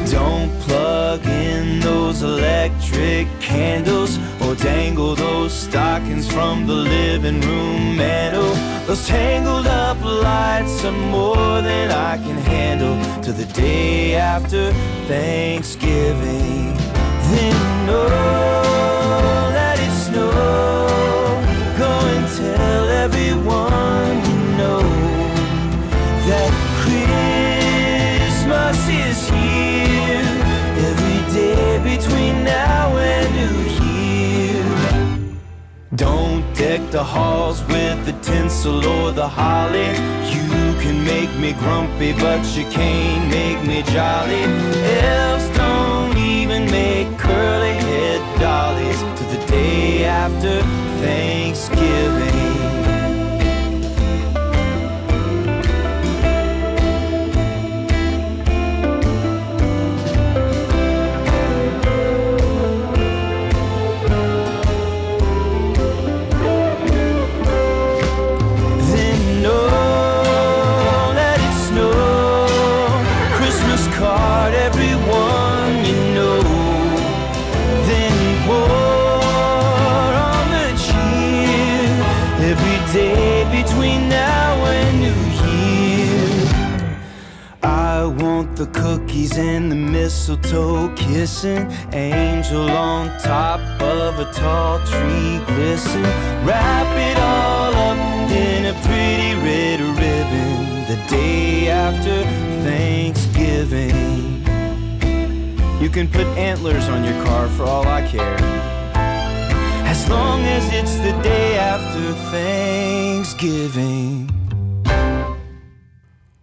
Speaker 3: Don't plug in those electric candles or dangle those stockings from the living room mantel. Those tangled up lights are more than I can handle to the day after Thanksgiving. Then let it snow. Go and tell everyone you know that Christmas is here every day between now and New Year. Don't deck the halls with the tinsel or the holly. You can make me grumpy, but you can't make me jolly. Elves don't even make curly head dollies to the day after Thanksgiving. The cookies and the mistletoe kissing, angel on top of a tall tree glisten. Wrap it all up in a pretty red ribbon the day after Thanksgiving. You can put antlers on your car for all I care, as long as it's the day after Thanksgiving.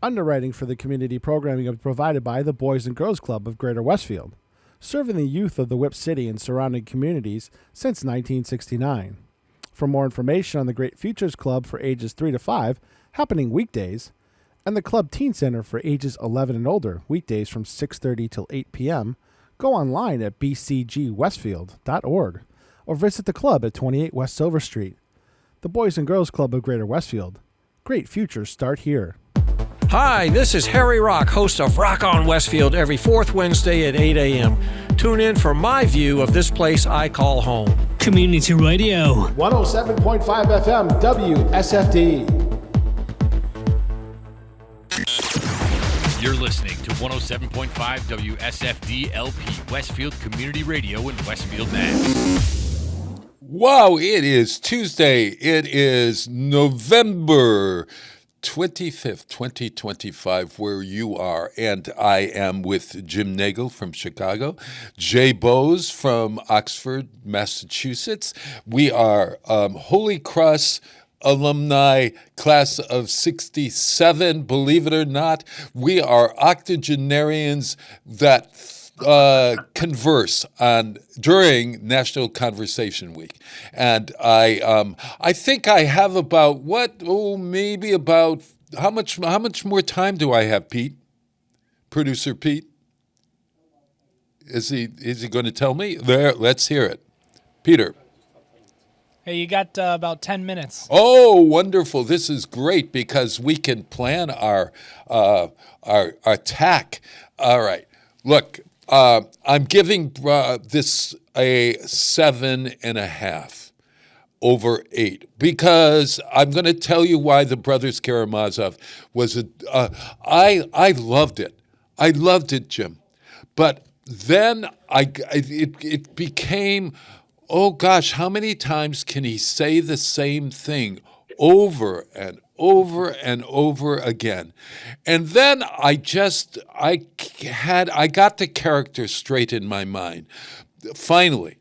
Speaker 1: Underwriting for the community programming is provided by the Boys and Girls Club of Greater Westfield, serving the youth of the Whip City and surrounding communities since 1969. For more information on the Great Futures Club for ages 3 to 5, happening weekdays, and the Club Teen Center for ages 11 and older, weekdays from 6:30 till 8 p.m., go online at bcgwestfield.org or visit the club at 28 West Silver Street. The Boys and Girls Club of Greater Westfield. Great futures start here.
Speaker 16: Hi, this is Harry Rock, host of Rock on Westfield every fourth Wednesday at 8 a.m. Tune in for my view of this place I call home.
Speaker 17: Community Radio.
Speaker 1: 107.5 FM, WSFD.
Speaker 18: You're listening to 107.5 WSFD-LP, Westfield Community Radio in Westfield, Mass.
Speaker 4: Wow, it is Tuesday. It is November 25th, 2025, where you are. And I am with Jim Nagel from Chicago, Jay Bowes from Oxford, Massachusetts. We are Holy Cross alumni class of 67, believe it or not. We are octogenarians that converse during National Conversation Week, and I think I have about maybe about how much more time do I have, Pete? Producer Pete, is he going to tell me? There, let's hear it, Peter.
Speaker 15: Hey, you got about 10 minutes.
Speaker 4: Oh, wonderful! This is great because we can plan our attack. All right, look. I'm giving this a 7.5 over 8 because I'm going to tell you why the Brothers Karamazov was I loved it. I loved it, Jim. But then it became, oh gosh, how many times can he say the same thing over and over and over again? And then I got the character straight in my mind. Finally,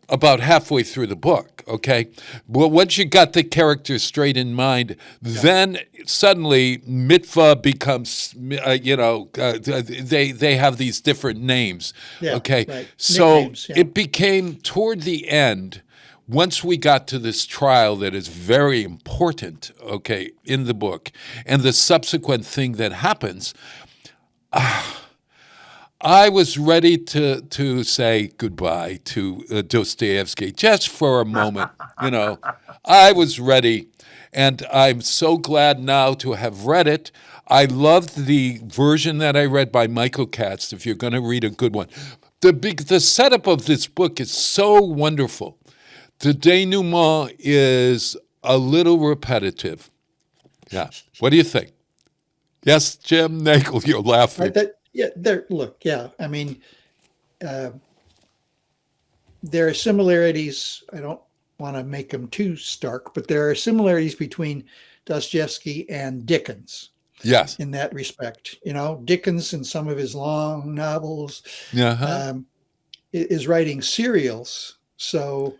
Speaker 4: about halfway through the book, okay? Well, once you got the character straight in mind, then suddenly Mitva becomes, they have these different names, okay?
Speaker 14: Right.
Speaker 4: So
Speaker 14: Nicknames,
Speaker 4: it became toward the end, once we got to this trial that is very important, okay, in the book, and the subsequent thing that happens, I was ready to say goodbye to Dostoevsky just for a moment. I was ready, and I'm so glad now to have read it. I loved the version that I read by Michael Katz, if you're going to read a good one. The setup of this book is so wonderful. The denouement is a little repetitive. Yeah. What do you think? Yes, Jim Nagel, you're laughing.
Speaker 14: I mean, there are similarities. I don't want to make them too stark, but there are similarities between Dostoevsky and Dickens.
Speaker 4: Yes.
Speaker 14: In that respect, Dickens in some of his long novels is writing serials. So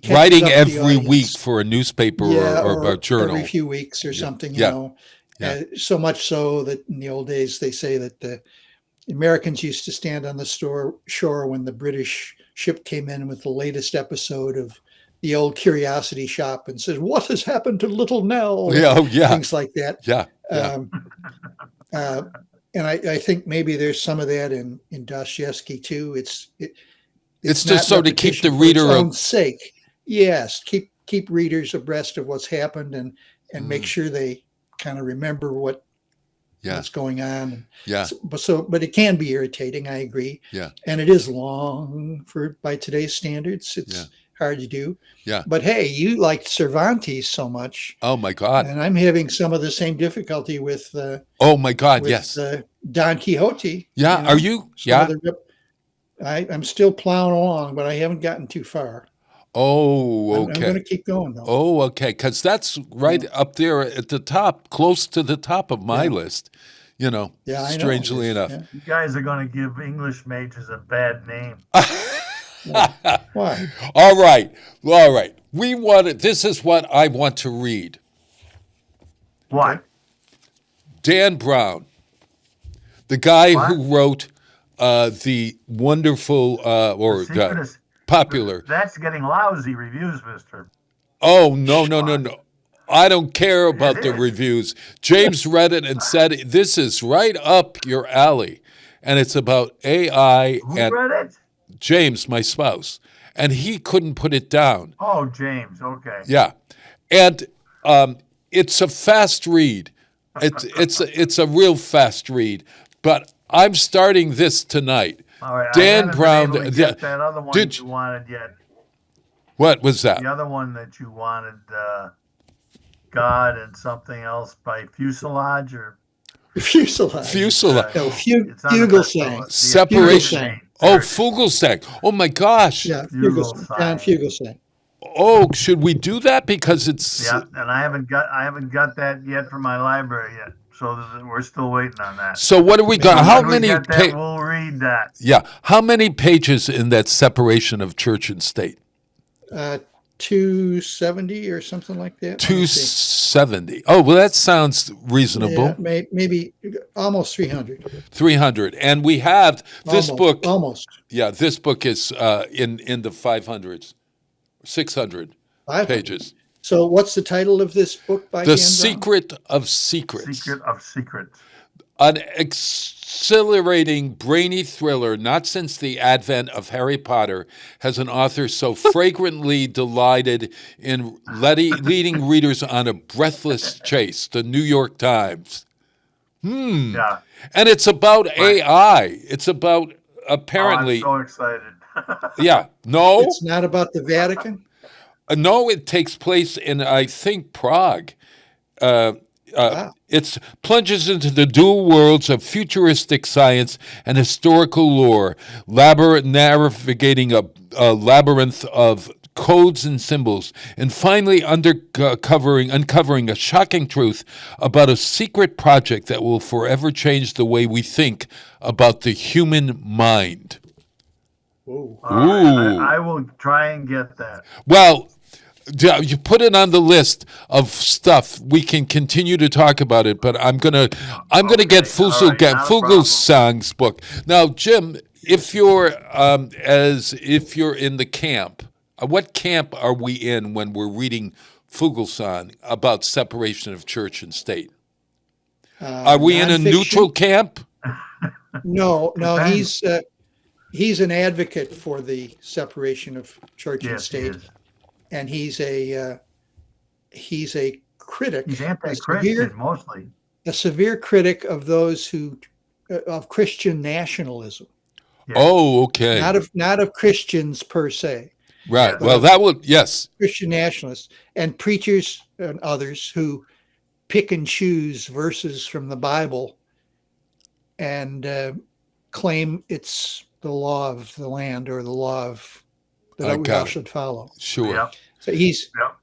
Speaker 4: writing every week for a newspaper or a journal.
Speaker 14: Every few weeks or something, so much so that in the old days they say that the Americans used to stand on the shore when the British ship came in with the latest episode of the old Curiosity Shop and said, "What has happened to Little Nell?" Things like that. And I think maybe there's some of that in Dostoevsky too. It's
Speaker 4: just so to keep the reader
Speaker 14: for its own sake. Yes, keep readers abreast of what's happened and make sure they kind of remember what's going on. But it can be irritating. I agree. And it is long by today's standards. It's hard to do. But hey, you liked Cervantes so much.
Speaker 4: Oh my God!
Speaker 14: And I'm having some of the same difficulty with.
Speaker 4: Oh my God! Yes.
Speaker 14: Don Quixote.
Speaker 4: Yeah. Are you?
Speaker 14: I'm still plowing along, but I haven't gotten too far.
Speaker 4: Oh, okay.
Speaker 14: I'm going to keep going though.
Speaker 4: Oh, okay, because that's right up there at the top, close to the top of my list. Strangely enough.
Speaker 13: You guys are going to give English majors a bad name.
Speaker 14: Why?
Speaker 4: All right. This is what I want to read.
Speaker 13: What?
Speaker 4: Dan Brown, the guy who wrote the wonderful popular.
Speaker 13: That's getting lousy reviews, mister.
Speaker 4: Oh, no. I don't care about the reviews. James read it and said, this is right up your alley. And it's about AI.
Speaker 13: Who read it?
Speaker 4: James, my spouse. And he couldn't put it down.
Speaker 13: Oh, James. Okay.
Speaker 4: Yeah. And it's a fast read. It's a real fast read. But I'm starting this tonight.
Speaker 13: All right.
Speaker 4: Dan Brown.
Speaker 13: That other one you wanted yet.
Speaker 4: What was that?
Speaker 13: The other one that you wanted, God and something else by Fuselage or
Speaker 14: Fuselage.
Speaker 4: No,
Speaker 14: Fugelsang.
Speaker 4: Separation. Oh, Fugelsang. Oh my gosh.
Speaker 14: Yeah, John Fugelsang.
Speaker 4: Oh, should we do that because it's?
Speaker 13: Yeah, and I haven't got that yet from my library yet. So we're still waiting on that.
Speaker 4: So what do we got? How many?
Speaker 13: We'll read that.
Speaker 4: Yeah. How many pages in that separation of church and state?
Speaker 14: 270 or something like that.
Speaker 4: 270. Oh, well, that sounds reasonable.
Speaker 14: Yeah, maybe almost 300.
Speaker 4: 300. And we have this book.
Speaker 14: Almost.
Speaker 4: Yeah, this book is in the 500s, 600 pages.
Speaker 14: So what's the title of this book by
Speaker 4: The
Speaker 14: Dan
Speaker 4: Secret of Secrets.
Speaker 13: Secret of Secrets.
Speaker 4: An exhilarating, brainy thriller, not since the advent of Harry Potter has an author so fragrantly delighted in leading readers on a breathless chase. The New York Times.
Speaker 13: Yeah.
Speaker 4: And it's about AI. It's about apparently.
Speaker 13: Oh, I'm so excited.
Speaker 4: Yeah. No.
Speaker 14: It's not about the Vatican?
Speaker 4: No, it takes place in, I think, Prague. It plunges into the dual worlds of futuristic science and historical lore, navigating a labyrinth of codes and symbols, and finally uncovering a shocking truth about a secret project that will forever change the way we think about the human mind.
Speaker 13: Ooh.
Speaker 4: Ooh.
Speaker 13: I will try and get that.
Speaker 4: Well, you put it on the list of stuff we can continue to talk about it, but I'm gonna get Fugelsang's book now. Jim, if you're in the camp, what camp are we in when we're reading Fugelsang about separation of church and state? Are we in a neutral camp?
Speaker 14: No, he's an advocate for the separation of church and state. And he's a critic.
Speaker 13: He's anti-Christian mostly.
Speaker 14: A severe critic of those of Christian nationalism.
Speaker 4: Yeah. Oh, okay.
Speaker 14: Not of Christians per se.
Speaker 4: Right. Well, that would
Speaker 14: Christian nationalists and preachers and others who pick and choose verses from the Bible and claim it's the law of the land or the law that we all should follow.
Speaker 4: Sure. Yep.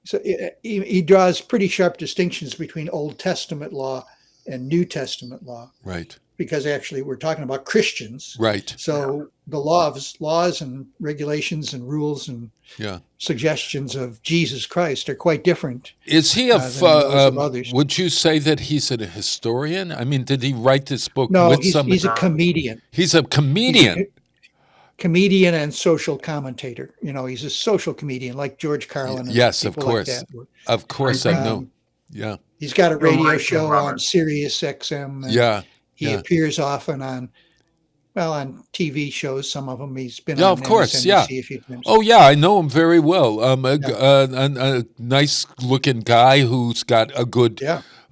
Speaker 14: So he draws pretty sharp distinctions between Old Testament law and New Testament law.
Speaker 4: Right.
Speaker 14: Because actually we're talking about Christians.
Speaker 4: Right.
Speaker 14: So the laws and regulations and rules and suggestions of Jesus Christ are quite different.
Speaker 4: Is he of others? Would you say that he's a historian? I mean, did he write this book with somebody?
Speaker 14: He's a comedian.
Speaker 4: He's a comedian.
Speaker 14: Comedian and social commentator. He's a social comedian like George Carlin.
Speaker 4: Yes, of course.
Speaker 14: Like
Speaker 4: of course, I know. Yeah.
Speaker 14: He's got a radio show on Sirius XM. He appears often on TV shows. Some of them he's been on.
Speaker 4: Of course,
Speaker 14: MSNBC a few times.
Speaker 4: Oh, yeah, I know him very well. A nice-looking guy who's got a good.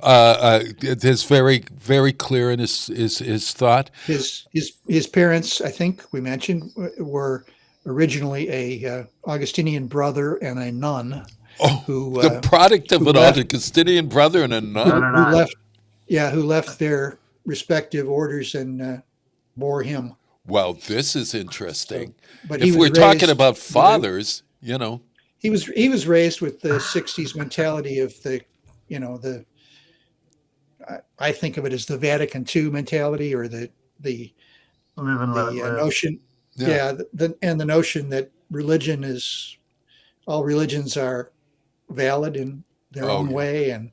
Speaker 4: Is very, very clear in his thought.
Speaker 14: His parents, I think we mentioned, were originally a Augustinian brother and a nun.
Speaker 4: Oh, the product of an Augustinian brother and a nun.
Speaker 14: Who left their respective orders and bore him.
Speaker 4: Well, this is interesting.
Speaker 14: But
Speaker 4: if we're talking about fathers, he
Speaker 14: was raised with the '60s mentality of I think of it as the Vatican II mentality, or the notion, and the notion that all religions are valid in their own way, and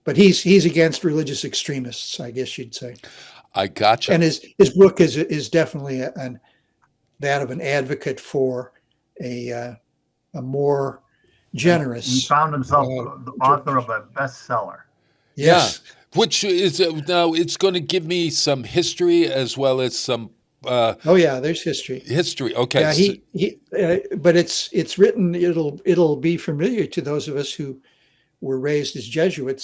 Speaker 14: but he's against religious extremists, I guess you'd say.
Speaker 4: I gotcha.
Speaker 14: And his book is definitely that of an advocate for a more generous.
Speaker 13: He found himself the author of a bestseller.
Speaker 14: Yes.
Speaker 4: Yeah, which is now it's going to give me some history as well as some.
Speaker 14: There's history.
Speaker 4: History, okay.
Speaker 14: Yeah, but it's written. It'll be familiar to those of us who were raised as Jesuit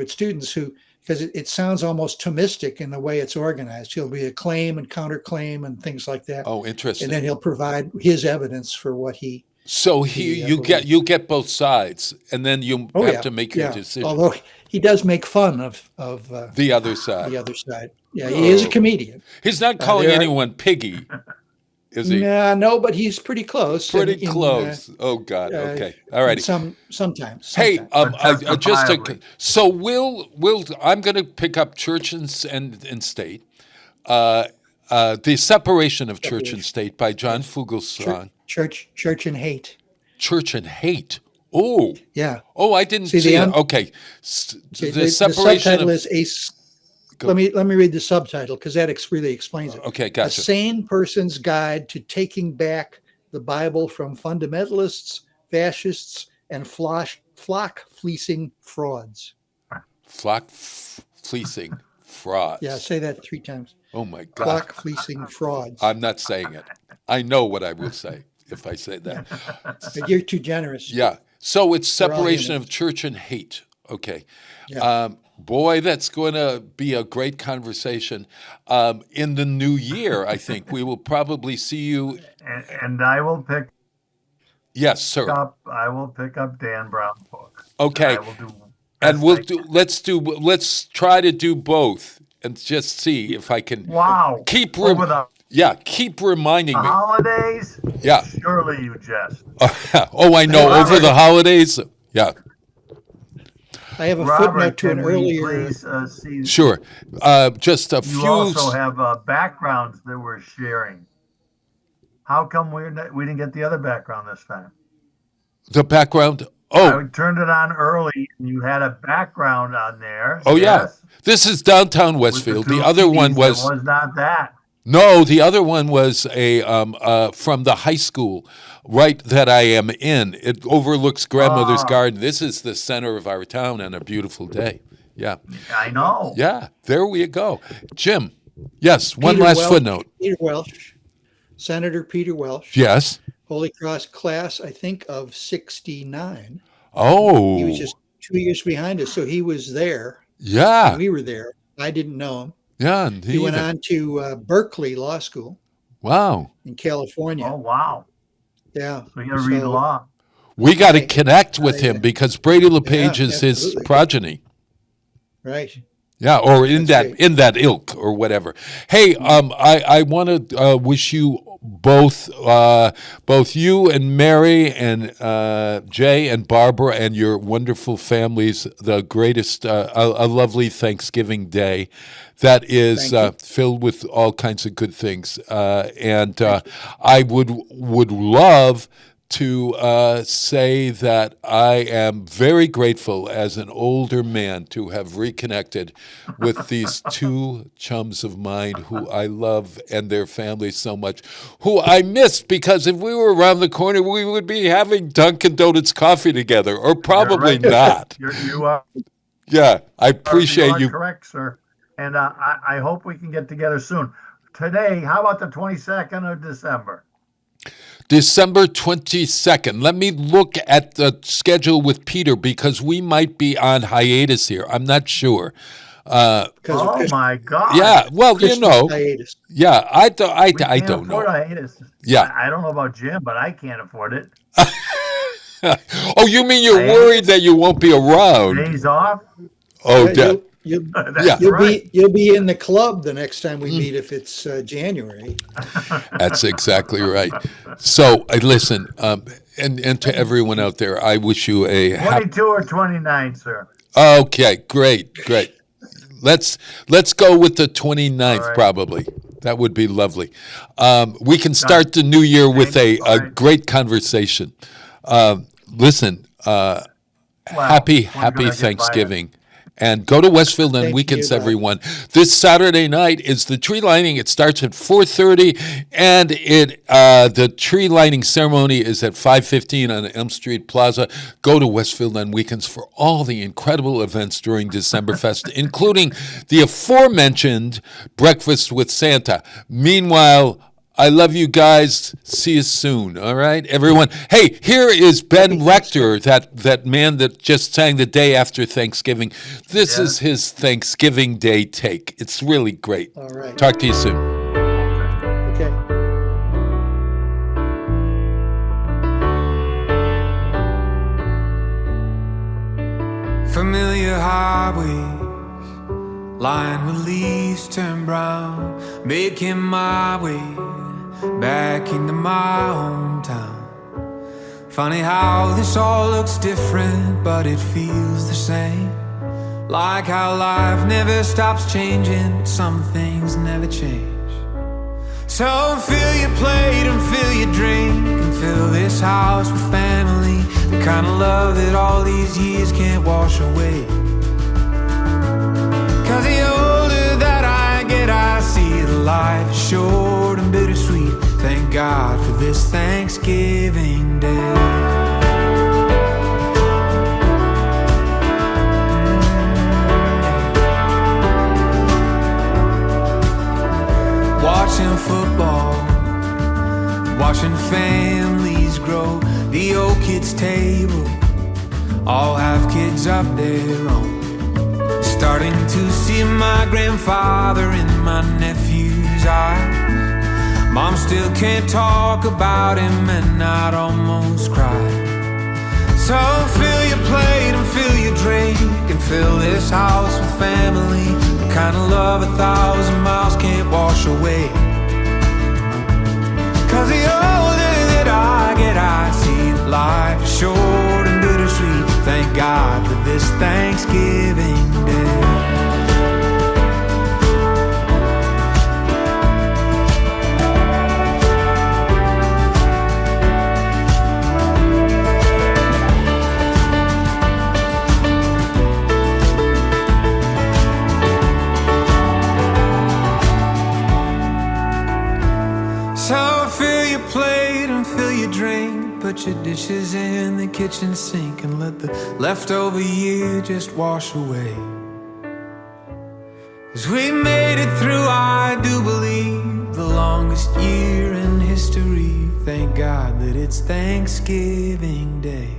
Speaker 14: students because it sounds almost Thomistic in the way it's organized. He'll be a claim and counterclaim and things like that.
Speaker 4: Oh, interesting.
Speaker 14: And then he'll provide his evidence for what he.
Speaker 4: So you get both sides, and then you have to make your decision.
Speaker 14: Although he does make fun of
Speaker 4: the other side.
Speaker 14: The other side. Yeah, he is a comedian.
Speaker 4: He's not calling anyone piggy, is he?
Speaker 14: No, but he's pretty close.
Speaker 4: Pretty close. Oh God. Okay. All right.
Speaker 14: Sometimes.
Speaker 4: Hey, so I'm going to pick up church and state. The Separation of Church and State by John Fugelsang.
Speaker 14: Church and Hate.
Speaker 4: Church and Hate. Oh.
Speaker 14: Yeah.
Speaker 4: Oh, I didn't see it. Okay.
Speaker 14: The subtitle is Let me read the subtitle because that really explains it.
Speaker 4: Okay, gotcha.
Speaker 14: A Sane Person's Guide to Taking Back the Bible from Fundamentalists, Fascists, and Flock Fleecing Frauds.
Speaker 4: Flock Fleecing Frauds.
Speaker 14: Yeah, say that 3 times.
Speaker 4: Oh my God.
Speaker 14: Flock Fleecing Frauds.
Speaker 4: I'm not saying it. I know what I will say if I say that.
Speaker 14: But you're too generous.
Speaker 4: Yeah. So it's separation of church and hate. Okay.
Speaker 14: Yeah.
Speaker 4: Boy, that's going to be a great conversation. In the new year, I think we will probably see you.
Speaker 13: And I will pick.
Speaker 4: Yes, sir.
Speaker 13: I will pick up Dan Brown's book.
Speaker 4: Okay. And let's try to do both and just see if I can keep reminding me.
Speaker 13: Holidays?
Speaker 4: Yeah.
Speaker 13: Surely you jest.
Speaker 4: Oh, I know. Over the holidays? Yeah.
Speaker 14: I have a
Speaker 13: Robert,
Speaker 14: footnote to an earlier.
Speaker 13: Please, see,
Speaker 4: Sure. Just a few.
Speaker 13: You also have backgrounds that we're sharing. How come we didn't get the other background this time?
Speaker 4: The background? Oh.
Speaker 13: I turned it on early, and you had a background on there.
Speaker 4: Oh, yes. Yeah. This is downtown Westfield. The other one was
Speaker 13: not that.
Speaker 4: No, the other one was a from the high school, right, that I am in. It overlooks Grandmother's Garden. This is the center of our town on a beautiful day. Yeah.
Speaker 13: I know.
Speaker 4: Yeah, there we go. Jim, yes, one last footnote.
Speaker 14: Peter Welsh, Senator Peter Welsh.
Speaker 4: Yes.
Speaker 14: Holy Cross class, I think, of 69.
Speaker 4: Oh.
Speaker 14: He was just 2 years behind us, so he was there.
Speaker 4: Yeah.
Speaker 14: We were there. I didn't know him.
Speaker 4: Yeah.
Speaker 14: He went on to Berkeley Law School.
Speaker 4: Wow.
Speaker 14: In California.
Speaker 13: Oh, wow.
Speaker 14: Yeah.
Speaker 13: So you got to read law.
Speaker 4: We got to connect with him because Brady LePage is his progeny.
Speaker 14: Right.
Speaker 4: Yeah, or in that ilk or whatever. Hey, I want to wish you both you and Mary and Jay and Barbara and your wonderful families the greatest, a lovely Thanksgiving day that is filled with all kinds of good things. And I would love to say that I am very grateful as an older man to have reconnected with these two chums of mine who I love and their families so much, who I miss because if we were around the corner, we would be having Dunkin' Donuts coffee together, or probably not.
Speaker 13: You are.
Speaker 4: Yeah, I appreciate you.
Speaker 13: Correct, sir. And I hope we can get together soon. Today, how about the 22nd of December?
Speaker 4: December 22nd. Let me look at the schedule with Peter because we might be on hiatus here. I'm not sure.
Speaker 13: Oh my God!
Speaker 4: Yeah, well,
Speaker 14: Christmas hiatus.
Speaker 4: Yeah, I don't know.
Speaker 13: Hiatus.
Speaker 4: Yeah,
Speaker 13: I don't know about Jim, but I can't afford it.
Speaker 4: Oh, you mean you're worried that you won't be around?
Speaker 13: Days off.
Speaker 4: Oh,
Speaker 14: You'll be in the club the next time we meet if it's January.
Speaker 4: That's exactly right. So listen, and to everyone out there, I wish you a
Speaker 13: 22 or 29, sir.
Speaker 4: Okay, great. Let's go with the 29th probably. That would be lovely. We can start the new year with a great conversation. Listen, happy Thanksgiving. And go to Westfield on weekends, everyone. This Saturday night is the tree lighting. It starts at 4:30, and the tree lighting ceremony is at 5:15 on Elm Street Plaza. Go to Westfield on weekends for all the incredible events during Decemberfest, including the aforementioned Breakfast with Santa. Meanwhile, I love you guys. See you soon. All right, everyone. Hey, here is Ben Rector, that man that just sang the day after Thanksgiving. This is his Thanksgiving Day take. It's really great.
Speaker 14: All right.
Speaker 4: Talk to you soon.
Speaker 14: Okay.
Speaker 19: Familiar highways lined with leaves turn brown, making my way back into my hometown. Funny how this all looks different, but it feels the same. Like how life never stops changing, but some things never change. So fill your plate and fill your drink and fill this house with family, the kind of love that all these years can't wash away. 'Cause the older that I get, I see that life is short and bittersweet. Thank God for this Thanksgiving Day. Watching football, watching families grow, the old kids' table, all have kids of their own. Starting to see my grandfather in my nephew's eyes. Mom still can't talk about him and I'd almost cry. So fill your plate and drink and fill this house with family. The kind of love 1,000 miles can't wash away. 'Cause the older that I get, I see that life is short and bittersweet. Thank God for this Thanksgiving Day. So fill your plate and fill your drink. Put your dishes in the kitchen sink and let the leftover year just wash away. 'Cause we made it through, I do believe, the longest year in history. Thank God that it's Thanksgiving Day.